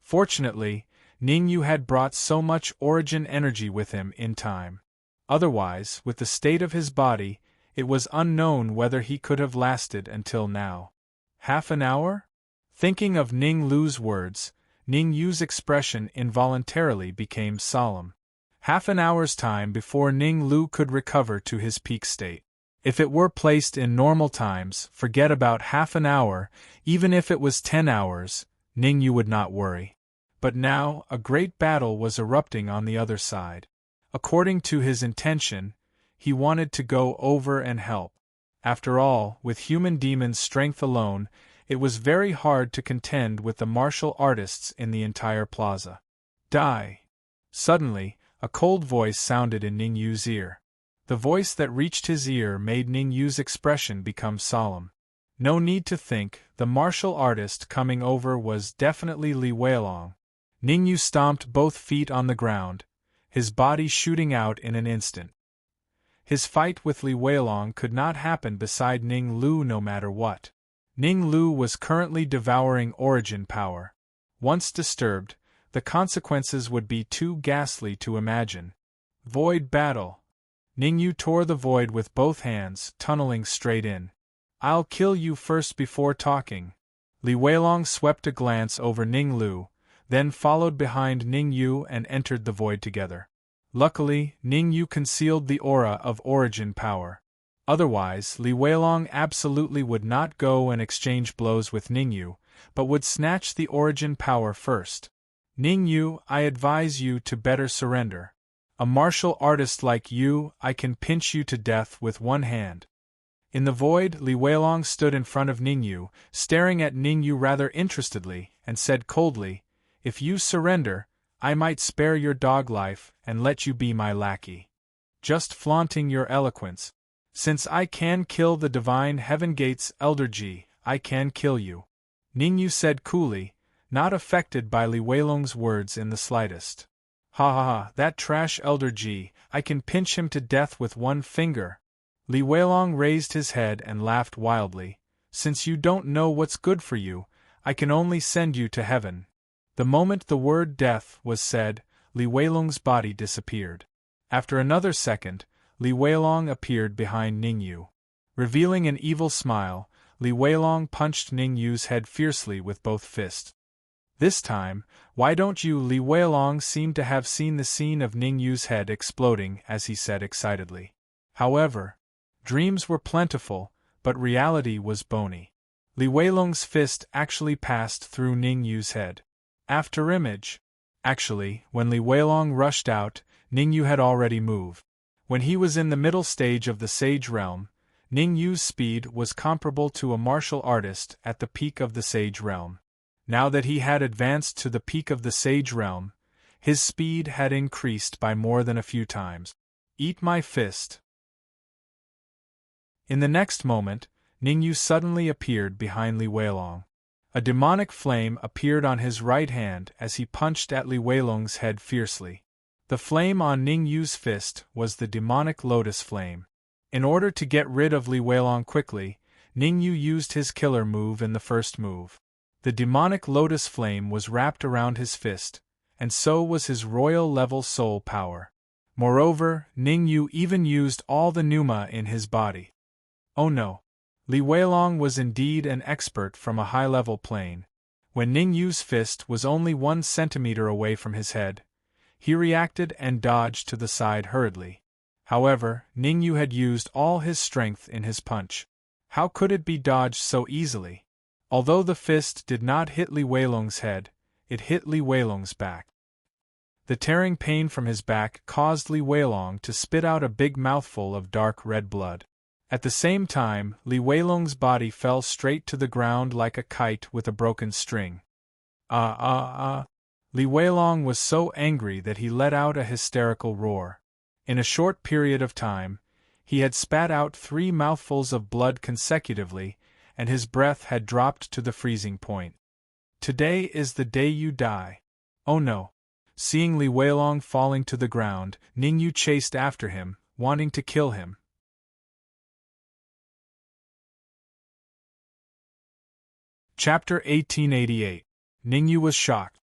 Fortunately, Ning Yu had brought so much origin energy with him in time. Otherwise, with the state of his body, it was unknown whether he could have lasted until now. Half an hour? Thinking of Ning Lu's words, Ning Yu's expression involuntarily became solemn. Half an hour's time before Ning Lu could recover to his peak state. If it were placed in normal times, forget about half an hour, even if it was 10 hours, Ning Yu would not worry. But now, a great battle was erupting on the other side. According to his intention, he wanted to go over and help. After all, with human demon's strength alone, it was very hard to contend with the martial artists in the entire plaza. Die! Suddenly, a cold voice sounded in Ning Yu's ear. The voice that reached his ear made Ning Yu's expression become solemn. No need to think, the martial artist coming over was definitely Li Weilong. Ning Yu stomped both feet on the ground, his body shooting out in an instant. His fight with Li Weilong could not happen beside Ning Lu no matter what. Ning Lu was currently devouring origin power. Once disturbed, the consequences would be too ghastly to imagine. Void battle. Ning Yu tore the void with both hands, tunneling straight in. I'll kill you first before talking. Li Weilong swept a glance over Ning Lu, then followed behind Ning Yu and entered the void together. Luckily, Ning Yu concealed the aura of origin power. Otherwise, Li Weilong absolutely would not go and exchange blows with Ning Yu, but would snatch the origin power first. Ning Yu, I advise you to better surrender. A martial artist like you, I can pinch you to death with one hand. In the void, Li Weilong stood in front of Ning Yu, staring at Ning Yu rather interestedly, and said coldly, If you surrender, I might spare your dog life and let you be my lackey. Just flaunting your eloquence. Since I can kill the divine Heaven Gate's Elder Ji, I can kill you. Ning Yu said coolly, not affected by Li Weilong's words in the slightest. Ha ha ha, that trash Elder Ji, I can pinch him to death with one finger. Li Weilong raised his head and laughed wildly. Since you don't know what's good for you, I can only send you to heaven. The moment the word death was said, Li Weilong's body disappeared. After another second, Li Weilong appeared behind Ning Yu. Revealing an evil smile, Li Weilong punched Ning Yu's head fiercely with both fists. This time, why don't you? Li Weilong seemed to have seen the scene of Ning Yu's head exploding as he said excitedly. However, dreams were plentiful, but reality was bony. Li Weilong's fist actually passed through Ning Yu's head. After image. Actually, when Li Weilong rushed out, Ning Yu had already moved. When he was in the middle stage of the Sage Realm, Ning Yu's speed was comparable to a martial artist at the peak of the Sage Realm. Now that he had advanced to the peak of the Sage Realm, his speed had increased by more than a few times. Eat my fist. In the next moment, Ning Yu suddenly appeared behind Li Weilong. A demonic flame appeared on his right hand as he punched at Li Weilong's head fiercely. The flame on Ning Yu's fist was the demonic lotus flame. In order to get rid of Li Weilong quickly, Ning Yu used his killer move in the first move. The demonic lotus flame was wrapped around his fist, and so was his royal-level soul power. Moreover, Ning Yu even used all the pneuma in his body. Oh no! Li Weilong was indeed an expert from a high-level plane. When Ning Yu's fist was only 1 centimeter away from his head, he reacted and dodged to the side hurriedly. However, Ning Yu had used all his strength in his punch. How could it be dodged so easily? Although the fist did not hit Li Weilong's head, it hit Li Weilong's back. The tearing pain from his back caused Li Weilong to spit out a big mouthful of dark red blood. At the same time, Li Weilong's body fell straight to the ground like a kite with a broken string. Li Weilong was so angry that he let out a hysterical roar. In a short period of time, he had spat out 3 mouthfuls of blood consecutively, and his breath had dropped to the freezing point. Today is the day you die. Oh no. Seeing Li Weilong falling to the ground, Ning Yu chased after him, wanting to kill him. Chapter 1888. Ning Yu was shocked.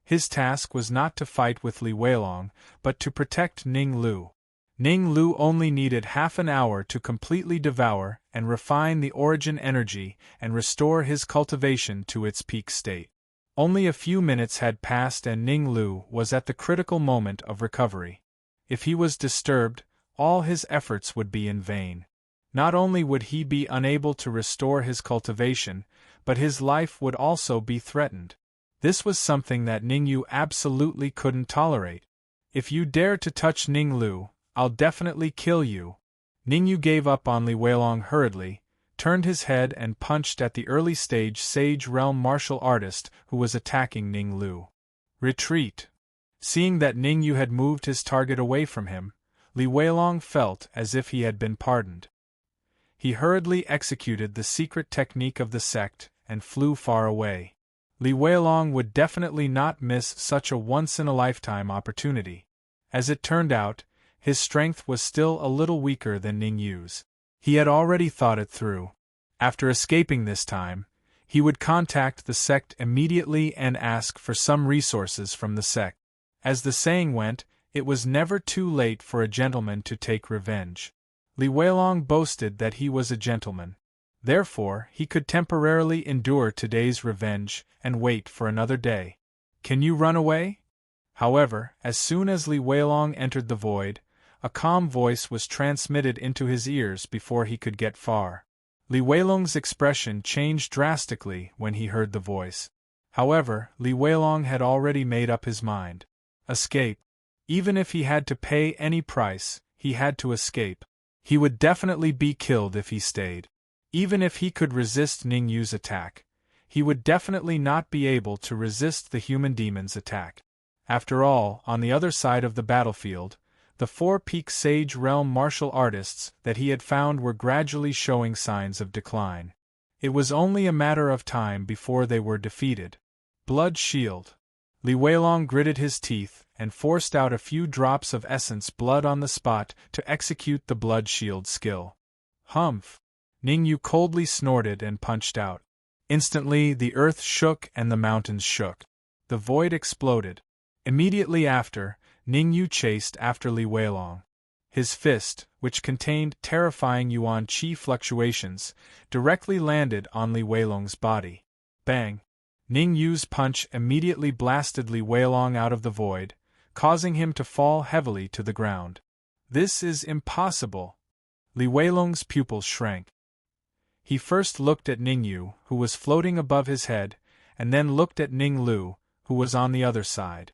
His task was not to fight with Li Weilong, but to protect Ning Lu. Ning Lu only needed half an hour to completely devour and refine the origin energy and restore his cultivation to its peak state. Only a few minutes had passed and Ning Lu was at the critical moment of recovery. If he was disturbed, all his efforts would be in vain. Not only would he be unable to restore his cultivation, but his life would also be threatened. This was something that Ning Yu absolutely couldn't tolerate. If you dare to touch Ning Lu, I'll definitely kill you. Ning Yu gave up on Li Weilong hurriedly, turned his head and punched at the early-stage Sage Realm martial artist who was attacking Ning Lu. Retreat! Seeing that Ning Yu had moved his target away from him, Li Weilong felt as if he had been pardoned. He hurriedly executed the secret technique of the sect and flew far away. Li Weilong would definitely not miss such a once-in-a-lifetime opportunity. As it turned out, his strength was still a little weaker than Ning Yu's. He had already thought it through. After escaping this time, he would contact the sect immediately and ask for some resources from the sect. As the saying went, it was never too late for a gentleman to take revenge. Li Weilong boasted that he was a gentleman. Therefore, he could temporarily endure today's revenge and wait for another day. Can you run away? However, as soon as Li Weilong entered the void, a calm voice was transmitted into his ears before he could get far. Li Weilong's expression changed drastically when he heard the voice. However, Li Weilong had already made up his mind. Escape. Even if he had to pay any price, he had to escape. He would definitely be killed if he stayed. Even if he could resist Ning Yu's attack, he would definitely not be able to resist the human demon's attack. After all, on the other side of the battlefield, the 4 peak Sage Realm martial artists that he had found were gradually showing signs of decline. It was only a matter of time before they were defeated. Blood shield. Li Weilong gritted his teeth and forced out a few drops of essence blood on the spot to execute the blood shield skill. Humph! Ning Yu coldly snorted and punched out. Instantly the earth shook and the mountains shook. The void exploded. Immediately after, Ning Yu chased after Li Weilong. His fist, which contained terrifying yuan qi fluctuations, directly landed on Li Weilong's body. Bang! Ning Yu's punch immediately blasted Li Weilong out of the void, causing him to fall heavily to the ground. This is impossible! Li Weilong's pupils shrank. He first looked at Ning Yu, who was floating above his head, and then looked at Ning Lu, who was on the other side.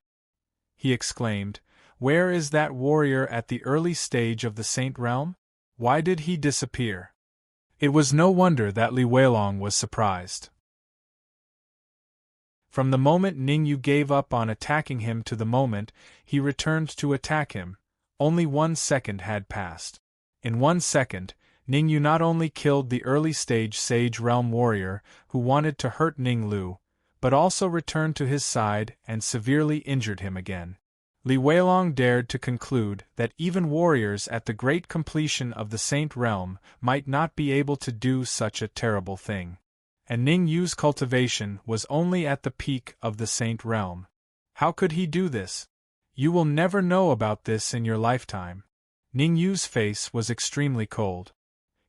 He exclaimed, "Where is that warrior at the early stage of the Saint Realm? Why did he disappear?" It was no wonder that Li Weilong was surprised. From the moment Ning Yu gave up on attacking him to the moment he returned to attack him, only 1 second had passed. In 1 second, Ning Yu not only killed the early-stage Sage Realm warrior who wanted to hurt Ning Lu, but also returned to his side and severely injured him again. Li Weilong dared to conclude that even warriors at the great completion of the Saint Realm might not be able to do such a terrible thing. And Ning Yu's cultivation was only at the peak of the Saint Realm. How could he do this? You will never know about this in your lifetime. Ning Yu's face was extremely cold.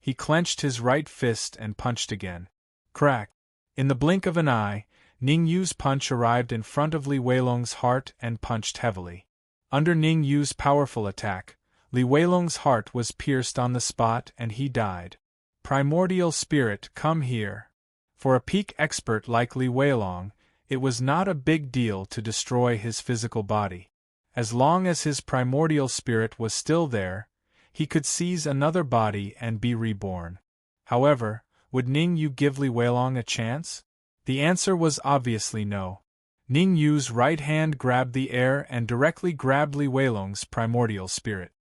He clenched his right fist and punched again. Crack! In the blink of an eye, Ning Yu's punch arrived in front of Li Weilong's heart and punched heavily. Under Ning Yu's powerful attack, Li Weilong's heart was pierced on the spot and he died. Primordial spirit, come here. For a peak expert like Li Weilong, it was not a big deal to destroy his physical body. As long as his primordial spirit was still there, he could seize another body and be reborn. However, would Ning Yu give Li Weilong a chance? The answer was obviously no. Ning Yu's right hand grabbed the air and directly grabbed Li Weilong's primordial spirit.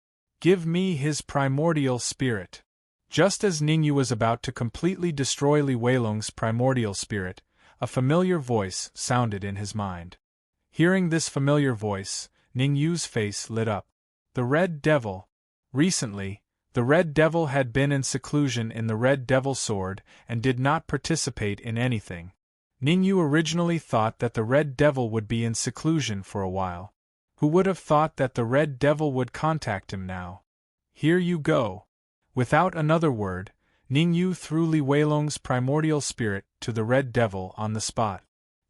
Give me his primordial spirit. Just as Ning Yu was about to completely destroy Li Weilong's primordial spirit, a familiar voice sounded in his mind. Hearing this familiar voice, Ning Yu's face lit up. The Red Devil. Recently, the Red Devil had been in seclusion in the Red Devil Sword and did not participate in anything. Ning Yu originally thought that the Red Devil would be in seclusion for a while. Who would have thought that the Red Devil would contact him now? Here you go. Without another word, Ning Yu threw Li Weilong's primordial spirit to the Red Devil on the spot.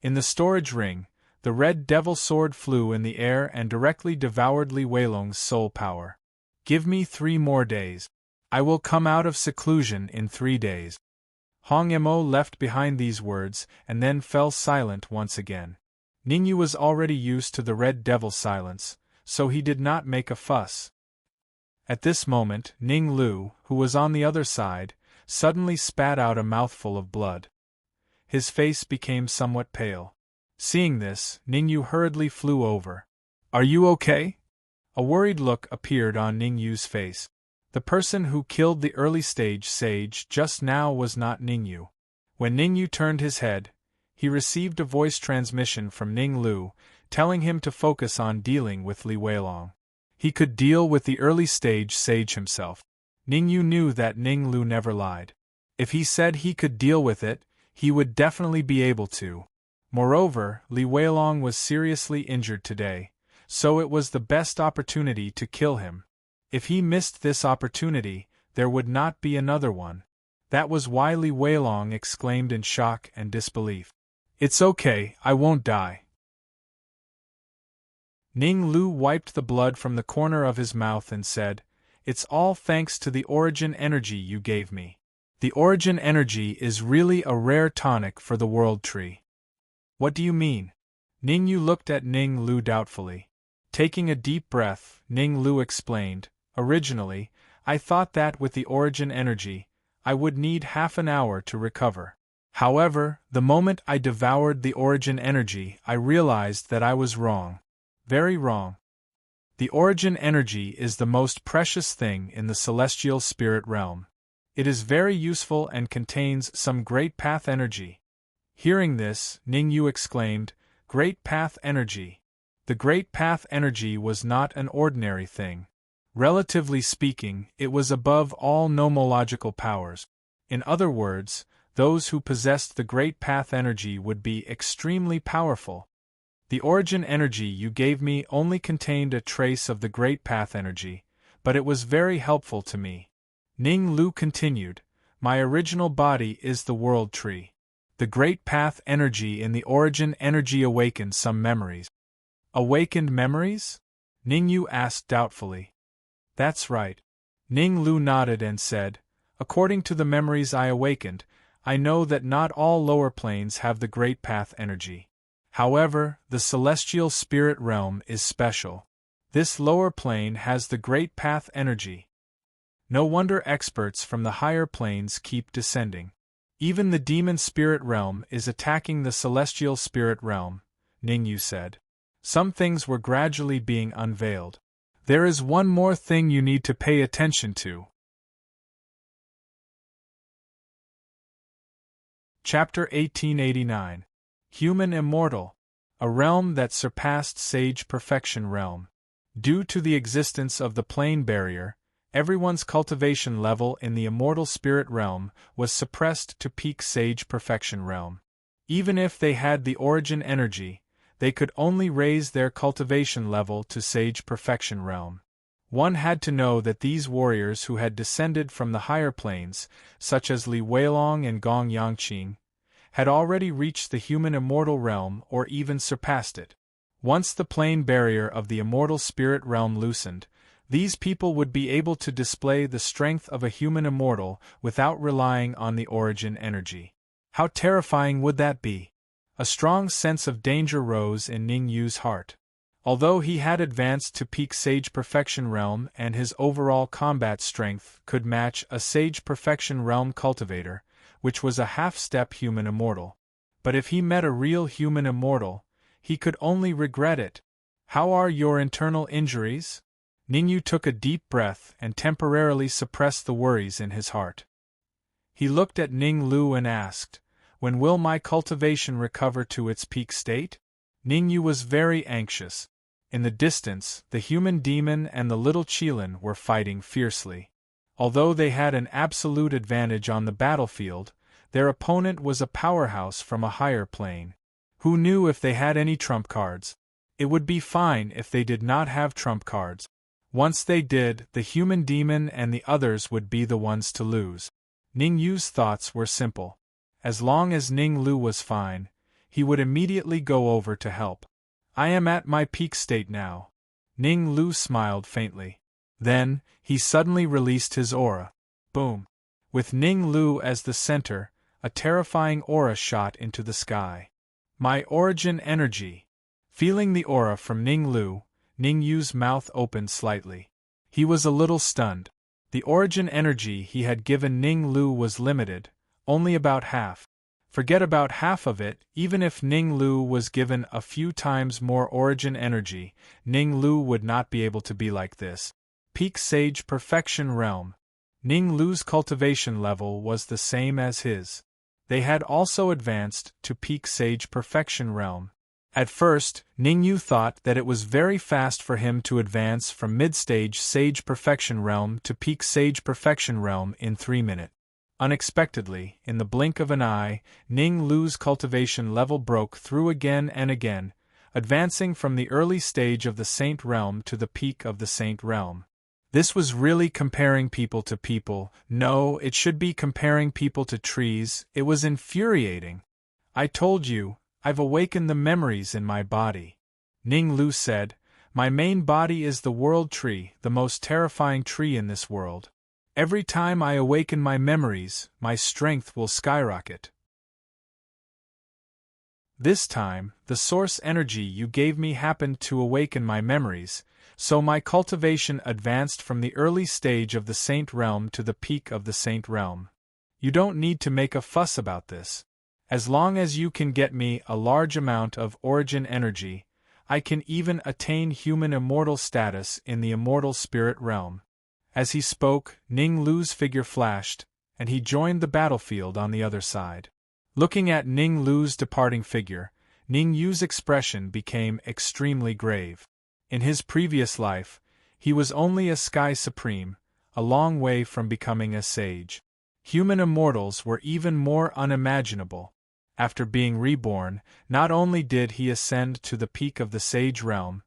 In the storage ring, the Red Devil sword flew in the air and directly devoured Li Weilong's soul power. Give me 3 more days. I will come out of seclusion in 3 days. Hong Mo left behind these words and then fell silent once again. Ning Yu was already used to the Red Devil's silence, so he did not make a fuss. At this moment, Ning Lu, who was on the other side, suddenly spat out a mouthful of blood. His face became somewhat pale. Seeing this, Ning Yu hurriedly flew over. Are you okay? A worried look appeared on Ning Yu's face. The person who killed the early stage sage just now was not Ning Yu. When Ning Yu turned his head, he received a voice transmission from Ning Lu, telling him to focus on dealing with Li Weilong. He could deal with the early stage sage himself. Ning Yu knew that Ning Lu never lied. If he said he could deal with it, he would definitely be able to. Moreover, Li Weilong was seriously injured today, so it was the best opportunity to kill him. If he missed this opportunity, there would not be another one. That was why Li Weilong exclaimed in shock and disbelief. It's okay, I won't die. Ning Lu wiped the blood from the corner of his mouth and said, It's all thanks to the origin energy you gave me. The origin energy is really a rare tonic for the world tree. What do you mean? Ning Yu looked at Ning Lu doubtfully. Taking a deep breath, Ning Lu explained, Originally, I thought that with the origin energy, I would need half an hour to recover. However, the moment I devoured the origin energy, I realized that I was wrong. Very wrong. The origin energy is the most precious thing in the celestial spirit realm. It is very useful and contains some great path energy. Hearing this, Ning Yu exclaimed, Great path energy. The great path energy was not an ordinary thing. Relatively speaking, it was above all nomological powers. In other words, those who possessed the great path energy would be extremely powerful. The origin energy you gave me only contained a trace of the great path energy, but it was very helpful to me. Ning Lu continued, My original body is the world tree. The great path energy in the origin energy awakened some memories. Awakened memories? Ning Yu asked doubtfully. That's right. Ning Lu nodded and said, According to the memories I awakened, I know that not all lower planes have the great path energy. However, the celestial spirit realm is special. This lower plane has the great path energy. No wonder experts from the higher planes keep descending. Even the demon spirit realm is attacking the celestial spirit realm, Ning Yu said. Some things were gradually being unveiled. There is one more thing you need to pay attention to. Chapter 1889. Human Immortal. A realm that surpassed sage perfection realm. Due to the existence of the plane barrier, everyone's cultivation level in the immortal spirit realm was suppressed to peak sage perfection realm. Even if they had the origin energy, they could only raise their cultivation level to sage perfection realm. One had to know that these warriors who had descended from the higher planes, such as Li Weilong and Gong Yangqing, had already reached the human immortal realm or even surpassed it. Once the plane barrier of the immortal spirit realm loosened, These people would be able to display the strength of a human immortal without relying on the origin energy. How terrifying would that be? A strong sense of danger rose in Ning Yu's heart. Although he had advanced to peak Sage Perfection Realm and his overall combat strength could match a Sage Perfection Realm cultivator, which was a half-step human immortal. But if he met a real human immortal, he could only regret it. How are your internal injuries? Ningyu took a deep breath and temporarily suppressed the worries in his heart. He looked at Ning Lu and asked, "When will my cultivation recover to its peak state?" Ningyu was very anxious. In the distance, the human demon and the little Qilin were fighting fiercely. Although they had an absolute advantage on the battlefield, their opponent was a powerhouse from a higher plane. Who knew if they had any trump cards? It would be fine if they did not have trump cards. Once they did, the human demon and the others would be the ones to lose. Ning Yu's thoughts were simple. As long as Ning Lu was fine, he would immediately go over to help. I am at my peak state now. Ning Lu smiled faintly. Then, he suddenly released his aura. Boom! With Ning Lu as the center, a terrifying aura shot into the sky. My origin energy. Feeling the aura from Ning Lu, Ning Yu's mouth opened slightly. He was a little stunned. The origin energy he had given Ning Lu was limited, only about half. Forget about half of it, even if Ning Lu was given a few times more origin energy, Ning Lu would not be able to be like this. Peak Sage Perfection Realm. Ning Lu's cultivation level was the same as his. They had also advanced to Peak Sage Perfection Realm. At first, Ning Yu thought that it was very fast for him to advance from mid-stage Sage Perfection Realm to Peak Sage Perfection Realm in 3 minutes. Unexpectedly, in the blink of an eye, Ning Lu's cultivation level broke through again and again, advancing from the early stage of the Saint Realm to the peak of the Saint Realm. This was really comparing people to people. No, it should be comparing people to trees. It was infuriating. I told you, I've awakened the memories in my body. Ning Lu said, my main body is the world tree, the most terrifying tree in this world. Every time I awaken my memories, my strength will skyrocket. This time, the source energy you gave me happened to awaken my memories, so my cultivation advanced from the early stage of the Saint Realm to the peak of the Saint Realm. You don't need to make a fuss about this. As long as you can get me a large amount of origin energy, I can even attain human immortal status in the immortal spirit realm. As he spoke, Ning Lu's figure flashed, and he joined the battlefield on the other side. Looking at Ning Lu's departing figure, Ning Yu's expression became extremely grave. In his previous life, he was only a Sky Supreme, a long way from becoming a sage. Human immortals were even more unimaginable. After being reborn, not only did he ascend to the peak of the Sage Realm,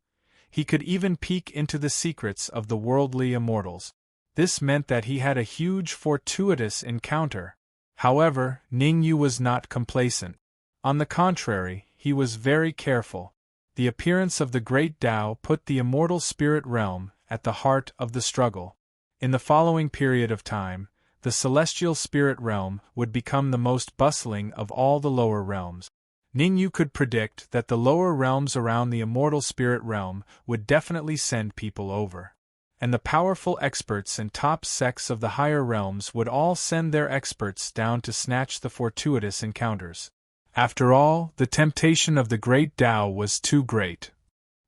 he could even peek into the secrets of the worldly immortals. This meant that he had a huge fortuitous encounter. However, Ning Yu was not complacent. On the contrary, he was very careful. The appearance of the Great Tao put the immortal spirit realm at the heart of the struggle. In the following period of time, the celestial spirit realm would become the most bustling of all the lower realms. Ning Yu could predict that the lower realms around the immortal spirit realm would definitely send people over. And the powerful experts and top sects of the higher realms would all send their experts down to snatch the fortuitous encounters. After all, the temptation of the Great Tao was too great.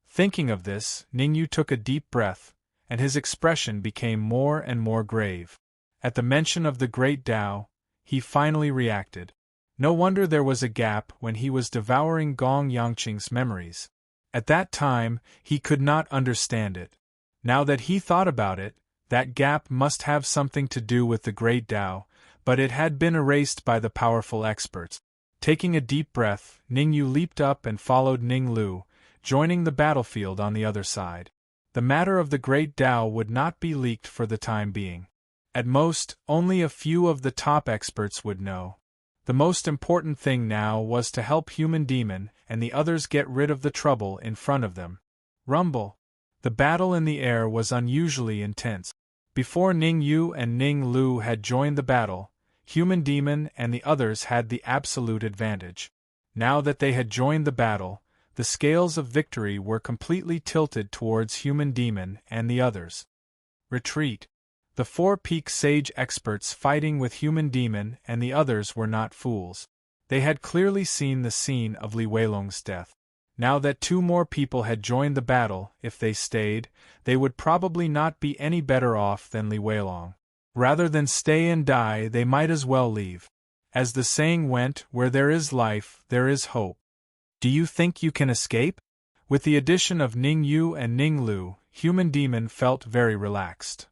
Thinking of this, Ning Yu took a deep breath, and his expression became more and more grave. At the mention of the Great Tao, he finally reacted. No wonder there was a gap when he was devouring Gong Yangqing's memories. At that time, he could not understand it. Now that he thought about it, that gap must have something to do with the Great Tao, but it had been erased by the powerful experts. Taking a deep breath, Ning Yu leaped up and followed Ning Lu, joining the battlefield on the other side. The matter of the Great Tao would not be leaked for the time being. At most, only a few of the top experts would know. The most important thing now was to help Human Demon and the others get rid of the trouble in front of them. Rumble. The battle in the air was unusually intense. Before Ning Yu and Ning Lu had joined the battle, Human Demon and the others had the absolute advantage. Now that they had joined the battle, the scales of victory were completely tilted towards Human Demon and the others. Retreat. The four peak sage experts fighting with Human Demon and the others were not fools. They had clearly seen the scene of Li Weilong's death. Now that two more people had joined the battle, if they stayed, they would probably not be any better off than Li Weilong. Rather than stay and die, they might as well leave. As the saying went, where there is life, there is hope. Do you think you can escape? With the addition of Ning Yu and Ning Lu, Human Demon felt very relaxed.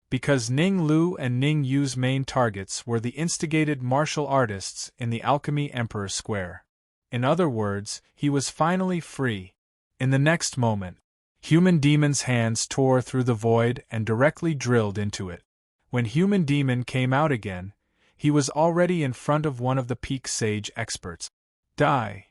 Because Ning Lu and Ning Yu's main targets were the instigated martial artists in the Alchemy Emperor Square. In other words, he was finally free. In the next moment, Human Demon's hands tore through the void and directly drilled into it. When Human Demon came out again, he was already in front of one of the peak sage experts. Die!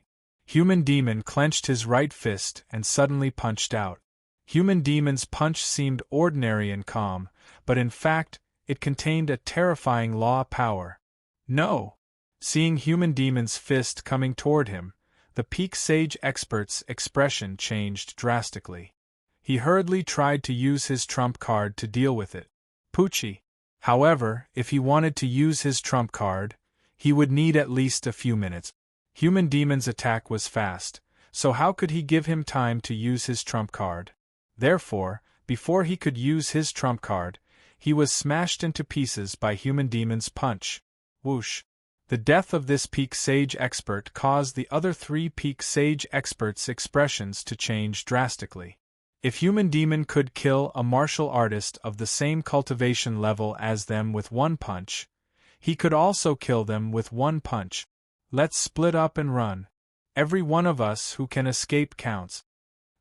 Human Demon clenched his right fist and suddenly punched out. Human Demon's punch seemed ordinary and calm, but in fact, it contained a terrifying law power. No! Seeing Human Demon's fist coming toward him, the peak sage expert's expression changed drastically. He hurriedly tried to use his trump card to deal with it. Poochie. However, if he wanted to use his trump card, he would need at least a few minutes. Human Demon's attack was fast, so how could he give him time to use his trump card? Therefore, before he could use his trump card, he was smashed into pieces by Human Demon's punch. Whoosh! The death of this peak sage expert caused the other three peak sage experts' expressions to change drastically. If Human Demon could kill a martial artist of the same cultivation level as them with one punch, he could also kill them with one punch. Let's split up and run. Every one of us who can escape counts.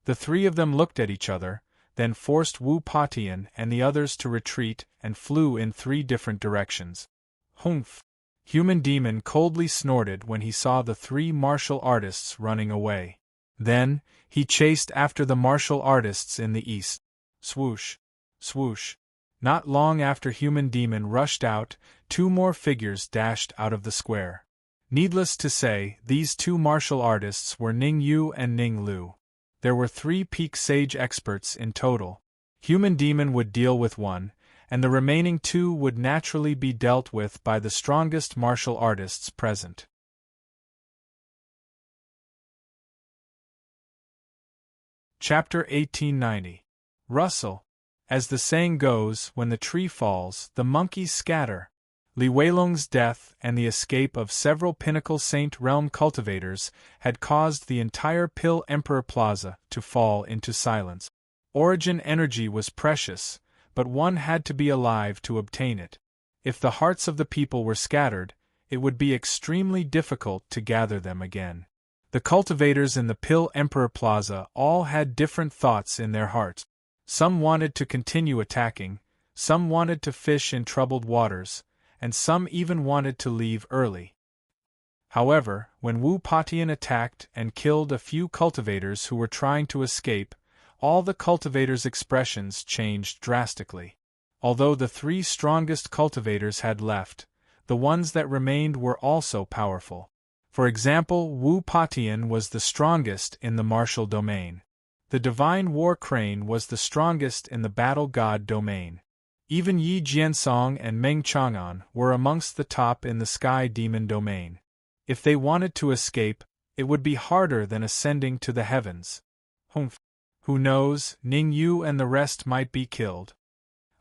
The three of them looked at each other, then forced Wu Patian and the others to retreat and flew in three different directions. Humph! Human Demon coldly snorted when he saw the three martial artists running away. Then, he chased after the martial artists in the east. Swoosh! Swoosh! Not long after Human Demon rushed out, two more figures dashed out of the square. Needless to say, these two martial artists were Ning Yu and Ning Lu. There were three peak sage experts in total. Human Demon would deal with one, and the remaining two would naturally be dealt with by the strongest martial artists present. Chapter 1890. Rustle. As the saying goes, when the tree falls, the monkeys scatter. Li Weilong's death and the escape of several Pinnacle Saint Realm cultivators had caused the entire Pill Emperor Plaza to fall into silence. Origin energy was precious, but one had to be alive to obtain it. If the hearts of the people were scattered, it would be extremely difficult to gather them again. The cultivators in the Pill Emperor Plaza all had different thoughts in their hearts. Some wanted to continue attacking, some wanted to fish in troubled waters, and some even wanted to leave early. However, when Wu Patian attacked and killed a few cultivators who were trying to escape, all the cultivators' expressions changed drastically. Although the three strongest cultivators had left, the ones that remained were also powerful. For example, Wu Patian was the strongest in the martial domain. The Divine War Crane was the strongest in the Battle God domain. Even Yi Jiansong and Meng Chang'an were amongst the top in the Sky Demon domain. If they wanted to escape, it would be harder than ascending to the heavens. Humph! Who knows, Ning Yu and the rest might be killed.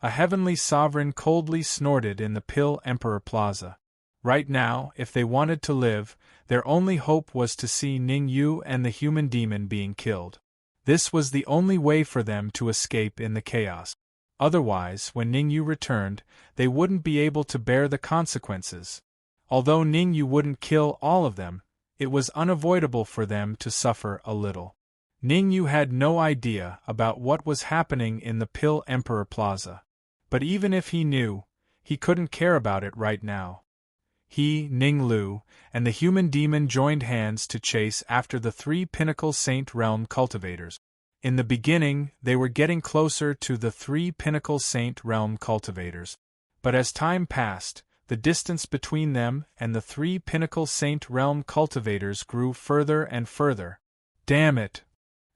A heavenly sovereign coldly snorted in the Pill Emperor Plaza. Right now, if they wanted to live, their only hope was to see Ning Yu and the Human Demon being killed. This was the only way for them to escape in the chaos. Otherwise, when Ning Yu returned, they wouldn't be able to bear the consequences. Although Ning Yu wouldn't kill all of them, it was unavoidable for them to suffer a little. Ning Yu had no idea about what was happening in the Pill Emperor Plaza. But even if he knew, he couldn't care about it right now. He, Ning Lu, and the human demon joined hands to chase after the three Pinnacle Saint Realm cultivators. In the beginning, they were getting closer to the three Pinnacle Saint Realm cultivators. But as time passed, the distance between them and the three Pinnacle Saint Realm cultivators grew further and further. Damn it!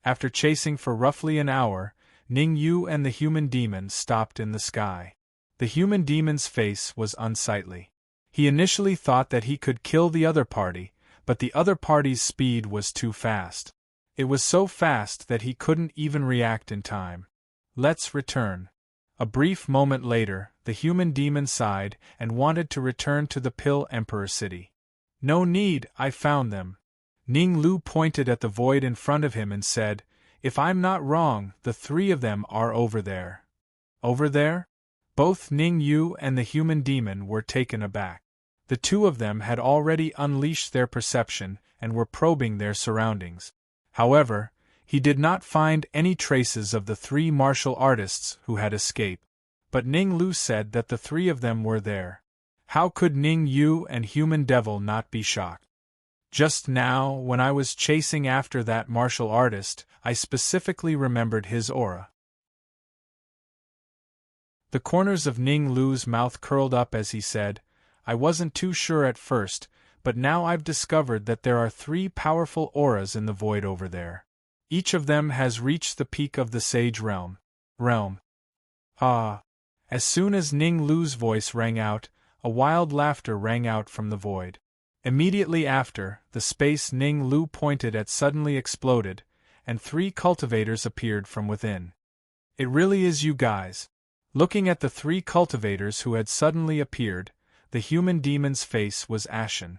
After chasing for roughly an hour, Ning Yu and the human demon stopped in the sky. The human demon's face was unsightly. He initially thought that he could kill the other party, but the other party's speed was too fast. It was so fast that he couldn't even react in time. Let's return. A brief moment later, the human demon sighed and wanted to return to the Pill Emperor City. No need, I found them. Ning Lu pointed at the void in front of him and said, "If I'm not wrong, the three of them are over there." Over there? Both Ning Yu and the human demon were taken aback. The two of them had already unleashed their perception and were probing their surroundings. However, he did not find any traces of the three martial artists who had escaped. But Ning Lu said that the three of them were there. How could Ning Yu and Human Devil not be shocked? Just now, when I was chasing after that martial artist, I specifically remembered his aura. The corners of Ning Lu's mouth curled up as he said, "I wasn't too sure at first, but now I've discovered that there are three powerful auras in the void over there. Each of them has reached the peak of the Sage Realm. Ah!" As soon as Ning Lu's voice rang out, a wild laughter rang out from the void. Immediately after, the space Ning Lu pointed at suddenly exploded, and three cultivators appeared from within. "It really is you guys." Looking at the three cultivators who had suddenly appeared, the human demon's face was ashen.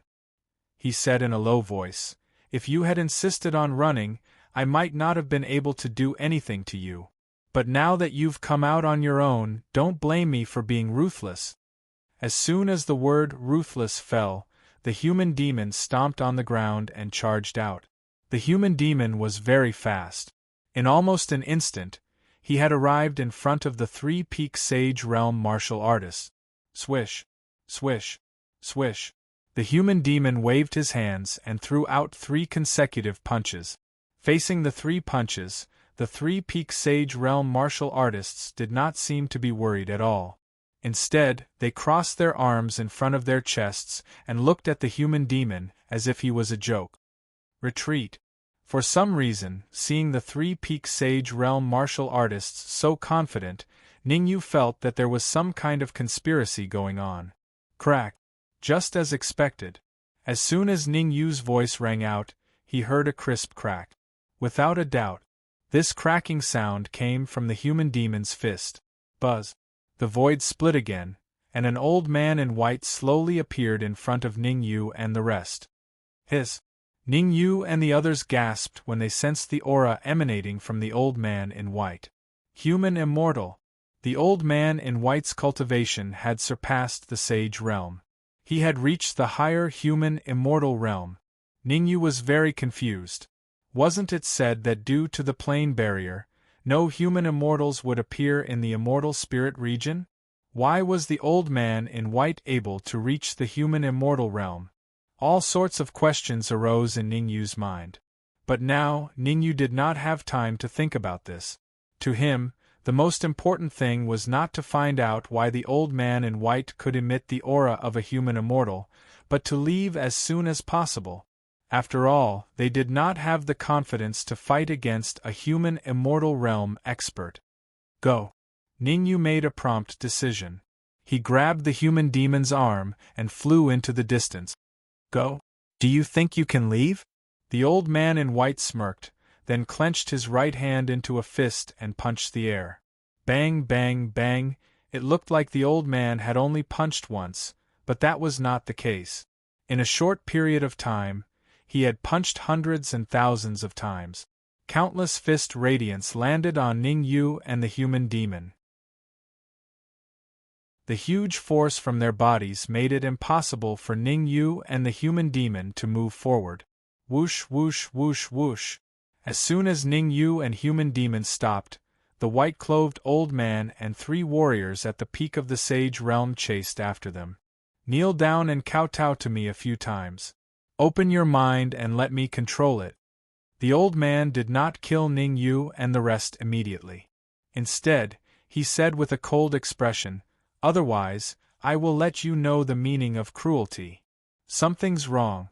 He said in a low voice, "If you had insisted on running, I might not have been able to do anything to you. But now that you've come out on your own, don't blame me for being ruthless." As soon as the word ruthless fell, the human demon stomped on the ground and charged out. The human demon was very fast. In almost an instant, he had arrived in front of the three Peak Sage Realm martial artists. Swish, swish, swish. The human demon waved his hands and threw out three consecutive punches. Facing the three punches, the three Peak Sage Realm martial artists did not seem to be worried at all. Instead, they crossed their arms in front of their chests and looked at the human demon as if he was a joke. Retreat. For some reason, seeing the three Peak Sage Realm martial artists so confident, Ning Yu felt that there was some kind of conspiracy going on. Crack. Just as expected. As soon as Ning Yu's voice rang out, he heard a crisp crack. Without a doubt, this cracking sound came from the human demon's fist. Buzz. The void split again, and an old man in white slowly appeared in front of Ning Yu and the rest. Hiss. Ning Yu and the others gasped when they sensed the aura emanating from the old man in white. Human immortal. The old man in white's cultivation had surpassed the Sage Realm. He had reached the higher human immortal realm. Ning Yu was very confused. Wasn't it said that due to the plane barrier, no human immortals would appear in the immortal spirit region? Why was the old man in white able to reach the human immortal realm? All sorts of questions arose in Ning Yu's mind. But now, Ning Yu did not have time to think about this. To him, the most important thing was not to find out why the old man in white could emit the aura of a human immortal, but to leave as soon as possible. After all, they did not have the confidence to fight against a human immortal realm expert. Go. Ning Yu made a prompt decision. He grabbed the human demon's arm and flew into the distance. Go? Do you think you can leave? The old man in white smirked, then clenched his right hand into a fist and punched the air. Bang, bang, bang. It looked like the old man had only punched once, but that was not the case. In a short period of time, he had punched hundreds and thousands of times. Countless fist radiance landed on Ning Yu and the human demon. The huge force from their bodies made it impossible for Ning Yu and the human demon to move forward. Whoosh, whoosh, whoosh, whoosh. As soon as Ning Yu and human demon stopped, the white-clothed old man and three warriors at the peak of the Sage Realm chased after them. Kneel down and kowtow to me a few times. Open your mind and let me control it. The old man did not kill Ning Yu and the rest immediately. Instead, he said with a cold expression, "Otherwise, I will let you know the meaning of cruelty. Something's wrong."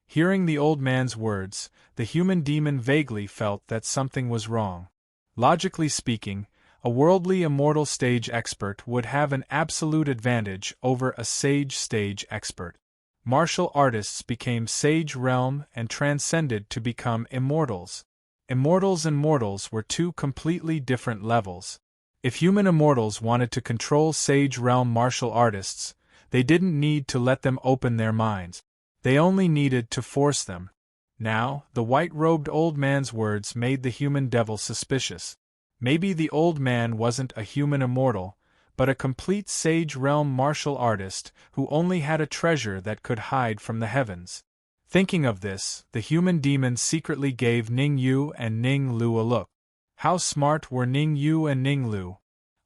Hearing the old man's words, the human demon vaguely felt that something was wrong. Logically speaking, a worldly immortal stage expert would have an absolute advantage over a sage stage expert. Martial artists became sage realm and transcended to become immortals. Immortals and mortals were two completely different levels. If human immortals wanted to control sage realm martial artists, they didn't need to let them open their minds. They only needed to force them. Now, the white-robed old man's words made the human devil suspicious. Maybe the old man wasn't a human immortal, but a complete sage realm martial artist who only had a treasure that could hide from the heavens. Thinking of this, the human demon secretly gave Ning Yu and Ning Lu a look. How smart were Ning Yu and Ning Lu?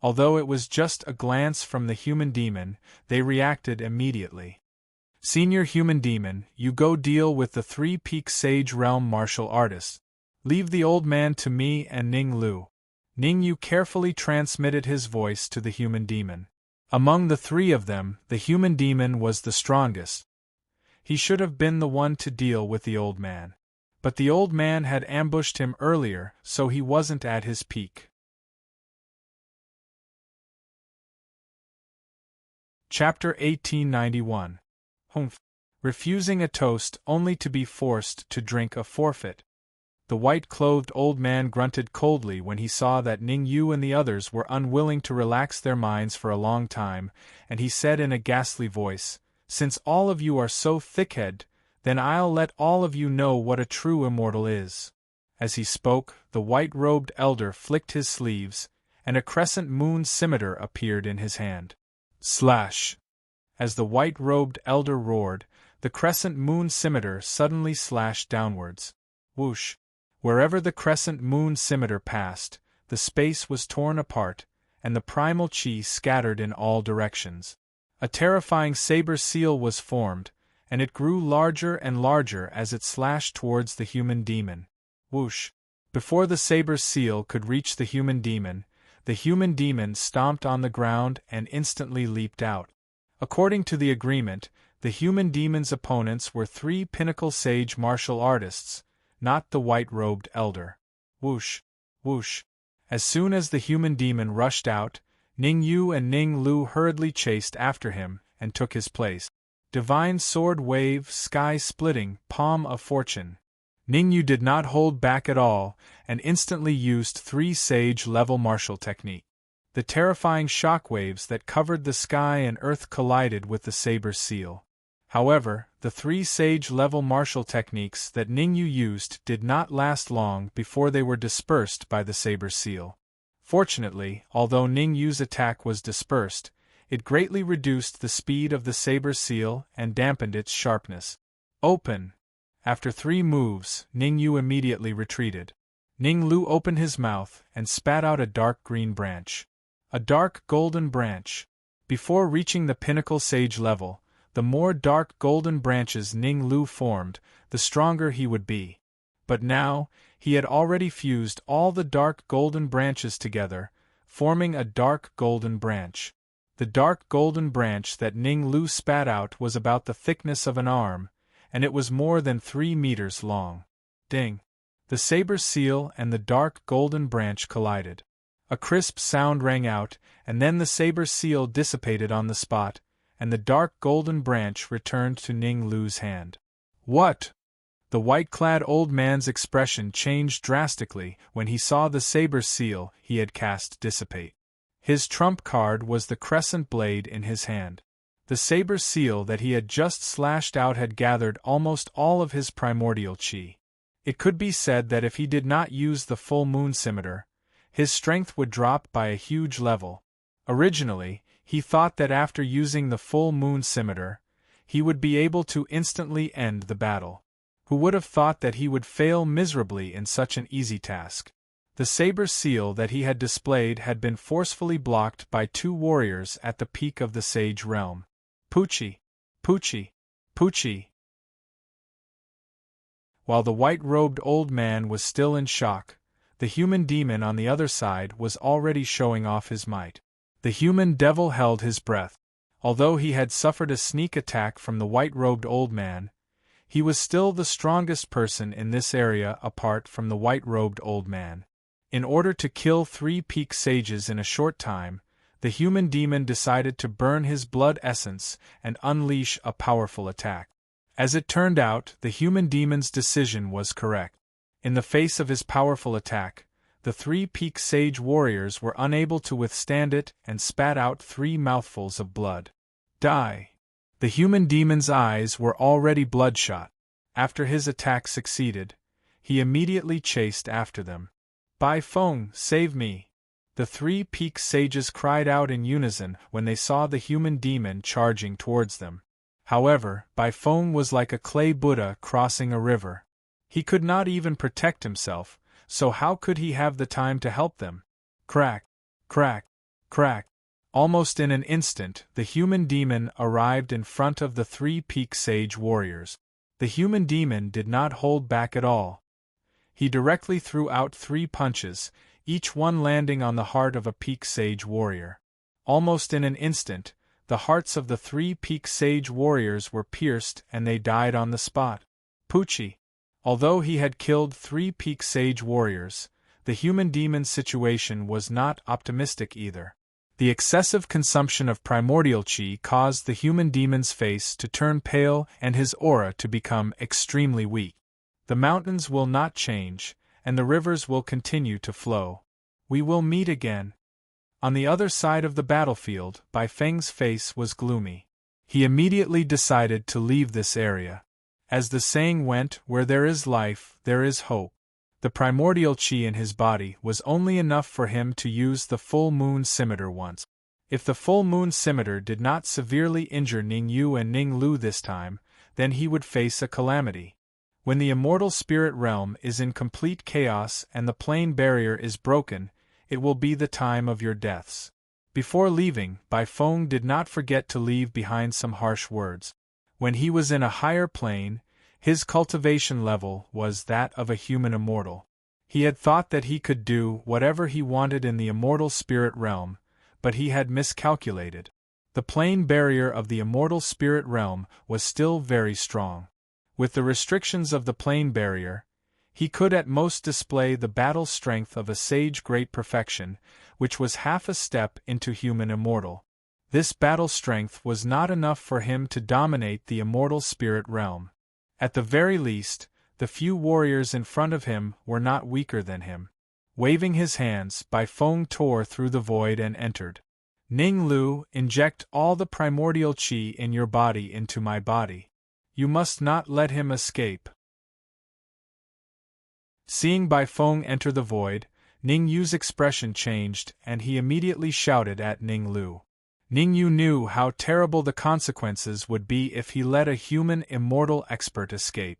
Although it was just a glance from the human demon, they reacted immediately. Senior human demon, you go deal with the three-peak sage realm martial artists. Leave the old man to me and Ning Lu. Ning Yu carefully transmitted his voice to the human demon. Among the three of them, the human demon was the strongest. He should have been the one to deal with the old man. But the old man had ambushed him earlier, so he wasn't at his peak. Chapter 1891. Humph. Refusing a toast only to be forced to drink a forfeit. The white-clothed old man grunted coldly when he saw that Ning Yu and the others were unwilling to relax their minds for a long time, and he said in a ghastly voice, "Since all of you are so thick-headed, then I'll let all of you know what a true immortal is." As he spoke, the white-robed elder flicked his sleeves, and a crescent moon scimitar appeared in his hand. Slash! As the white-robed elder roared, the crescent moon scimitar suddenly slashed downwards. Whoosh! Wherever the crescent moon scimitar passed, the space was torn apart, and the primal chi scattered in all directions. A terrifying saber seal was formed, and it grew larger and larger as it slashed towards the human demon. Whoosh! Before the saber seal could reach the human demon stomped on the ground and instantly leaped out. According to the agreement, the human demon's opponents were three pinnacle sage martial artists, not the white-robed elder. Whoosh! Whoosh! As soon as the human demon rushed out, Ning Yu and Ning Lu hurriedly chased after him and took his place. Divine sword wave, sky-splitting, palm of fortune. Ning Yu did not hold back at all, and instantly used three sage-level martial technique. The terrifying shockwaves that covered the sky and earth collided with the saber seal. However, the three sage-level martial techniques that Ning Yu used did not last long before they were dispersed by the saber seal. Fortunately, although Ning Yu's attack was dispersed, it greatly reduced the speed of the saber seal and dampened its sharpness. Open! After 3 moves, Ning Yu immediately retreated. Ning Lu opened his mouth and spat out a dark green branch. A dark golden branch. Before reaching the pinnacle sage level, the more dark golden branches Ning Lu formed, the stronger he would be. But now, he had already fused all the dark golden branches together, forming a dark golden branch. The dark golden branch that Ning Lu spat out was about the thickness of an arm, and it was more than 3 meters long. Ding! The saber seal and the dark golden branch collided. A crisp sound rang out, and then the saber seal dissipated on the spot, and the dark golden branch returned to Ning Lu's hand. What? The white-clad old man's expression changed drastically when he saw the saber seal he had cast dissipate. His trump card was the crescent blade in his hand. The saber seal that he had just slashed out had gathered almost all of his primordial chi. It could be said that if he did not use the full moon scimitar, his strength would drop by a huge level. Originally, he thought that after using the full moon scimitar, he would be able to instantly end the battle. Who would have thought that he would fail miserably in such an easy task? The saber seal that he had displayed had been forcefully blocked by 2 warriors at the peak of the sage realm. Poochie! Poochie! Poochie! While the white-robed old man was still in shock, the human demon on the other side was already showing off his might. The human devil held his breath. Although he had suffered a sneak attack from the white-robed old man, he was still the strongest person in this area apart from the white-robed old man. In order to kill 3 peak sages in a short time, the human demon decided to burn his blood essence and unleash a powerful attack. As it turned out, the human demon's decision was correct. In the face of his powerful attack, the 3 peak sage warriors were unable to withstand it and spat out 3 mouthfuls of blood. Die! The human demon's eyes were already bloodshot. After his attack succeeded, he immediately chased after them. Bai Feng, save me! The 3 peak sages cried out in unison when they saw the human demon charging towards them. However, Bai Feng was like a clay Buddha crossing a river. He could not even protect himself, so how could he have the time to help them? Crack! Crack! Crack! Almost in an instant, the human demon arrived in front of the 3 peak sage warriors. The human demon did not hold back at all. He directly threw out 3 punches, each one landing on the heart of a peak sage warrior. Almost in an instant, the hearts of the 3 peak sage warriors were pierced and they died on the spot. Poochie! Although he had killed 3 peak sage warriors, the human demon's situation was not optimistic either. The excessive consumption of primordial chi caused the human demon's face to turn pale and his aura to become extremely weak. The mountains will not change, and the rivers will continue to flow. We will meet again. On the other side of the battlefield, Bai Feng's face was gloomy. He immediately decided to leave this area. As the saying went, where there is life, there is hope. The primordial chi in his body was only enough for him to use the full moon scimitar once. If the full moon scimitar did not severely injure Ning Yu and Ning Lu this time, then he would face a calamity. When the immortal spirit realm is in complete chaos and the plane barrier is broken, it will be the time of your deaths. Before leaving, Bai Feng did not forget to leave behind some harsh words. When he was in a higher plane, his cultivation level was that of a human immortal. He had thought that he could do whatever he wanted in the immortal spirit realm, but he had miscalculated. The plane barrier of the immortal spirit realm was still very strong. With the restrictions of the plane barrier, he could at most display the battle strength of a sage great perfection, which was half a step into human immortal. This battle strength was not enough for him to dominate the immortal spirit realm. At the very least, the few warriors in front of him were not weaker than him. Waving his hands, Bai Feng tore through the void and entered. Ning Lu, inject all the primordial chi in your body into my body. You must not let him escape. Seeing Bai Feng enter the void, Ning Yu's expression changed and he immediately shouted at Ning Lu. Ning Yu knew how terrible the consequences would be if he let a human immortal expert escape.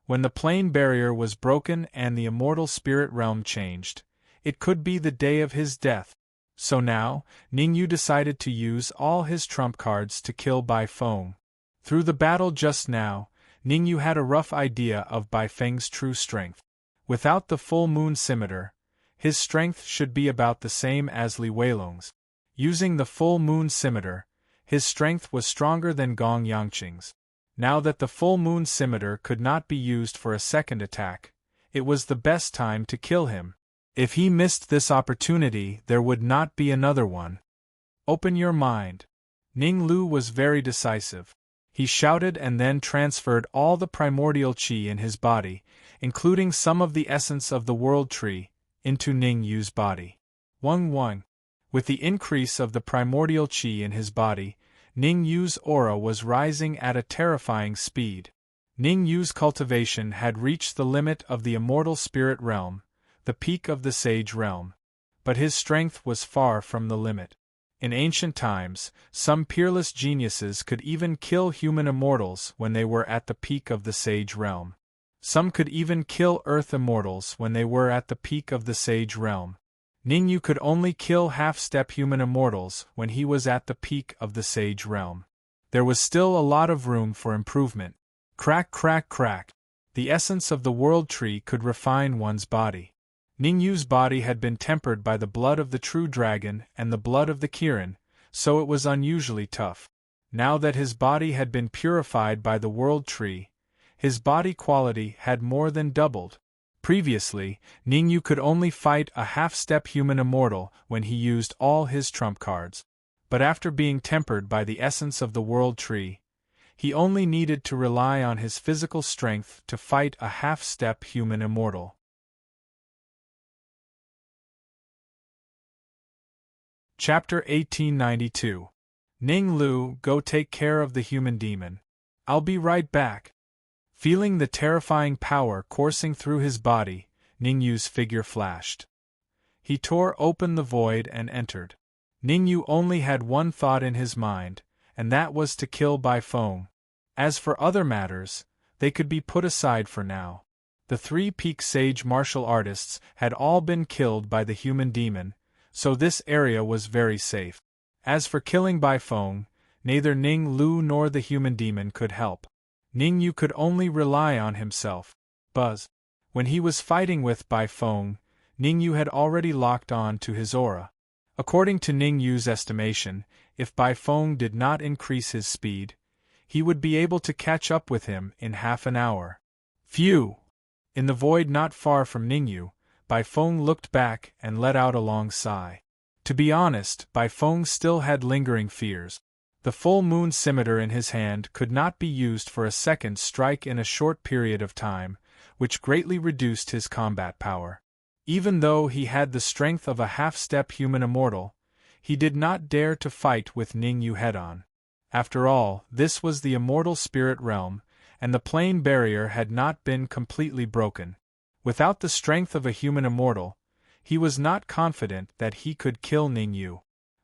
When the plane barrier was broken and the immortal spirit realm changed, it could be the day of his death. So now, Ning Yu decided to use all his trump cards to kill Bai Feng. Through the battle just now, Ning Yu had a rough idea of Bai Feng's true strength. Without the full moon scimitar, his strength should be about the same as Li Weilong's. Using the full moon scimitar, his strength was stronger than Gong Yangqing's. Now that the full moon scimitar could not be used for a second attack, it was the best time to kill him. If he missed this opportunity, there would not be another one. Open your mind. Ning Lu was very decisive. He shouted and then transferred all the primordial chi in his body, including some of the essence of the world tree, into Ning Yu's body. Wang. With the increase of the primordial chi in his body, Ning Yu's aura was rising at a terrifying speed. Ning Yu's cultivation had reached the limit of the immortal spirit realm, the peak of the sage realm. But his strength was far from the limit. In ancient times, some peerless geniuses could even kill human immortals when they were at the peak of the sage realm. Some could even kill earth immortals when they were at the peak of the sage realm. Ning Yu could only kill half-step human immortals when he was at the peak of the sage realm. There was still a lot of room for improvement. Crack, crack, crack. The essence of the world tree could refine one's body. Ningyu's body had been tempered by the blood of the true dragon and the blood of the Kirin, so it was unusually tough. Now that his body had been purified by the world tree, his body quality had more than doubled. Previously, Ningyu could only fight a half-step human immortal when he used all his trump cards. But after being tempered by the essence of the world tree, he only needed to rely on his physical strength to fight a half-step human immortal. Chapter 1892. Ning Lu, go take care of the human demon. I'll be right back. Feeling the terrifying power coursing through his body, Ningyu's figure flashed. He tore open the void and entered. Ningyu only had one thought in his mind, and that was to kill Bai Feng. As for other matters, they could be put aside for now. The three peak sage martial artists had all been killed by the human demon, so this area was very safe. As for killing Bai Feng, neither Ning Lu nor the human demon could help. Ningyu could only rely on himself. Buzz. When he was fighting with Bai Feng, Ningyu had already locked on to his aura. According to Ningyu's estimation, if Bai Feng did not increase his speed, he would be able to catch up with him in half an hour. Phew! In the void not far from Ningyu, Bai Feng looked back and let out a long sigh. To be honest, Bai Feng still had lingering fears. The full moon scimitar in his hand could not be used for a second strike in a short period of time, which greatly reduced his combat power. Even though he had the strength of a half-step human immortal, he did not dare to fight with Ningyu head-on. After all, this was the immortal spirit realm, and the plane barrier had not been completely broken. Without the strength of a human immortal, he was not confident that he could kill Ningyu.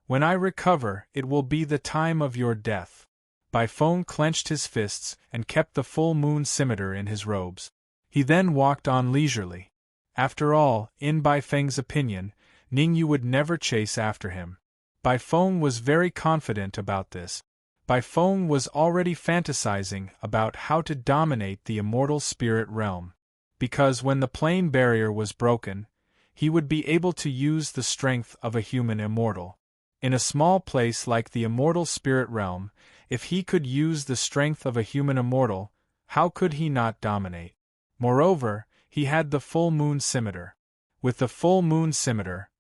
When I recover, it will be the time of your death. Bai Feng clenched his fists and kept the full moon scimitar in his robes. He then walked on leisurely. After all, in Bai Feng's opinion, Ningyu would never chase after him. Bai Feng was very confident about this. Bai Feng was already fantasizing about how to dominate the immortal spirit realm. Because when the plane barrier was broken, he would be able to use the strength of a human immortal. In a small place like the immortal spirit realm, if he could use the strength of a human immortal, how could he not dominate? Moreover, he had the full moon scimitar. With the full moon scimitar,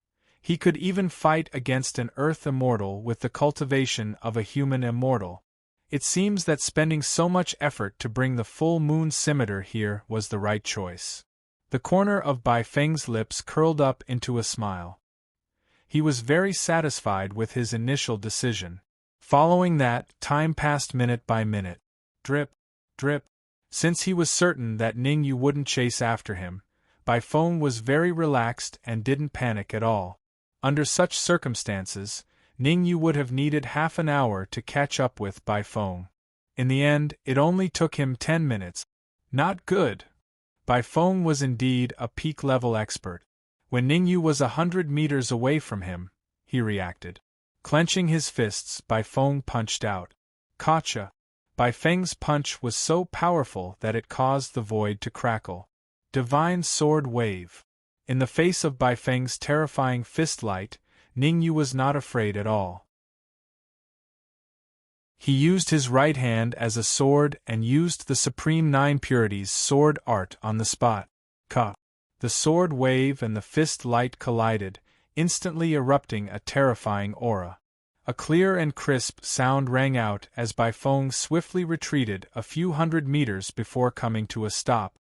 he could even fight against an earth immortal with the cultivation of a human immortal. It seems that spending so much effort to bring the full moon scimitar here was the right choice. The corner of Bai Feng's lips curled up into a smile. He was very satisfied with his initial decision. Following that, time passed minute by minute. Drip, drip. Since he was certain that Ningyu wouldn't chase after him, Bai Feng was very relaxed and didn't panic at all. Under such circumstances, Ningyu would have needed half an hour to catch up with Bai Feng. In the end, it only took him 10 minutes. Not good. Bai Feng was indeed a peak-level expert. When Ningyu was 100 meters away from him, he reacted. Clenching his fists, Bai Feng punched out. Gotcha! Bai Feng's punch was so powerful that it caused the void to crackle. Divine Sword Wave. In the face of Bai Feng's terrifying fist light, Ningyu was not afraid at all. He used his right hand as a sword and used the Supreme Nine Purities sword art on the spot. Ka! The sword wave and the fist light collided, instantly erupting a terrifying aura. A clear and crisp sound rang out as Bai Feng swiftly retreated a few hundred meters before coming to a stop.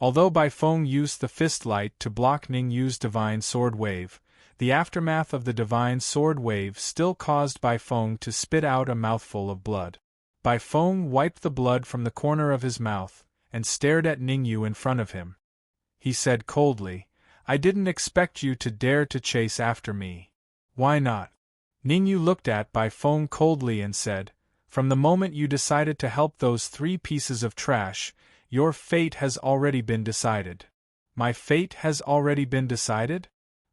Although Bai Feng used the fist light to block Ningyu's divine sword wave, the aftermath of the divine sword wave still caused Bai Feng to spit out a mouthful of blood. Bai Feng wiped the blood from the corner of his mouth and stared at Ningyu in front of him. He said coldly, "I didn't expect you to dare to chase after me. Why not?" Ningyu looked at Bai Feng coldly and said, "From the moment you decided to help those 3 pieces of trash, your fate has already been decided." "My fate has already been decided?"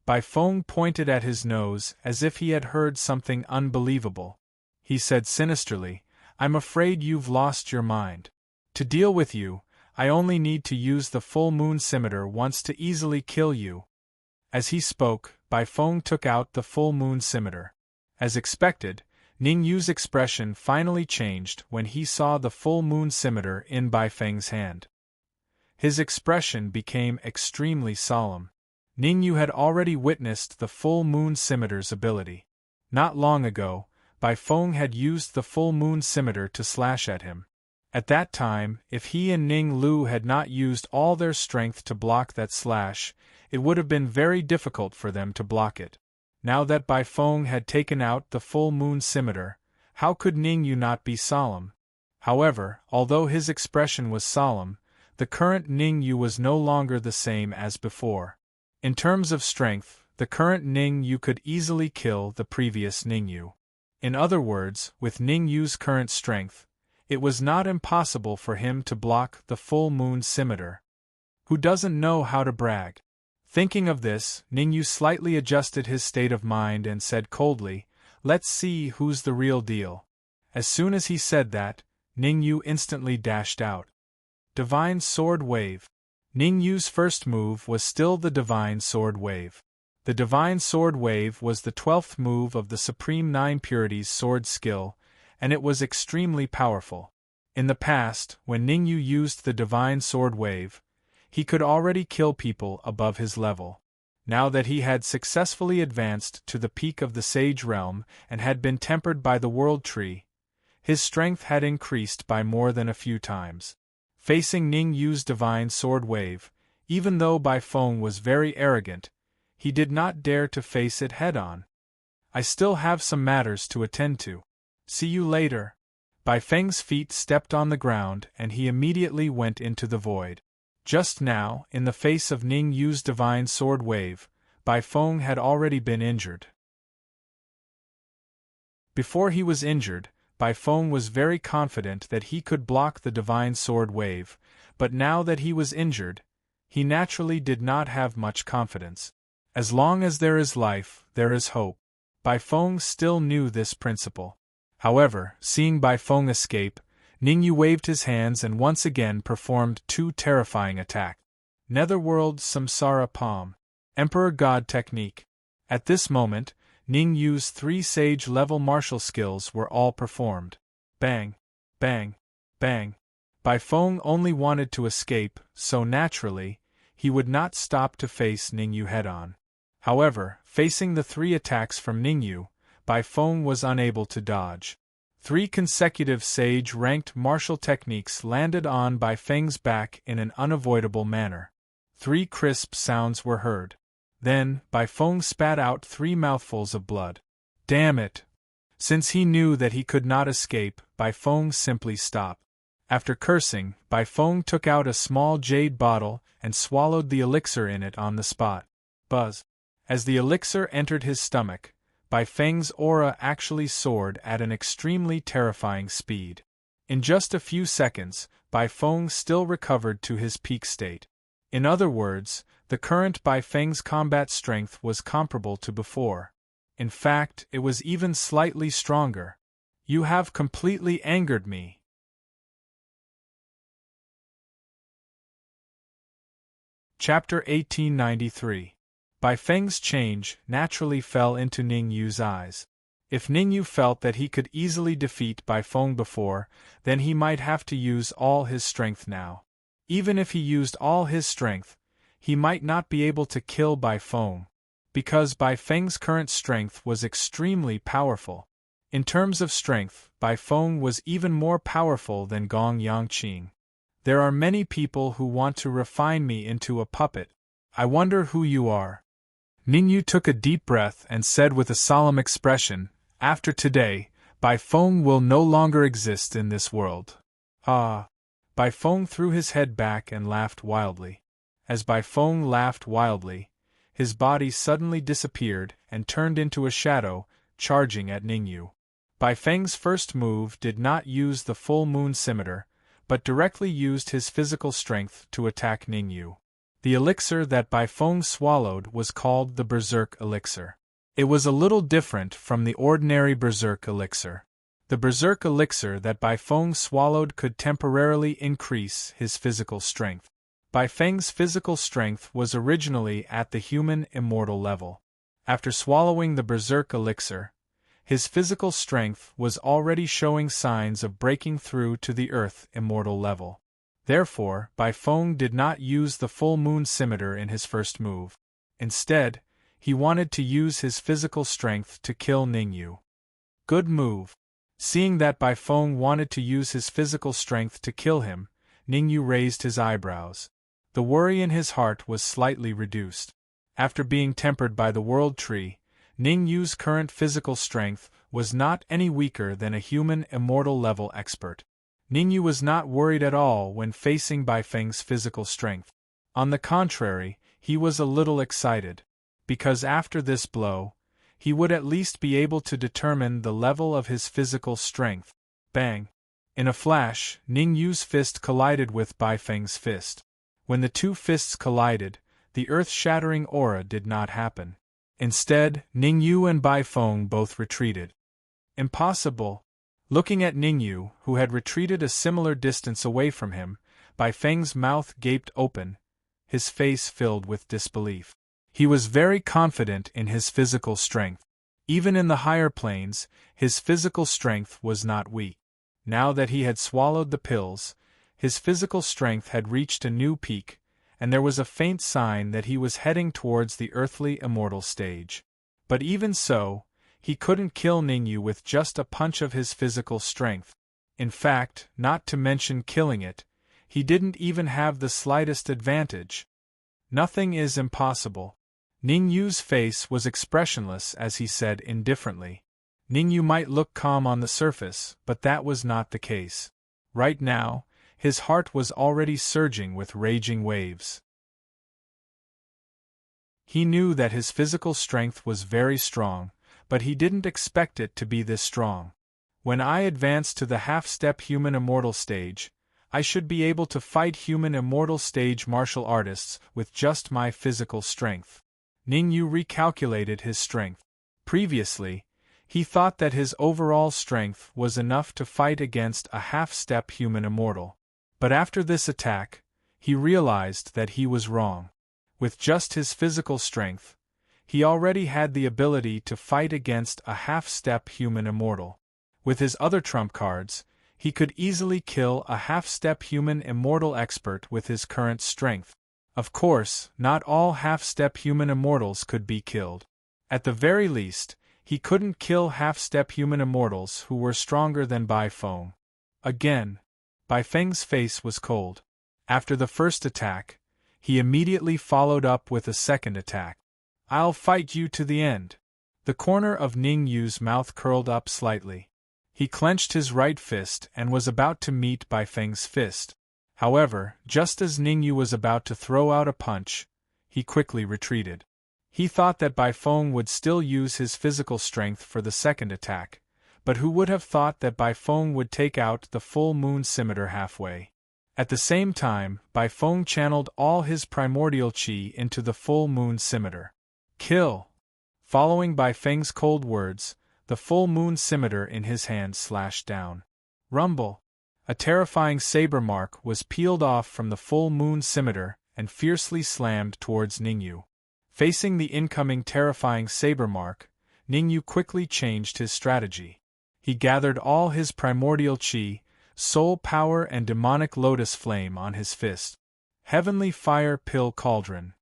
Bai Feng pointed at his nose as if he had heard something unbelievable. He said sinisterly, I'm afraid you've lost your mind. To deal with you, I only need to use the full moon scimitar once to easily kill you." As he spoke, Bai Feng took out the full moon scimitar. As expected, Ning Yu's expression finally changed when he saw the full moon scimitar in Bai Feng's hand. His expression became extremely solemn. Ning Yu had already witnessed the full moon scimitar's ability. Not long ago, Bai Feng had used the full moon scimitar to slash at him. At that time, if he and Ning Lu had not used all their strength to block that slash, it would have been very difficult for them to block it. Now that Bai Feng had taken out the full moon scimitar, how could Ning Yu not be solemn? However, although his expression was solemn, the current Ning Yu was no longer the same as before. In terms of strength, the current Ning Yu could easily kill the previous Ning Yu. In other words, with Ning Yu's current strength, it was not impossible for him to block the full moon scimitar. Who doesn't know how to brag? Thinking of this, Ning Yu slightly adjusted his state of mind and said coldly, "Let's see who's the real deal." As soon as he said that, Ning Yu instantly dashed out. Divine Sword Wave. Ning Yu's first move was still the Divine Sword Wave. The Divine Sword Wave was the 12th move of the Supreme Nine Purities sword skill, and it was extremely powerful. In the past, when Ning Yu used the Divine Sword Wave, he could already kill people above his level. Now that he had successfully advanced to the peak of the Sage Realm and had been tempered by the World Tree, his strength had increased by more than a few times. Facing Ning Yu's Divine Sword Wave, even though Bai Feng was very arrogant, he did not dare to face it head-on. "I still have some matters to attend to. See you later." Bai Feng's feet stepped on the ground and he immediately went into the void. Just now, in the face of Ning Yu's Divine Sword Wave, Bai Feng had already been injured. Before he was injured, Bai Feng was very confident that he could block the Divine Sword Wave, but now that he was injured, he naturally did not have much confidence. As long as there is life, there is hope. Bai Feng still knew this principle. However, seeing Bai Feng escape, Ning Yu waved his hands and once again performed two terrifying attacks. Netherworld Samsara Palm. Emperor God Technique. At this moment, Ning Yu's 3 sage-level martial skills were all performed. Bang! Bang! Bang! Bai Feng only wanted to escape, so naturally, he would not stop to face Ning Yu head-on. However, facing the 3 attacks from Ning Yu, Bai Feng was unable to dodge. 3 consecutive sage-ranked martial techniques landed on Bai Feng's back in an unavoidable manner. 3 crisp sounds were heard. Then, Bai Feng spat out 3 mouthfuls of blood. Damn it! Since he knew that he could not escape, Bai Feng simply stopped. After cursing, Bai Feng took out a small jade bottle and swallowed the elixir in it on the spot. Buzz! As the elixir entered his stomach, Bai Feng's aura actually soared at an extremely terrifying speed. In just a few seconds, Bai Feng still recovered to his peak state. In other words, the current Bai Feng's combat strength was comparable to before. In fact, it was even slightly stronger. "You have completely angered me." Chapter 1893. Bai Feng's change naturally fell into Ning Yu's eyes. If Ning Yu felt that he could easily defeat Bai Feng before, then he might have to use all his strength now. Even if he used all his strength, he might not be able to kill Bai Feng, because Bai Feng's current strength was extremely powerful. In terms of strength, Bai Feng was even more powerful than Gong Yangqing. "There are many people who want to refine me into a puppet. I wonder who you are." Ning Yu took a deep breath and said with a solemn expression, "After today, Bai Feng will no longer exist in this world." Ah! Bai Feng threw his head back and laughed wildly. As Bai Feng laughed wildly, his body suddenly disappeared and turned into a shadow, charging at Ning Yu. Bai Feng's first move did not use the full moon scimitar, but directly used his physical strength to attack Ning Yu. The elixir that Bai Feng swallowed was called the Berserk elixir. It was a little different from the ordinary Berserk elixir. The berserk elixir that Bai Feng swallowed could temporarily increase his physical strength. Bai Feng's physical strength was originally at the human immortal level. After swallowing the berserk elixir, his physical strength was already showing signs of breaking through to the earth immortal level. Therefore, Bai Feng did not use the full moon scimitar in his first move. Instead, he wanted to use his physical strength to kill Ningyu. Good move. Seeing that Bai Feng wanted to use his physical strength to kill him, Ningyu raised his eyebrows. The worry in his heart was slightly reduced. After being tempered by the World Tree, Ningyu's current physical strength was not any weaker than a human immortal level expert. Ningyu was not worried at all when facing Bai Feng's physical strength. On the contrary, he was a little excited, because after this blow, he would at least be able to determine the level of his physical strength. Bang! In a flash, Ningyu's fist collided with Bai Feng's fist. When the two fists collided, the earth-shattering aura did not happen. Instead, Ningyu and Bai Feng both retreated. Impossible! Looking at Ningyu, who had retreated a similar distance away from him, Bai Feng's mouth gaped open, his face filled with disbelief. He was very confident in his physical strength. Even in the higher planes, his physical strength was not weak. Now that he had swallowed the pills, his physical strength had reached a new peak, and there was a faint sign that he was heading towards the earthly immortal stage. But even so, he couldn't kill Ningyu with just a punch of his physical strength. In fact, not to mention killing it, he didn't even have the slightest advantage. Nothing is impossible. Ningyu's face was expressionless as he said indifferently. Ningyu might look calm on the surface, but that was not the case. Right now, his heart was already surging with raging waves. He knew that his physical strength was very strong, but he didn't expect it to be this strong. When I advance to the half-step human immortal stage, I should be able to fight human immortal stage martial artists with just my physical strength. Ningyu recalculated his strength. Previously, he thought that his overall strength was enough to fight against a half-step human immortal. But after this attack, he realized that he was wrong. With just his physical strength, he already had the ability to fight against a half-step human immortal. With his other trump cards, he could easily kill a half-step human immortal expert with his current strength. Of course, not all half-step human immortals could be killed. At the very least, he couldn't kill half-step human immortals who were stronger than Bai Feng. Again, Bai Feng's face was cold. After the first attack, he immediately followed up with a second attack. "I'll fight you to the end." The corner of Ningyu's mouth curled up slightly. He clenched his right fist and was about to meet Bai Feng's fist. However, just as Ningyu was about to throw out a punch, he quickly retreated. He thought that Bai Feng would still use his physical strength for the second attack, but who would have thought that Bai Feng would take out the full moon scimitar halfway? At the same time, Bai Feng channeled all his primordial qi into the full moon scimitar. "Kill!" Following Bai Feng's cold words, the full moon scimitar in his hand slashed down. Rumble! A terrifying saber mark was peeled off from the full moon scimitar and fiercely slammed towards Ningyu. Facing the incoming terrifying saber mark, Ningyu quickly changed his strategy. He gathered all his primordial qi, soul power and demonic lotus flame on his fist. Heavenly Fire Pill Cauldron.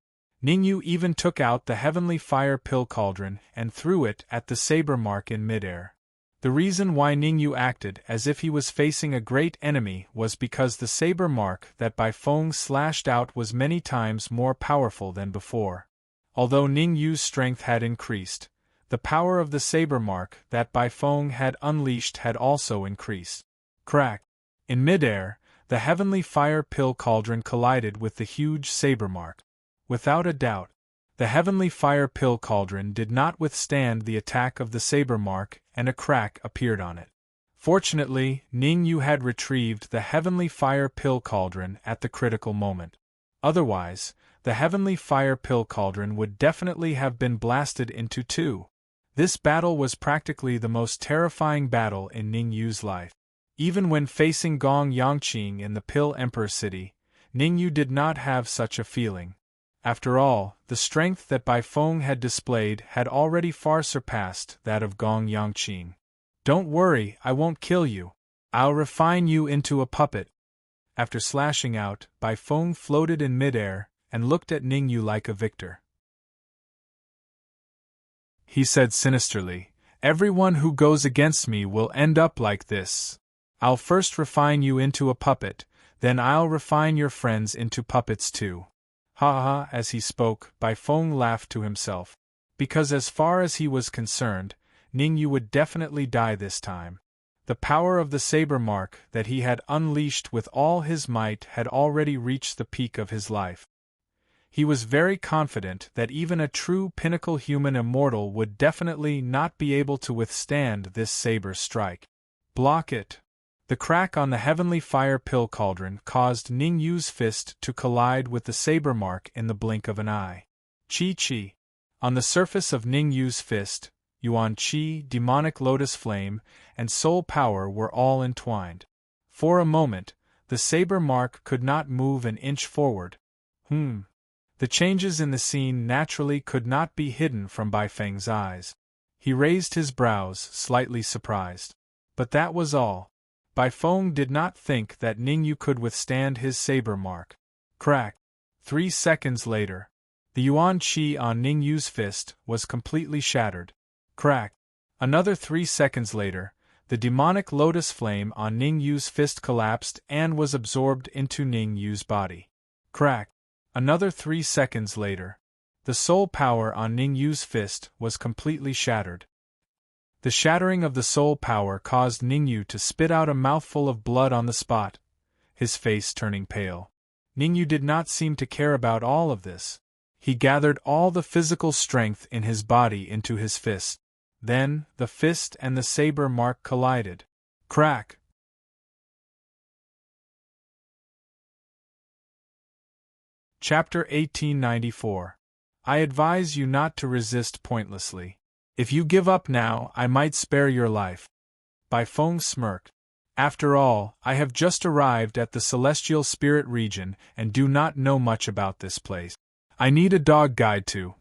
Ningyu even took out the Heavenly Fire Pill Cauldron and threw it at the saber mark in midair. The reason why Ningyu acted as if he was facing a great enemy was because the saber mark that Bai Feng slashed out was many times more powerful than before. Although Ningyu's strength had increased, the power of the saber mark that Bai Feng had unleashed had also increased. Crack! In midair, the Heavenly Fire Pill Cauldron collided with the huge saber mark. Without a doubt, the Heavenly Fire Pill Cauldron did not withstand the attack of the saber mark, and a crack appeared on it. Fortunately, Ningyu had retrieved the Heavenly Fire Pill Cauldron at the critical moment. Otherwise, the Heavenly Fire Pill Cauldron would definitely have been blasted into two. This battle was practically the most terrifying battle in Ning Yu's life. Even when facing Gong Yangqing in the Pill Emperor City, Ning Yu did not have such a feeling. After all, the strength that Bai Feng had displayed had already far surpassed that of Gong Yangqing. "Don't worry, I won't kill you. I'll refine you into a puppet." After slashing out, Bai Feng floated in midair and looked at Ning Yu like a victor. He said sinisterly, "Everyone who goes against me will end up like this. I'll first refine you into a puppet, then I'll refine your friends into puppets too." Ha ha! As he spoke, Bai Feng laughed to himself. Because as far as he was concerned, Ning Yu would definitely die this time. The power of the saber mark that he had unleashed with all his might had already reached the peak of his life. He was very confident that even a true pinnacle human immortal would definitely not be able to withstand this saber strike. Block it! The crack on the heavenly fire pill cauldron caused Ning Yu's fist to collide with the saber mark in the blink of an eye. Chi. On the surface of Ning Yu's fist, Yuan Qi, demonic lotus flame, and soul power were all entwined. For a moment, the saber mark could not move an inch forward. The changes in the scene naturally could not be hidden from Bai Feng's eyes. He raised his brows, slightly surprised. But that was all. Bai Feng did not think that Ning Yu could withstand his saber mark. Crack! 3 seconds later, the Yuan Qi on Ning Yu's fist was completely shattered. Crack! Another 3 seconds later, the demonic lotus flame on Ning Yu's fist collapsed and was absorbed into Ning Yu's body. Crack! Another 3 seconds later, the soul power on Ning Yu's fist was completely shattered. The shattering of the soul power caused Ning Yu to spit out a mouthful of blood on the spot, his face turning pale. Ning Yu did not seem to care about all of this. He gathered all the physical strength in his body into his fist. Then, the fist and the saber mark collided. Crack! Chapter 1894. I advise you not to resist pointlessly. If you give up now, I might spare your life. Bai Feng smirked. After all, I have just arrived at the celestial spirit region and do not know much about this place. I need a dog guide to.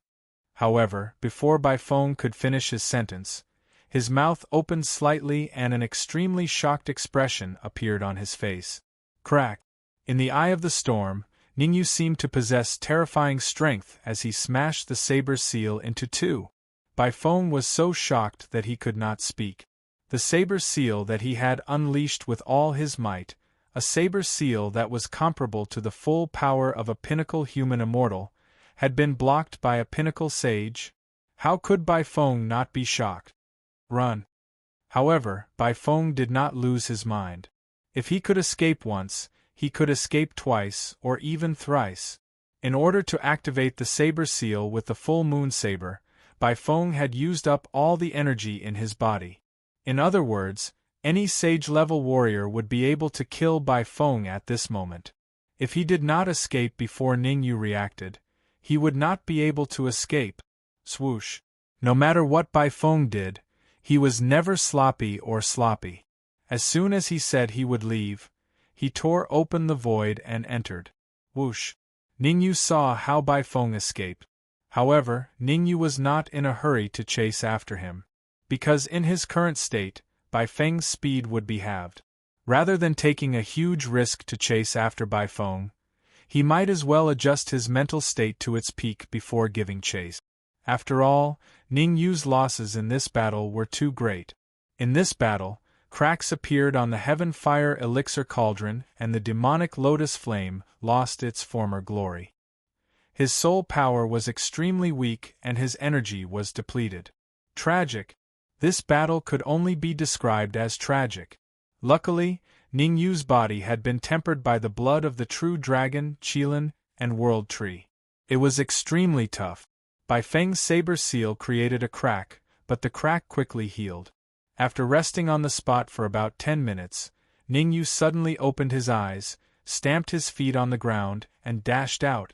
However, before Bai Feng could finish his sentence, his mouth opened slightly and an extremely shocked expression appeared on his face. Crack! In the eye of the storm, Ning Yu seemed to possess terrifying strength as he smashed the saber seal into two. Bai Feng was so shocked that he could not speak. The saber seal that he had unleashed with all his might, a saber seal that was comparable to the full power of a pinnacle human immortal, had been blocked by a pinnacle sage. How could Bai Feng not be shocked? Run! However, Bai Feng did not lose his mind. If he could escape once, he could escape twice or even thrice. In order to activate the saber seal with the full moon saber, Bai Feng had used up all the energy in his body. In other words, any sage-level warrior would be able to kill Bai Feng at this moment. If he did not escape before Ning Yu reacted, he would not be able to escape. Swoosh! No matter what Bai Feng did, he was never sloppy or sloppy. As soon as he said he would leave, he tore open the void and entered. Whoosh! Ning Yu saw how Bai Feng escaped. However, Ning Yu was not in a hurry to chase after him. Because in his current state, Bai Feng's speed would be halved. Rather than taking a huge risk to chase after Bai Feng, he might as well adjust his mental state to its peak before giving chase. After all, Ning Yu's losses in this battle were too great. In this battle, cracks appeared on the heaven fire elixir cauldron and the demonic lotus flame lost its former glory. His soul power was extremely weak and his energy was depleted. Tragic. This battle could only be described as tragic. Luckily, Ning Yu's body had been tempered by the blood of the true dragon, Qilin, and world tree. It was extremely tough. Bai Feng's saber seal created a crack, but the crack quickly healed. After resting on the spot for about 10 minutes, Ning Yu suddenly opened his eyes, stamped his feet on the ground, and dashed out.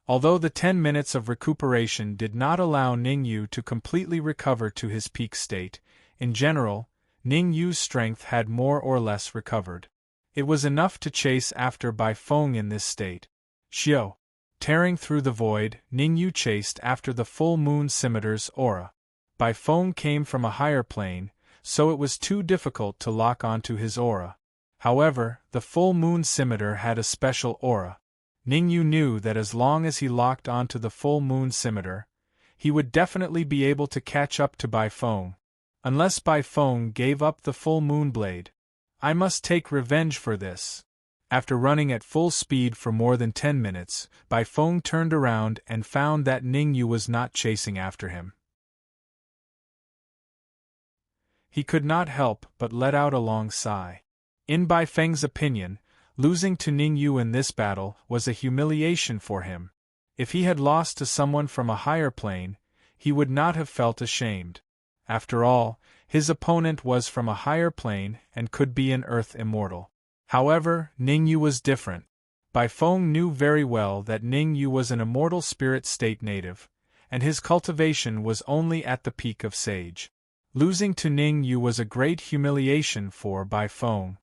Although the 10 minutes of recuperation did not allow Ning Yu to completely recover to his peak state, in general, Ning Yu's strength had more or less recovered. It was enough to chase after Bai Feng in this state. Xiao. Tearing through the void, Ning Yu chased after the full moon scimitar's aura. Bai Feng came from a higher plane, so it was too difficult to lock onto his aura. However, the full moon scimitar had a special aura. Ning Yu knew that as long as he locked onto the full moon scimitar, he would definitely be able to catch up to Bai Feng. Unless Bai Feng gave up the full moon blade. I must take revenge for this. After running at full speed for more than 10 minutes, Bai Feng turned around and found that Ning Yu was not chasing after him. He could not help but let out a long sigh. In Bai Feng's opinion, losing to Ning Yu in this battle was a humiliation for him. If he had lost to someone from a higher plane, he would not have felt ashamed. After all, his opponent was from a higher plane and could be an Earth immortal. However, Ning Yu was different. Bai Feng knew very well that Ning Yu was an immortal spirit state native, and his cultivation was only at the peak of sage. Losing to Ning Yu was a great humiliation for Bai Feng.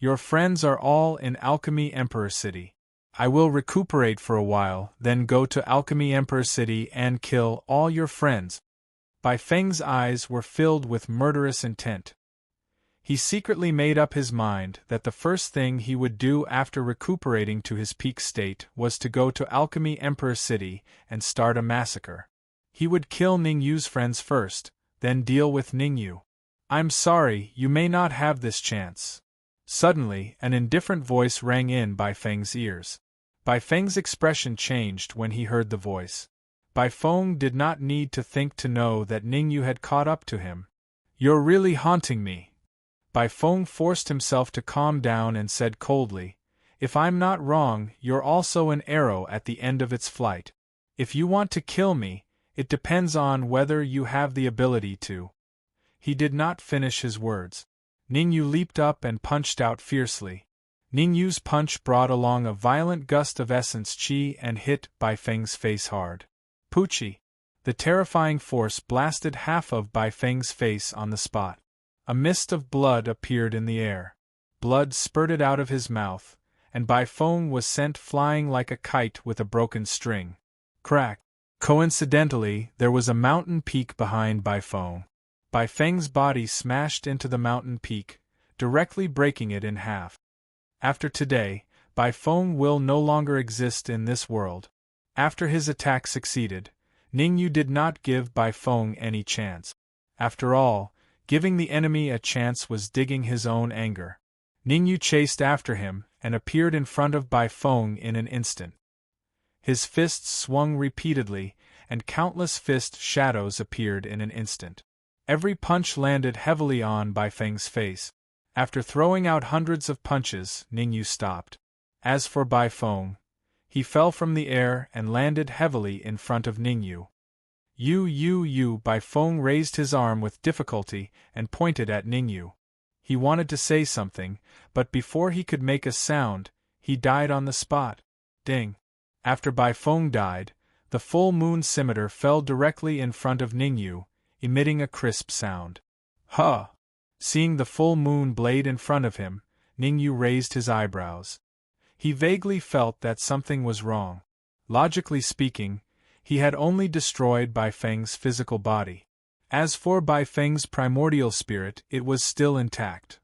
Your friends are all in Alchemy Emperor City. I will recuperate for a while, then go to Alchemy Emperor City and kill all your friends. Bai Feng's eyes were filled with murderous intent. He secretly made up his mind that the first thing he would do after recuperating to his peak state was to go to Alchemy Emperor City and start a massacre. He would kill Ning Yu's friends first, then deal with Ning Yu. I'm sorry, you may not have this chance. Suddenly, an indifferent voice rang in Bai Feng's ears. Bai Feng's expression changed when he heard the voice. Bai Feng did not need to think to know that Ning Yu had caught up to him. You're really haunting me. Bai Feng forced himself to calm down and said coldly, if I'm not wrong, you're also an arrow at the end of its flight. If you want to kill me, it depends on whether you have the ability to. He did not finish his words. Ning Yu leaped up and punched out fiercely. Ning Yu's punch brought along a violent gust of essence qi and hit Bai Feng's face hard. Poochie! The terrifying force blasted half of Bai Feng's face on the spot. A mist of blood appeared in the air. Blood spurted out of his mouth, and Bai Feng was sent flying like a kite with a broken string. Crack! Coincidentally, there was a mountain peak behind Bai Feng. Bai Feng's body smashed into the mountain peak, directly breaking it in half. After today, Bai Feng will no longer exist in this world. After his attack succeeded, Ning Yu did not give Bai Feng any chance. After all, giving the enemy a chance was digging his own anger. Ning Yu chased after him and appeared in front of Bai Feng in an instant. His fists swung repeatedly, and countless fist shadows appeared in an instant. Every punch landed heavily on Bai Feng's face. After throwing out hundreds of punches, Ning Yu stopped. As for Bai Feng, he fell from the air and landed heavily in front of Ning Yu. Bai Feng raised his arm with difficulty and pointed at Ning Yu. He wanted to say something, but before he could make a sound, he died on the spot. Ding! After Bai Feng died, the full moon scimitar fell directly in front of Ning Yu, emitting a crisp sound. Huh! Seeing the full moon blade in front of him, Ning Yu raised his eyebrows. He vaguely felt that something was wrong. Logically speaking, he had only destroyed Bai Feng's physical body. As for Bai Feng's primordial spirit, it was still intact.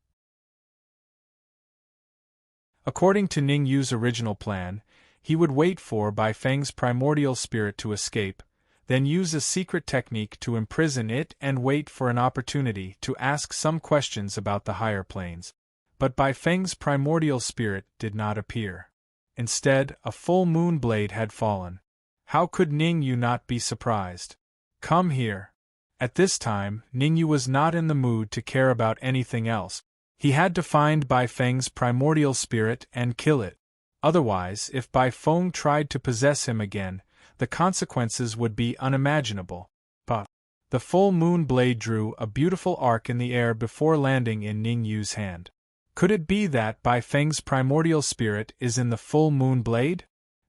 According to Ning Yu's original plan, he would wait for Bai Feng's primordial spirit to escape, then use a secret technique to imprison it and wait for an opportunity to ask some questions about the higher planes. But Bai Feng's primordial spirit did not appear. Instead, a full moon blade had fallen. How could Ning Yu not be surprised? Come here. At this time, Ning Yu was not in the mood to care about anything else. He had to find Bai Feng's primordial spirit and kill it. Otherwise, if Bai Feng tried to possess him again, the consequences would be unimaginable. But the full moon blade drew a beautiful arc in the air before landing in Ning Yu's hand. Could it be that Bai Feng's primordial spirit is in the full moon blade?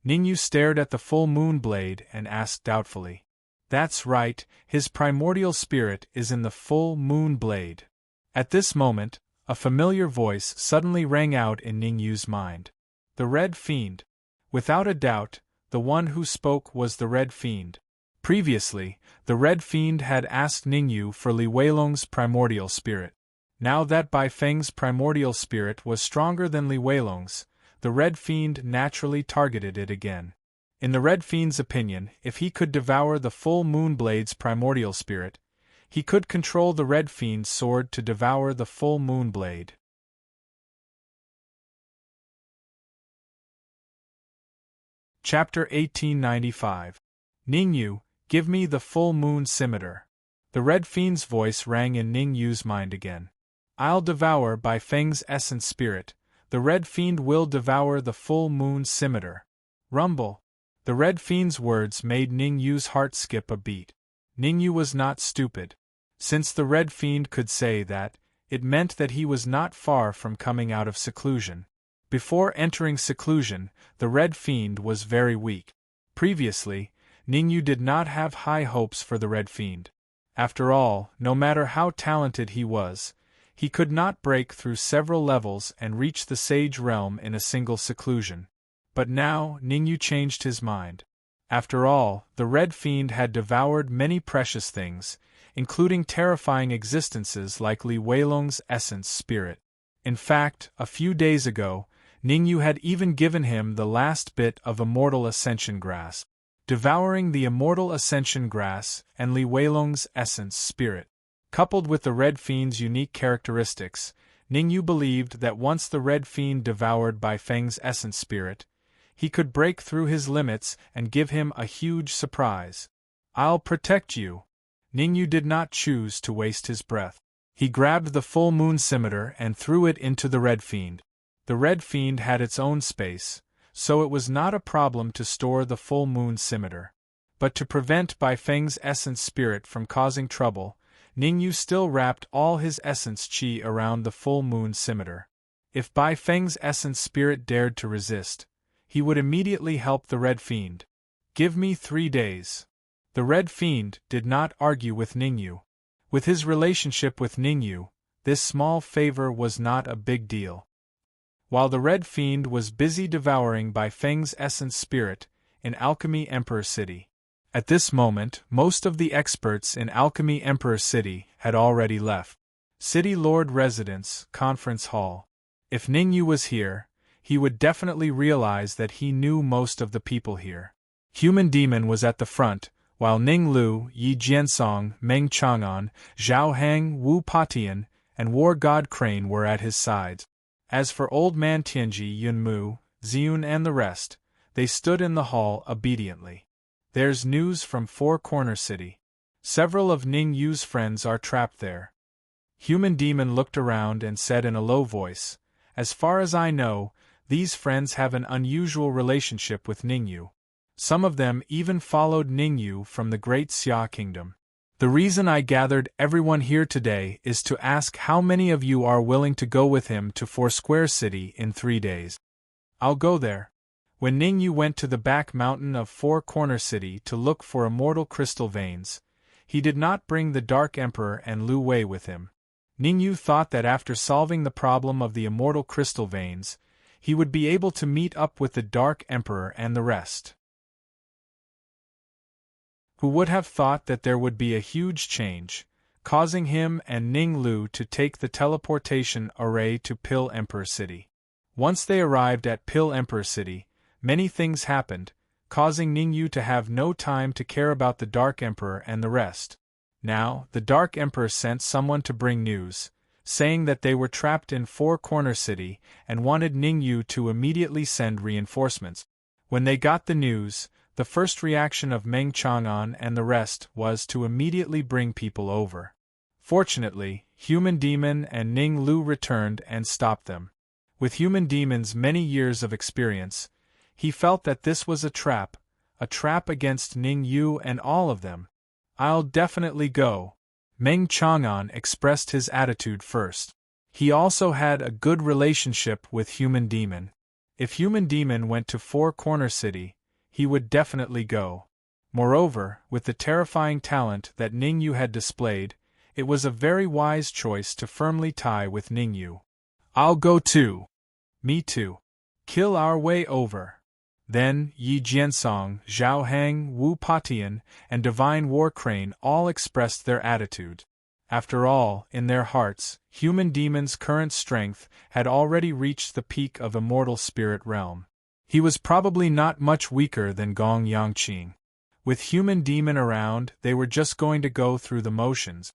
Ningyu stared at the full moon blade and asked doubtfully. That's right, his primordial spirit is in the full moon blade. At this moment, a familiar voice suddenly rang out in Ningyu's mind. The Red Fiend. Without a doubt, the one who spoke was the Red Fiend. Previously, the Red Fiend had asked Ningyu for Li Weilong's primordial spirit. Now that Bai Feng's primordial spirit was stronger than Li Weilong's, the Red Fiend naturally targeted it again. In the Red Fiend's opinion, if he could devour the full moon blade's primordial spirit, he could control the Red Fiend's sword to devour the full moon blade. Chapter 1895. Ningyu, give me the full moon scimitar. The Red Fiend's voice rang in Ningyu's mind again. I'll devour Bai Feng's essence spirit. The Red Fiend will devour the full moon scimitar. Rumble. The Red Fiend's words made Ningyu's heart skip a beat. Ningyu was not stupid. Since the Red Fiend could say that, it meant that he was not far from coming out of seclusion. Before entering seclusion, the Red Fiend was very weak. Previously, Ningyu did not have high hopes for the Red Fiend. After all, no matter how talented he was, he could not break through several levels and reach the Sage Realm in a single seclusion. But now, Ningyu changed his mind. After all, the Red Fiend had devoured many precious things, including terrifying existences like Li Weilong's essence spirit. In fact, a few days ago, Ningyu had even given him the last bit of Immortal Ascension Grass. Devouring the Immortal Ascension Grass and Li Weilong's essence spirit, coupled with the Red Fiend's unique characteristics, Ningyu believed that once the Red Fiend devoured Bai Feng's essence spirit, he could break through his limits and give him a huge surprise. I'll protect you. Ningyu did not choose to waste his breath. He grabbed the full moon scimitar and threw it into the Red Fiend. The Red Fiend had its own space, so it was not a problem to store the full moon scimitar. But to prevent Bai Feng's essence spirit from causing trouble, Ningyu still wrapped all his essence qi around the full moon scimitar. If Bai Feng's essence spirit dared to resist, he would immediately help the Red Fiend. Give me 3 days. The Red Fiend did not argue with Ningyu. With his relationship with Ningyu, this small favor was not a big deal. While the Red Fiend was busy devouring Bai Feng's essence spirit in Alchemy Emperor City. At this moment, most of the experts in Alchemy Emperor City had already left. City Lord Residence, Conference Hall. If Ningyu was here, he would definitely realize that he knew most of the people here. Human Demon was at the front, while Ning Lu, Yi Jiansong, Meng Chang'an, Zhao Hang, Wu Patian, and War God Crane were at his sides. As for Old Man Tianji, Yunmu, Ziyun and the rest, they stood in the hall obediently. There's news from Four Corner City. Several of Ning Yu's friends are trapped there. Human Demon looked around and said in a low voice, as far as I know, these friends have an unusual relationship with Ningyu. Some of them even followed Ningyu from the Great Xia Kingdom. The reason I gathered everyone here today is to ask how many of you are willing to go with him to Foursquare City in 3 days. I'll go there. When Ningyu went to the back mountain of Four Corner City to look for immortal crystal veins, he did not bring the Dark Emperor and Lu Wei with him. Ningyu thought that after solving the problem of the immortal crystal veins, he would be able to meet up with the Dark Emperor and the rest. Who would have thought that there would be a huge change, causing him and Ning Lu to take the teleportation array to Pill Emperor City. Once they arrived at Pill Emperor City, many things happened, causing Ningyu to have no time to care about the Dark Emperor and the rest. Now, the Dark Emperor sent someone to bring news, saying that they were trapped in Four Corner City and wanted Ningyu to immediately send reinforcements. When they got the news, the first reaction of Meng Chang'an and the rest was to immediately bring people over. Fortunately, Human Demon and Ning Lu returned and stopped them. With Human Demon's many years of experience, he felt that this was a trap against Ning Yu and all of them. I'll definitely go. Meng Chang'an expressed his attitude first. He also had a good relationship with Human Demon. If Human Demon went to Four Corner City, he would definitely go. Moreover, with the terrifying talent that Ningyu had displayed, it was a very wise choice to firmly tie with Ningyu. I'll go too. Me too. Kill our way over. Then Yi Jiansong, Zhao Hang, Wu Patian, and Divine War Crane all expressed their attitude. After all, in their hearts, Human Demon's current strength had already reached the peak of immortal spirit realm. He was probably not much weaker than Gong Yangqing. With Human Demon around, they were just going to go through the motions.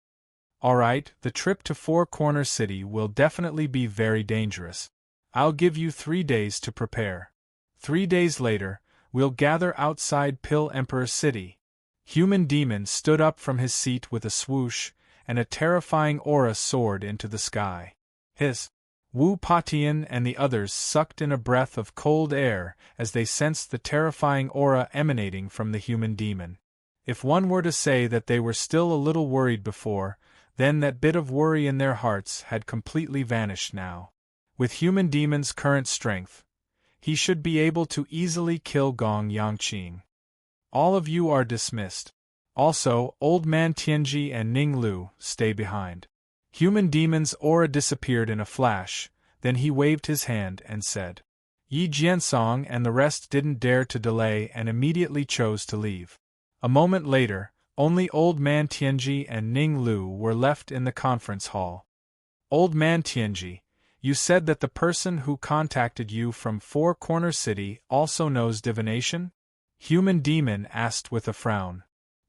Alright, the trip to Four Corner City will definitely be very dangerous. I'll give you 3 days to prepare. 3 days later, we'll gather outside Pill Emperor City. Human Demon stood up from his seat with a swoosh, and a terrifying aura soared into the sky. Wu Patian and the others sucked in a breath of cold air as they sensed the terrifying aura emanating from the Human Demon. If one were to say that they were still a little worried before, then that bit of worry in their hearts had completely vanished now. With Human Demon's current strength, he should be able to easily kill Gong Yangqing. All of you are dismissed. Also, Old Man Tianji and Ning Lu stay behind. Human Demon's aura disappeared in a flash, then he waved his hand and said. Yi Jiansong and the rest didn't dare to delay and immediately chose to leave. A moment later, only Old Man Tianji and Ning Lu were left in the conference hall. Old Man Tianji, you said that the person who contacted you from Four Corner City also knows divination? Human Demon asked with a frown.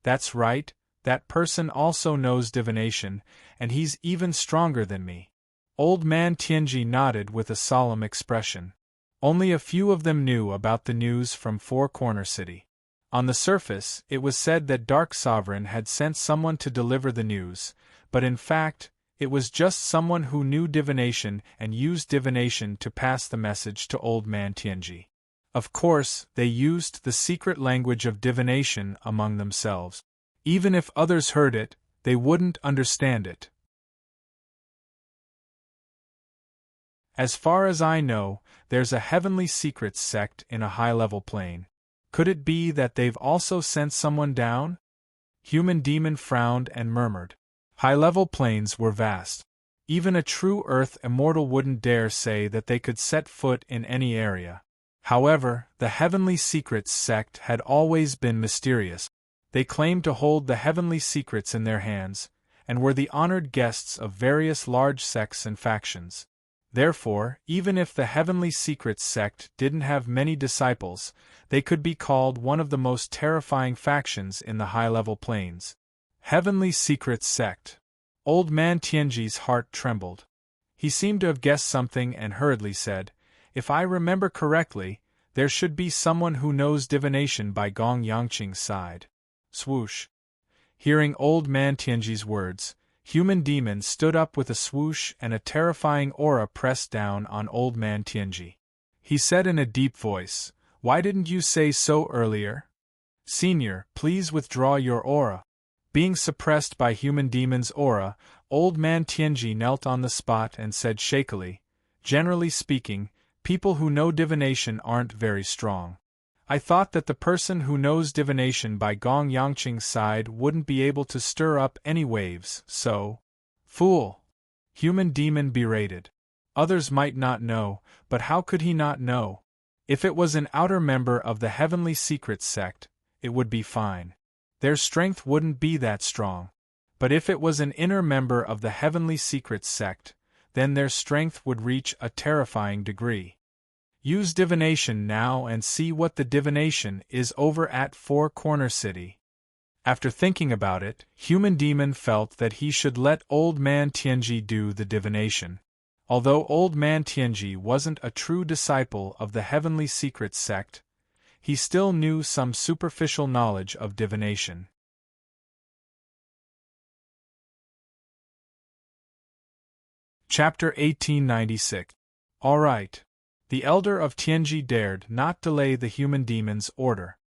That's right, that person also knows divination, and he's even stronger than me. Old Man Tianji nodded with a solemn expression. Only a few of them knew about the news from Four Corner City. On the surface, it was said that Dark Sovereign had sent someone to deliver the news, but in fact, it was just someone who knew divination and used divination to pass the message to Old Man Tianji. Of course, they used the secret language of divination among themselves. Even if others heard it, they wouldn't understand it. As far as I know, there's a heavenly secrets sect in a high-level plane. Could it be that they've also sent someone down? Human Demon frowned and murmured. High-level planes were vast. Even a true Earth immortal wouldn't dare say that they could set foot in any area. However, the Heavenly Secrets sect had always been mysterious. They claimed to hold the heavenly secrets in their hands, and were the honored guests of various large sects and factions. Therefore, even if the Heavenly Secrets sect didn't have many disciples, they could be called one of the most terrifying factions in the high-level planes. Heavenly Secrets sect. Old Man Tianji's heart trembled. He seemed to have guessed something and hurriedly said, If I remember correctly, there should be someone who knows divination by Gong Yangqing's side. Swoosh. Hearing Old Man Tianji's words, Human Demon stood up with a swoosh and a terrifying aura pressed down on Old Man Tianji. He said in a deep voice, Why didn't you say so earlier? Senior, please withdraw your aura. Being suppressed by Human Demon's aura, Old Man Tianji knelt on the spot and said shakily, Generally speaking, people who know divination aren't very strong. I thought that the person who knows divination by Gong Yangqing's side wouldn't be able to stir up any waves, so… Fool! Human Demon berated. Others might not know, but how could he not know? If it was an outer member of the Heavenly Secrets sect, it would be fine. Their strength wouldn't be that strong. But if it was an inner member of the Heavenly Secrets sect, then their strength would reach a terrifying degree. Use divination now and see what the divination is over at Four Corner City. After thinking about it, Human Demon felt that he should let Old Man Tianji do the divination. Although Old Man Tianji wasn't a true disciple of the Heavenly Secrets sect, he still knew some superficial knowledge of divination. Chapter 1896. All right. The elder of Tianji dared not delay the Human Demon's order.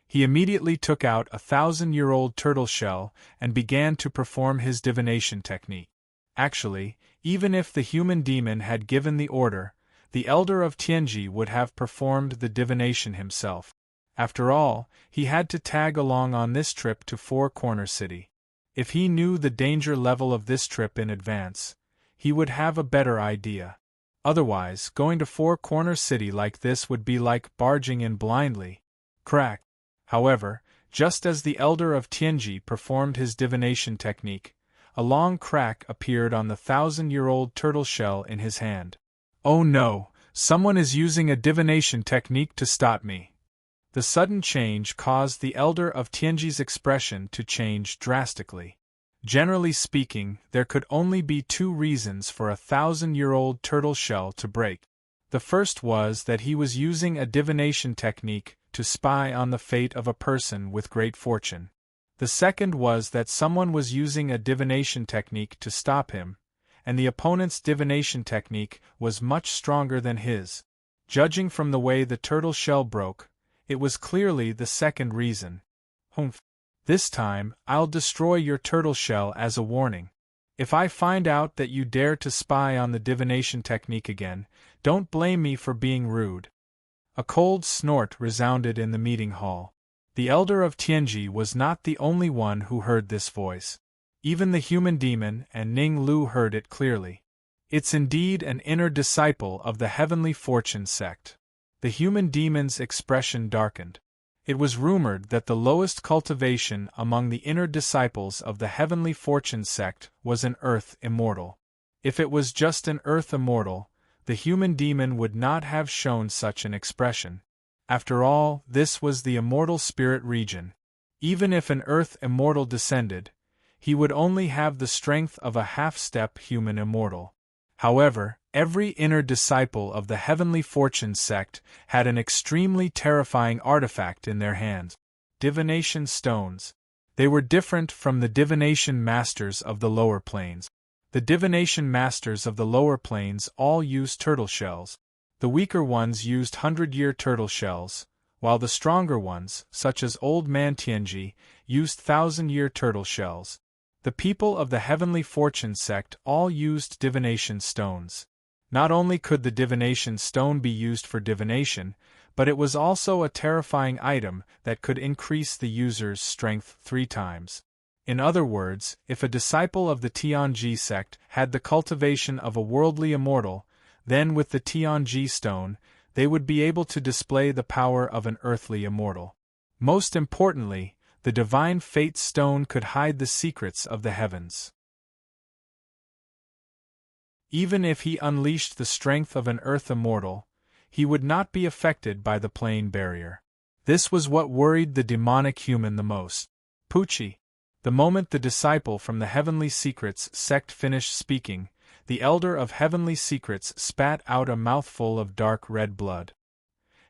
He immediately took out a 1,000-year-old turtle shell and began to perform his divination technique. Actually, even if the Human Demon had given the order, the elder of Tianji would have performed the divination himself. After all, he had to tag along on this trip to Four Corner City. If he knew the danger level of this trip in advance, he would have a better idea. Otherwise, going to Four Corner City like this would be like barging in blindly. Crack. However, just as the elder of Tianji performed his divination technique, a long crack appeared on the 1,000-year-old turtle shell in his hand. Oh no, someone is using a divination technique to stop me. The sudden change caused the elder of Tianji's expression to change drastically. Generally speaking, there could only be two reasons for a 1,000-year-old turtle shell to break. The first was that he was using a divination technique to spy on the fate of a person with great fortune. The second was that someone was using a divination technique to stop him, and the opponent's divination technique was much stronger than his. Judging from the way the turtle shell broke, it was clearly the second reason. Humph. This time, I'll destroy your turtle shell as a warning. If I find out that you dare to spy on the divination technique again, don't blame me for being rude. A cold snort resounded in the meeting hall. The elder of Tianji was not the only one who heard this voice. Even the human demon and Ning Lu heard it clearly. It's indeed an inner disciple of the Heavenly Fortune sect. The human demon's expression darkened. It was rumored that the lowest cultivation among the inner disciples of the Heavenly Fortune sect was an earth immortal. If it was just an earth immortal, the human demon would not have shown such an expression. After all, this was the immortal spirit region. Even if an earth immortal descended, he would only have the strength of a half-step human immortal. However, every inner disciple of the Heavenly Fortune sect had an extremely terrifying artifact in their hands. Divination stones. They were different from the divination masters of the lower planes. The divination masters of the lower planes all used turtle shells. The weaker ones used 100-year turtle shells, while the stronger ones, such as Old Man Tianji, used 1,000-year turtle shells. The people of the Heavenly Fortune sect all used divination stones. Not only could the divination stone be used for divination, but it was also a terrifying item that could increase the user's strength 3 times. In other words, if a disciple of the Tianji sect had the cultivation of a worldly immortal, then with the Tianji stone, they would be able to display the power of an earthly immortal. Most importantly, the divine fate stone could hide the secrets of the heavens. Even if he unleashed the strength of an earth immortal, he would not be affected by the plane barrier. This was what worried the demonic human the most. Poochie. The moment the disciple from the Heavenly Secrets sect finished speaking, the elder of Heavenly Secrets spat out a mouthful of dark red blood.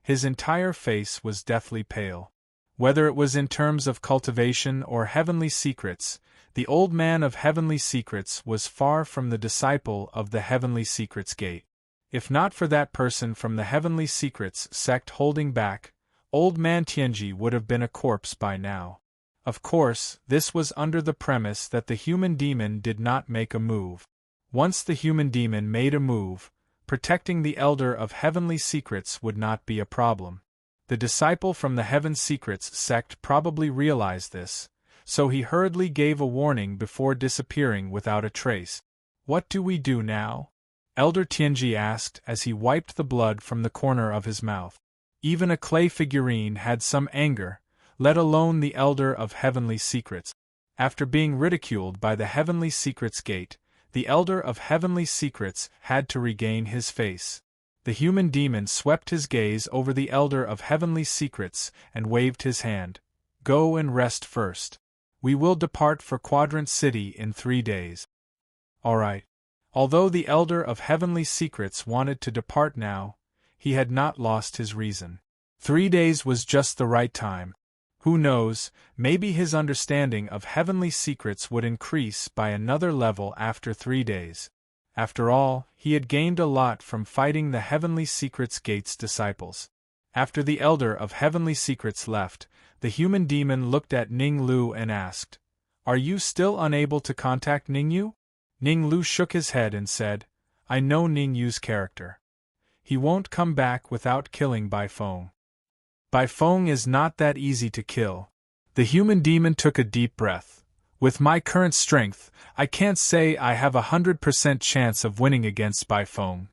His entire face was deathly pale. Whether it was in terms of cultivation or Heavenly Secrets, the old man of Heavenly Secrets was far from the disciple of the Heavenly Secrets gate. If not for that person from the Heavenly Secrets sect holding back, Old Man Tianji would have been a corpse by now. Of course, this was under the premise that the human demon did not make a move. Once the human demon made a move, protecting the elder of Heavenly Secrets would not be a problem. The disciple from the Heaven Secrets sect probably realized this, so he hurriedly gave a warning before disappearing without a trace. What do we do now? Elder Tianji asked as he wiped the blood from the corner of his mouth. Even a clay figurine had some anger, let alone the elder of Heavenly Secrets. After being ridiculed by the Heavenly Secrets gate, the elder of Heavenly Secrets had to regain his face. The human demon swept his gaze over the elder of Heavenly Secrets and waved his hand. Go and rest first. We will depart for Quadrant City in 3 days. All right. Although the elder of Heavenly Secrets wanted to depart now, he had not lost his reason. 3 days was just the right time. Who knows, maybe his understanding of Heavenly Secrets would increase by another level after 3 days. After all, he had gained a lot from fighting the Heavenly Secrets gate's disciples. After the elder of Heavenly Secrets left, the human demon looked at Ning Lu and asked, "Are you still unable to contact Ning Yu?" Ning Lu shook his head and said, "I know Ning Yu's character. He won't come back without killing by phone." Bai Feng is not that easy to kill. The human demon took a deep breath. With my current strength, I can't say I have 100% chance of winning against Bai Feng.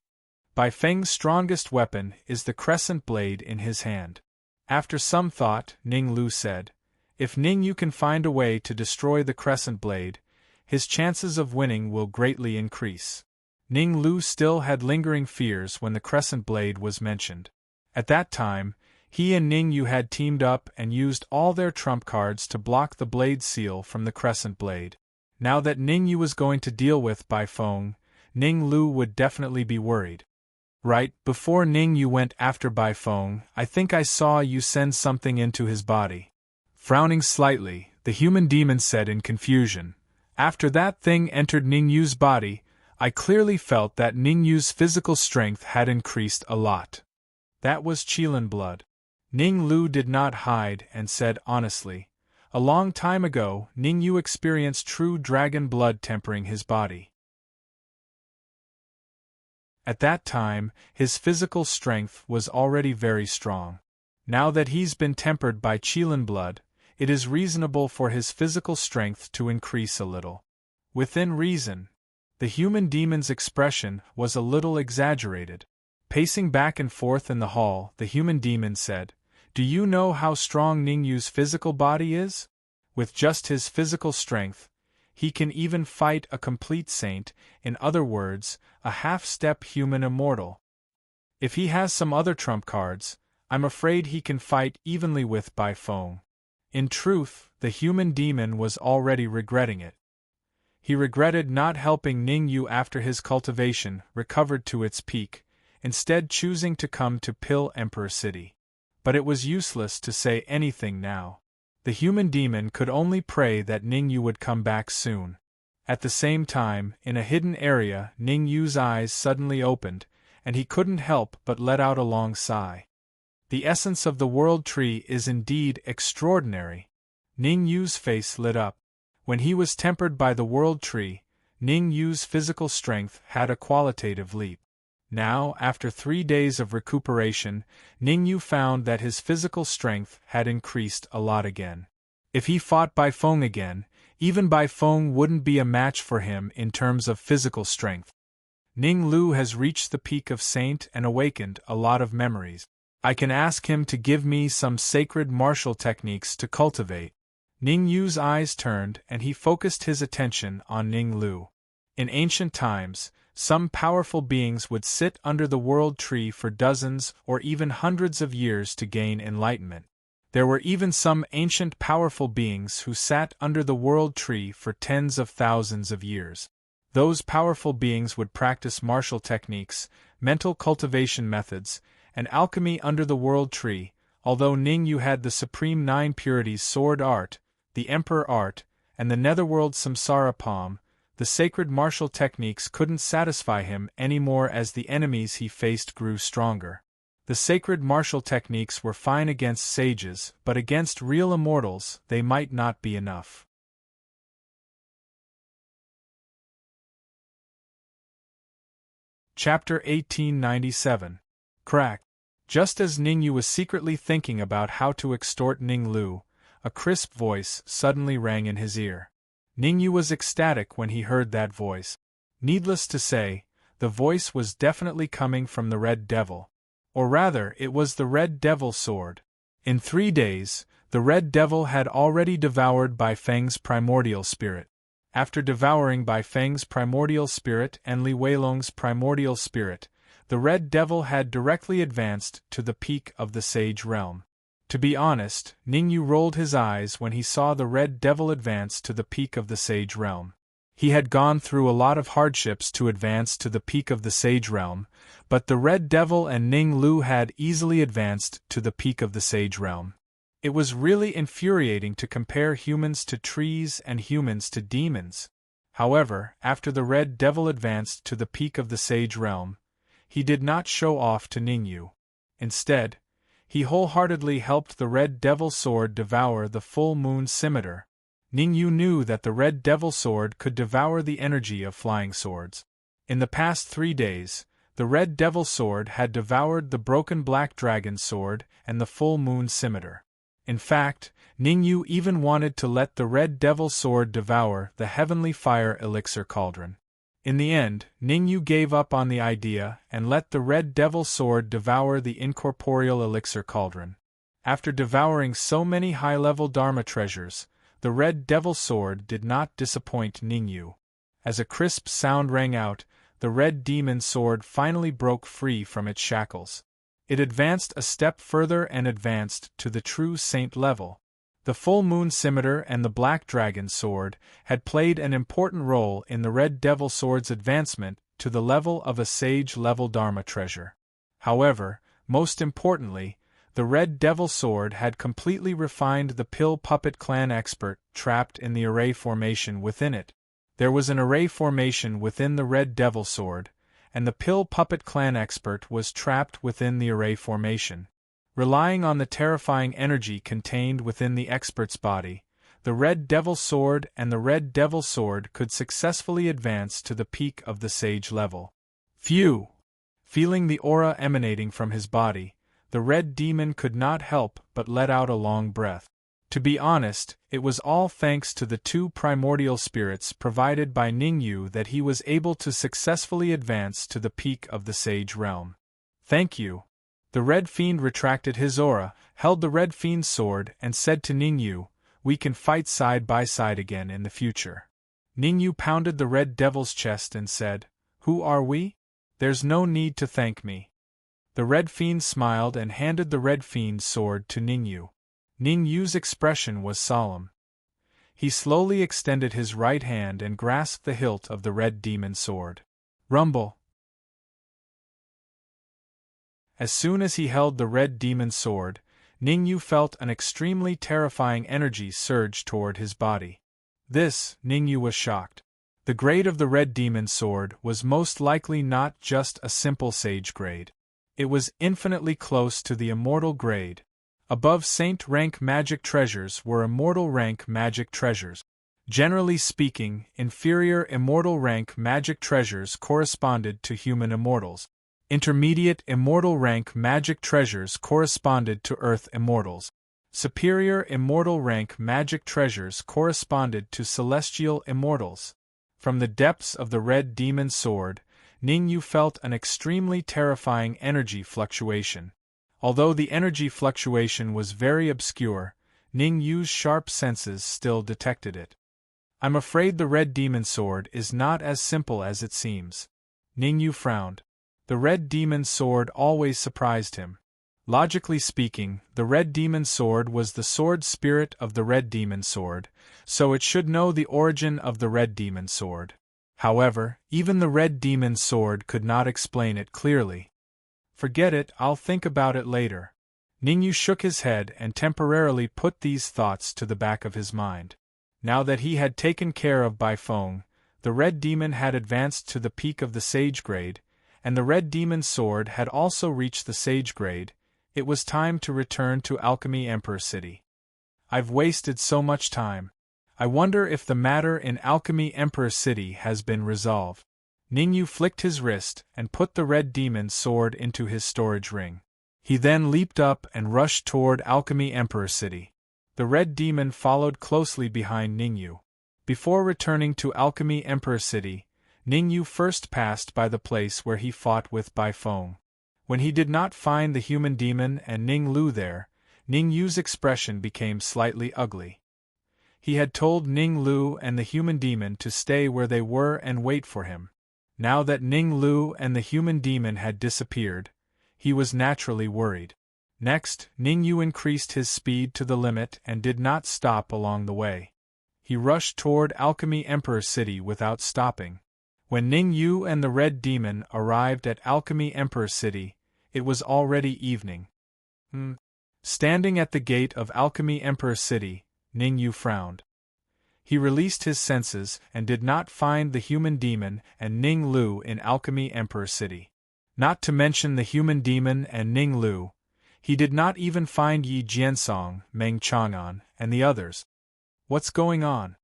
Bai Feng's strongest weapon is the crescent blade in his hand. After some thought, Ning Lu said, "If Ning Yu can find a way to destroy the crescent blade, his chances of winning will greatly increase." Ning Lu still had lingering fears when the crescent blade was mentioned. At that time, he and Ning Yu had teamed up and used all their trump cards to block the blade seal from the crescent blade. Now that Ning Yu was going to deal with Bai Feng, Ning Lu would definitely be worried. "Right before Ning Yu went after Bai Feng, I think I saw you send something into his body." Frowning slightly, the human demon said in confusion, "After that thing entered Ning Yu's body, I clearly felt that Ning Yu's physical strength had increased a lot. That was Qilin blood." Ning Lu did not hide and said honestly, "A long time ago, Ning Yu experienced true dragon blood tempering his body. At that time, his physical strength was already very strong. Now that he's been tempered by Qilin blood, it is reasonable for his physical strength to increase a little." Within reason. The human demon's expression was a little exaggerated. Pacing back and forth in the hall, the human demon said, "Do you know how strong Ning Yu's physical body is? With just his physical strength, he can even fight a complete saint, in other words, a half-step human immortal. If he has some other trump cards, I'm afraid he can fight evenly with Bai Feng." In truth, the human demon was already regretting it. He regretted not helping Ning Yu after his cultivation recovered to its peak, instead choosing to come to Pill Emperor City. But it was useless to say anything now. The human demon could only pray that Ning Yu would come back soon. At the same time, in a hidden area, Ning Yu's eyes suddenly opened, and he couldn't help but let out a long sigh. The essence of the world tree is indeed extraordinary. Ning Yu's face lit up. When he was tempered by the world tree, Ning Yu's physical strength had a qualitative leap. Now, after 3 days of recuperation, Ning Yu found that his physical strength had increased a lot again. If he fought Bai Feng again, even Bai Feng wouldn't be a match for him in terms of physical strength. Ning Lu has reached the peak of saint and awakened a lot of memories. I can ask him to give me some sacred martial techniques to cultivate. Ning Yu's eyes turned and he focused his attention on Ning Lu. In ancient times, some powerful beings would sit under the world tree for dozens or even hundreds of years to gain enlightenment. There were even some ancient powerful beings who sat under the world tree for tens of thousands of years. Those powerful beings would practice martial techniques, mental cultivation methods, and alchemy under the world tree. Although Ning Yu had the supreme 9 purities sword art, the emperor art, and the netherworld samsara palm, the sacred martial techniques couldn't satisfy him anymore as the enemies he faced grew stronger. The sacred martial techniques were fine against sages, but against real immortals, they might not be enough. Chapter 1897. Crack. Just as Ning Yu was secretly thinking about how to extort Ning Lu, a crisp voice suddenly rang in his ear. Ning Yu was ecstatic when he heard that voice. Needless to say, the voice was definitely coming from the Red Devil. Or rather, it was the Red Devil sword. In 3 days, the Red Devil had already devoured Bai Feng's primordial spirit. After devouring Bai Feng's primordial spirit and Li Weilong's primordial spirit, the Red Devil had directly advanced to the peak of the Sage Realm. To be honest, Ning Yu rolled his eyes when he saw the Red Devil advance to the peak of the Sage Realm. He had gone through a lot of hardships to advance to the peak of the Sage Realm, but the Red Devil and Ning Lu had easily advanced to the peak of the Sage Realm. It was really infuriating to compare humans to trees and humans to demons. However, after the Red Devil advanced to the peak of the Sage Realm, he did not show off to Ning Yu. Instead, he wholeheartedly helped the Red Devil sword devour the full moon scimitar. Ning Yu knew that the Red Devil sword could devour the energy of flying swords. In the past 3 days, The red devil sword had devoured the broken black dragon sword and the full moon scimitar. In fact, Ningyu even wanted to let the red devil sword devour the heavenly fire elixir cauldron. In the end, Ningyu gave up on the idea and let the red devil sword devour the incorporeal elixir cauldron. After devouring so many high-level Dharma treasures, the red devil sword did not disappoint Ningyu. As a crisp sound rang out, the red demon sword finally broke free from its shackles. It advanced a step further and advanced to the true saint level. The full moon scimitar and the black dragon sword had played an important role in the red devil sword's advancement to the level of a sage-level Dharma treasure. However, most importantly, the red devil sword had completely refined the pill puppet clan expert trapped in the array formation within it. There was an array formation within the red devil sword, and the pill puppet clan expert was trapped within the array formation. Relying on the terrifying energy contained within the expert's body, the red devil sword and the red devil sword could successfully advance to the peak of the sage level. Phew! Feeling the aura emanating from his body, the red demon could not help but let out a long breath. To be honest, it was all thanks to the two primordial spirits provided by Ningyu that he was able to successfully advance to the peak of the sage realm. Thank you. The red fiend retracted his aura, held the red fiend's sword, and said to Ningyu, "We can fight side by side again in the future." Ningyu pounded the red devil's chest and said, "Who are we? There's no need to thank me." The red fiend smiled and handed the red fiend's sword to Ningyu. Ningyu's expression was solemn. He slowly extended his right hand and grasped the hilt of the red demon sword. Rumble! As soon as he held the red demon sword, Ningyu felt an extremely terrifying energy surge toward his body. Ningyu was shocked. The grade of the red demon sword was most likely not just a simple sage grade. It was infinitely close to the immortal grade. Above saint rank magic treasures were immortal rank magic treasures. Generally speaking, inferior immortal rank magic treasures corresponded to human immortals. Intermediate immortal rank magic treasures corresponded to earth immortals. Superior immortal rank magic treasures corresponded to celestial immortals. From the depths of the red demon sword, Ningyu felt an extremely terrifying energy fluctuation. Although the energy fluctuation was very obscure, Ningyu's sharp senses still detected it. "I'm afraid the red demon sword is not as simple as it seems." Ningyu frowned. The red demon sword always surprised him. Logically speaking, the red demon sword was the sword spirit of the red demon sword, so it should know the origin of the red demon sword. However, even the red demon sword could not explain it clearly. "Forget it, I'll think about it later." Ningyu shook his head and temporarily put these thoughts to the back of his mind. Now that he had taken care of Baifeng, the red demon had advanced to the peak of the sage grade, and the red demon sword had also reached the sage grade. It was time to return to Alchemy Emperor City. "I've wasted so much time. I wonder if the matter in Alchemy Emperor City has been resolved." Ningyu flicked his wrist and put the red demon sword into his storage ring. He then leaped up and rushed toward Alchemy Emperor City. The red demon followed closely behind Ningyu. Before returning to Alchemy Emperor City, Ningyu first passed by the place where he fought with Baifeng. When he did not find the human demon and Ning Lu there, Ningyu's expression became slightly ugly. He had told Ning Lu and the human demon to stay where they were and wait for him. Now that Ning Lu and the human demon had disappeared, he was naturally worried. Next, Ningyu increased his speed to the limit and did not stop along the way. He rushed toward Alchemy Emperor City without stopping. When Ningyu and the red demon arrived at Alchemy Emperor City, it was already evening. Standing at the gate of Alchemy Emperor City, Ningyu frowned. He released his senses and did not find the human demon and Ning Lu in Alchemy Emperor City. Not to mention the human demon and Ning Lu, he did not even find Yi Jiansong, Meng Chang'an, and the others. What's going on?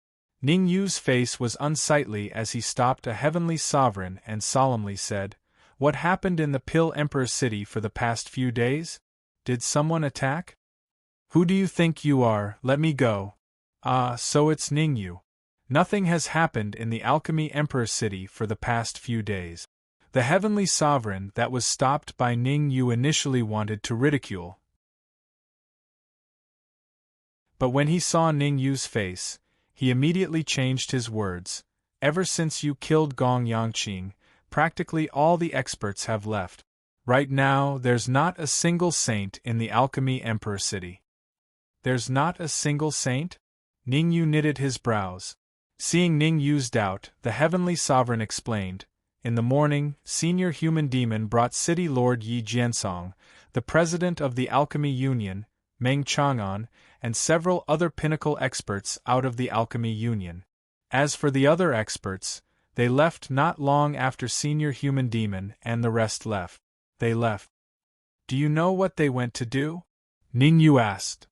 Ningyu's face was unsightly as he stopped a heavenly sovereign and solemnly said, What happened in the Pill Emperor city for the past few days? Did someone attack? Who do you think you are? Let me go. Ah, so it's Ningyu. Nothing has happened in the Alchemy Emperor city for the past few days. The heavenly sovereign that was stopped by Ningyu initially wanted to ridicule. But when he saw Ningyu's face, he immediately changed his words. Ever since you killed Gong Yangqing, practically all the experts have left. Right now, there's not a single saint in the Alchemy Emperor city. There's not a single saint? Ningyu knitted his brows. Seeing Ningyu's doubt, the heavenly sovereign explained. In the morning, Senior Human Demon brought City Lord Yi Jiansong, the president of the Alchemy Union, Meng Chang'an, and several other pinnacle experts out of the Alchemy Union. As for the other experts, they left not long after Senior Human Demon and the rest left. They left. Do you know what they went to do? Ningyu asked.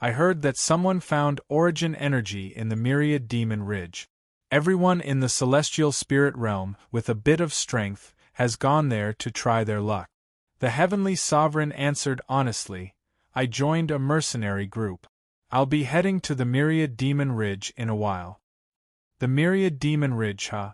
I heard that someone found origin energy in the Myriad Demon Ridge. Everyone in the celestial spirit realm with a bit of strength has gone there to try their luck. The heavenly sovereign answered honestly, I joined a mercenary group. I'll be heading to the Myriad Demon Ridge in a while. The Myriad Demon Ridge, huh?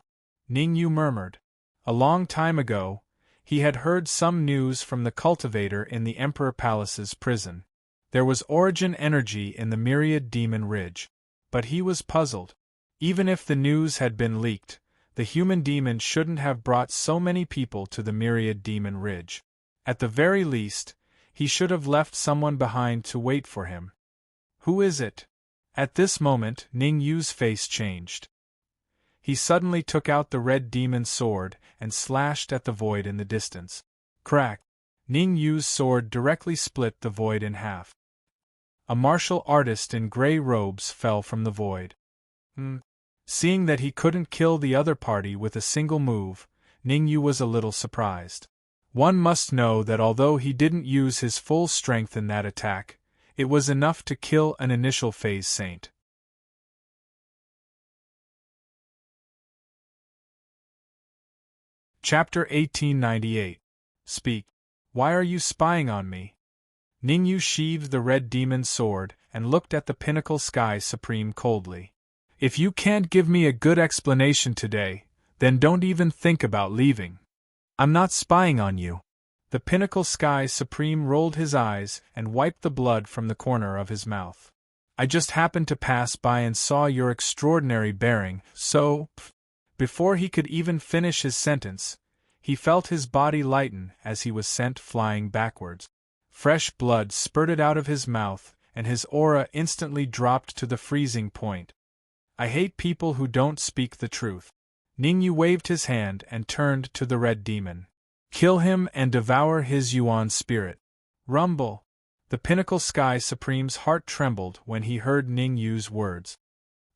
Ningyu murmured. A long time ago, he had heard some news from the cultivator in the Emperor Palace's prison. There was origin energy in the Myriad Demon Ridge. But he was puzzled. Even if the news had been leaked, the human demon shouldn't have brought so many people to the Myriad Demon Ridge. At the very least, he should have left someone behind to wait for him. Who is it? At this moment, Ningyu's face changed. He suddenly took out the red demon sword and slashed at the void in the distance. Crack! Ningyu's sword directly split the void in half. A martial artist in gray robes fell from the void. Seeing that he couldn't kill the other party with a single move, Ningyu was a little surprised. One must know that although he didn't use his full strength in that attack, it was enough to kill an initial phase saint. Chapter 1898. Speak. Why are you spying on me? Ningyu sheathed the red demon sword and looked at the pinnacle sky supreme coldly. If you can't give me a good explanation today, then don't even think about leaving. I'm not spying on you. The pinnacle sky supreme rolled his eyes and wiped the blood from the corner of his mouth. I just happened to pass by and saw your extraordinary bearing, so... Before he could even finish his sentence, he felt his body lighten as he was sent flying backwards. Fresh blood spurted out of his mouth, and his aura instantly dropped to the freezing point. I hate people who don't speak the truth. Ningyu waved his hand and turned to the red demon. Kill him and devour his Yuan spirit. Rumble! The pinnacle sky supreme's heart trembled when he heard Ningyu's words.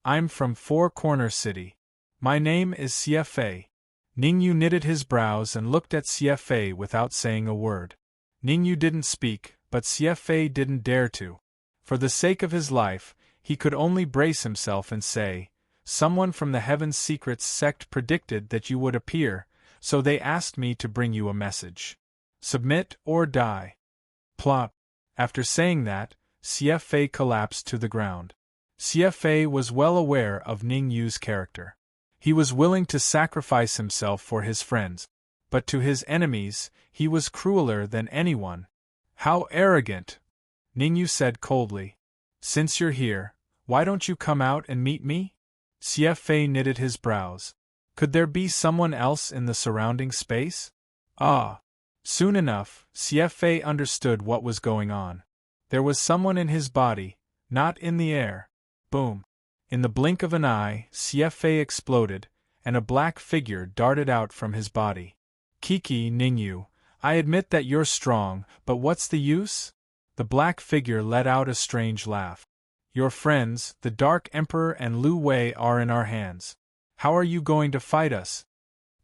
I'm from Four Corner City. My name is Xie. Ningyu knitted his brows and looked at Xie without saying a word. Ningyu didn't speak, but Xie didn't dare to. For the sake of his life, he could only brace himself and say, Someone from the Heaven's Secrets sect predicted that you would appear, so they asked me to bring you a message. Submit or die. Plop. After saying that, Xie collapsed to the ground. Xie was well aware of Ningyu's character. He was willing to sacrifice himself for his friends, but to his enemies, he was crueler than anyone. How arrogant! Ningyu said coldly. Since you're here, why don't you come out and meet me? Xie knitted his brows. Could there be someone else in the surrounding space? Ah! Soon enough, Xie understood what was going on. There was someone in his body, not in the air. Boom! In the blink of an eye, Xie exploded, and a black figure darted out from his body. Kiki, Ningyu, I admit that you're strong, but what's the use? The black figure let out a strange laugh. Your friends, the Dark Emperor and Lu Wei, are in our hands. How are you going to fight us?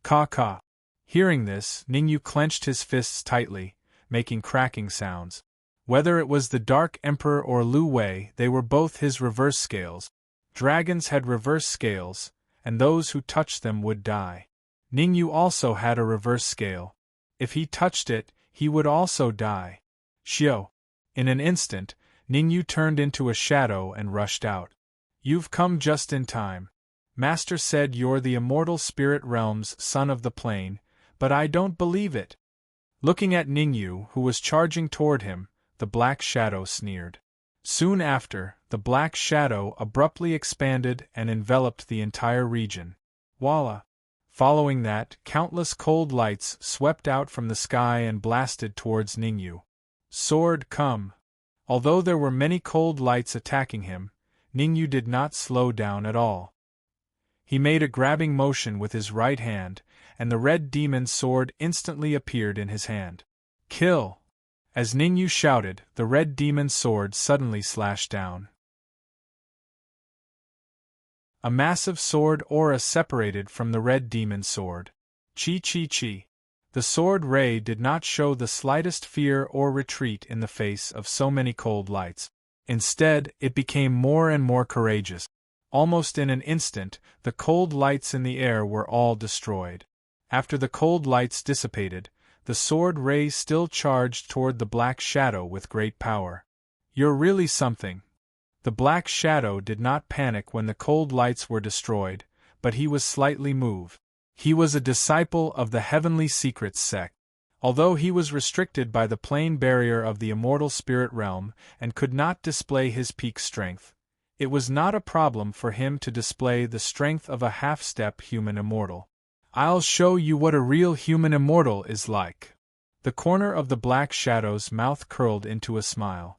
Ka. Hearing this, Ningyu clenched his fists tightly, making cracking sounds. Whether it was the Dark Emperor or Lu Wei, they were both his reverse scales. Dragons had reverse scales, and those who touched them would die. Ningyu also had a reverse scale. If he touched it, he would also die. Xiao. In an instant, Ningyu turned into a shadow and rushed out. You've come just in time. Master said you're the immortal spirit realm's son of the plane, but I don't believe it. Looking at Ningyu, who was charging toward him, the black shadow sneered. Soon after, the black shadow abruptly expanded and enveloped the entire region. Voila! Following that, countless cold lights swept out from the sky and blasted towards Ningyu. Sword, come! Although there were many cold lights attacking him, Ningyu did not slow down at all. He made a grabbing motion with his right hand, and the red demon's sword instantly appeared in his hand. Kill! As Ningyu shouted, the red demon's sword suddenly slashed down. A massive sword aura separated from the red demon's sword. Chi. The sword ray did not show the slightest fear or retreat in the face of so many cold lights. Instead, it became more and more courageous. Almost in an instant, the cold lights in the air were all destroyed. After the cold lights dissipated, the sword ray still charged toward the black shadow with great power. You're really something. The black shadow did not panic when the cold lights were destroyed, but he was slightly moved. He was a disciple of the Heavenly Secrets sect. Although he was restricted by the plane barrier of the immortal spirit realm and could not display his peak strength, it was not a problem for him to display the strength of a half-step human immortal. I'll show you what a real human immortal is like. The corner of the black shadow's mouth curled into a smile.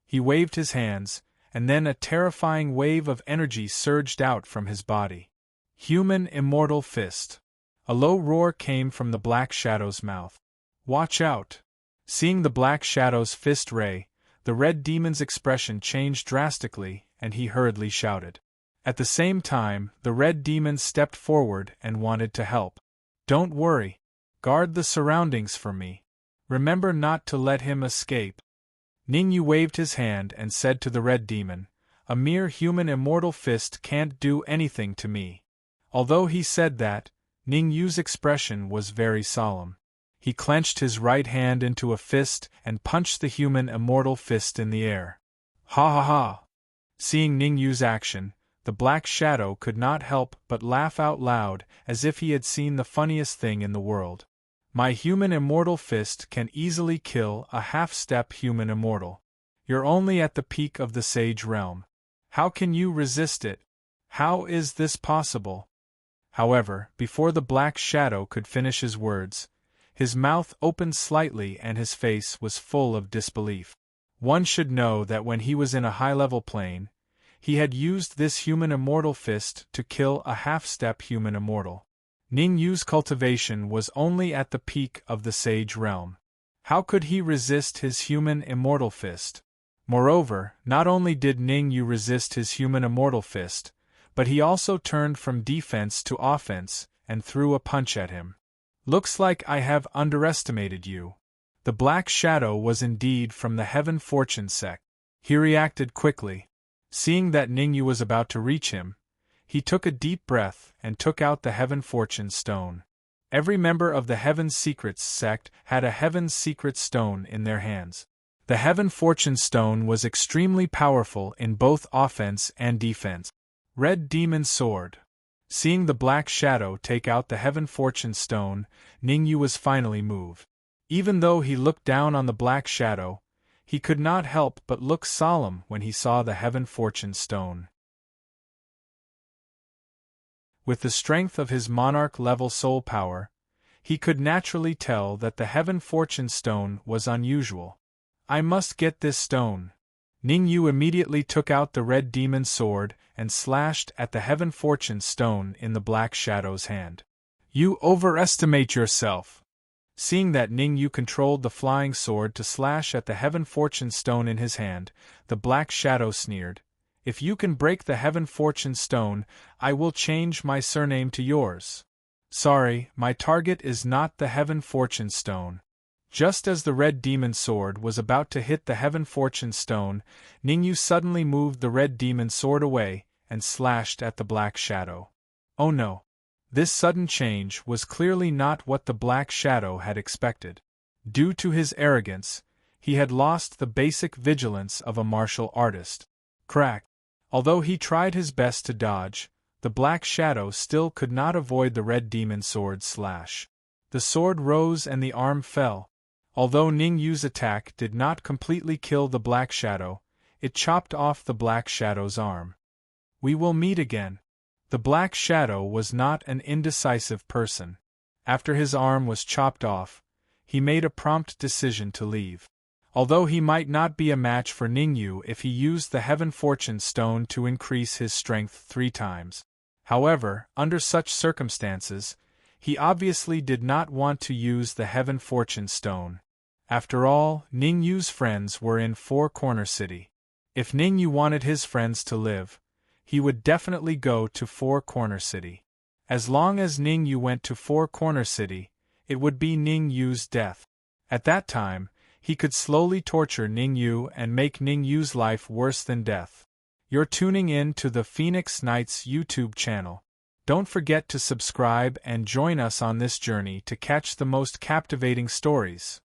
He waved his hands, and then a terrifying wave of energy surged out from his body. Human immortal fist. A low roar came from the black shadow's mouth. Watch out! Seeing the black shadow's fist ray, the red demon's expression changed drastically, and he hurriedly shouted. At the same time, the red demon stepped forward and wanted to help. Don't worry. Guard the surroundings for me. Remember not to let him escape. Ningyu waved his hand and said to the red demon, a mere human immortal fist can't do anything to me. Although he said that, Ningyu's expression was very solemn. He clenched his right hand into a fist and punched the human immortal fist in the air. Ha ha ha! Seeing Ningyu's action, the black shadow could not help but laugh out loud as if he had seen the funniest thing in the world. My human immortal fist can easily kill a half-step human immortal. You're only at the peak of the sage realm. How can you resist it? How is this possible? However, before the black shadow could finish his words, his mouth opened slightly and his face was full of disbelief. One should know that when he was in a high-level plane, he had used this human immortal fist to kill a half-step human immortal. Ningyu's cultivation was only at the peak of the sage realm. How could he resist his human immortal fist? Moreover, not only did Ningyu resist his human immortal fist, but he also turned from defense to offense and threw a punch at him. Looks like I have underestimated you. The black shadow was indeed from the Heaven Fortune sect. He reacted quickly. Seeing that Ningyu was about to reach him, he took a deep breath and took out the Heaven Fortune stone. Every member of the Heaven Secrets sect had a Heaven Secret stone in their hands. The Heaven Fortune stone was extremely powerful in both offense and defense. Red Demon Sword. Seeing the black shadow take out the Heaven Fortune stone, Ningyu was finally moved. Even though he looked down on the black shadow, he could not help but look solemn when he saw the Heaven Fortune stone. With the strength of his monarch-level soul power, he could naturally tell that the Heaven Fortune stone was unusual. I must get this stone. Ningyu immediately took out the red demon sword and slashed at the Heaven Fortune stone in the black shadow's hand. You overestimate yourself. Seeing that Ningyu controlled the flying sword to slash at the Heaven Fortune stone in his hand, the black shadow sneered. If you can break the Heaven Fortune stone, I will change my surname to yours. Sorry, my target is not the Heaven Fortune stone. Just as the red demon sword was about to hit the Heaven Fortune stone, Ningyu suddenly moved the red demon sword away and slashed at the black shadow. Oh no! This sudden change was clearly not what the Black Shadow had expected. Due to his arrogance, he had lost the basic vigilance of a martial artist. Crack! Although he tried his best to dodge, the Black Shadow still could not avoid the Red Demon Sword's slash. The sword rose and the arm fell. Although Ning Yu's attack did not completely kill the Black Shadow, it chopped off the Black Shadow's arm. We will meet again. The Black Shadow was not an indecisive person. After his arm was chopped off, he made a prompt decision to leave. Although he might not be a match for Ning Yu if he used the Heaven Fortune Stone to increase his strength 3 times. However, under such circumstances, he obviously did not want to use the Heaven Fortune Stone. After all, Ning Yu's friends were in Four Corner City. If Ning Yu wanted his friends to live, he would definitely go to Four Corner City. As long as Ning Yu went to Four Corner City, it would be Ning Yu's death. At that time, he could slowly torture Ning Yu and make Ning Yu's life worse than death. You're tuning in to the Phoenix Knights YouTube channel. Don't forget to subscribe and join us on this journey to catch the most captivating stories.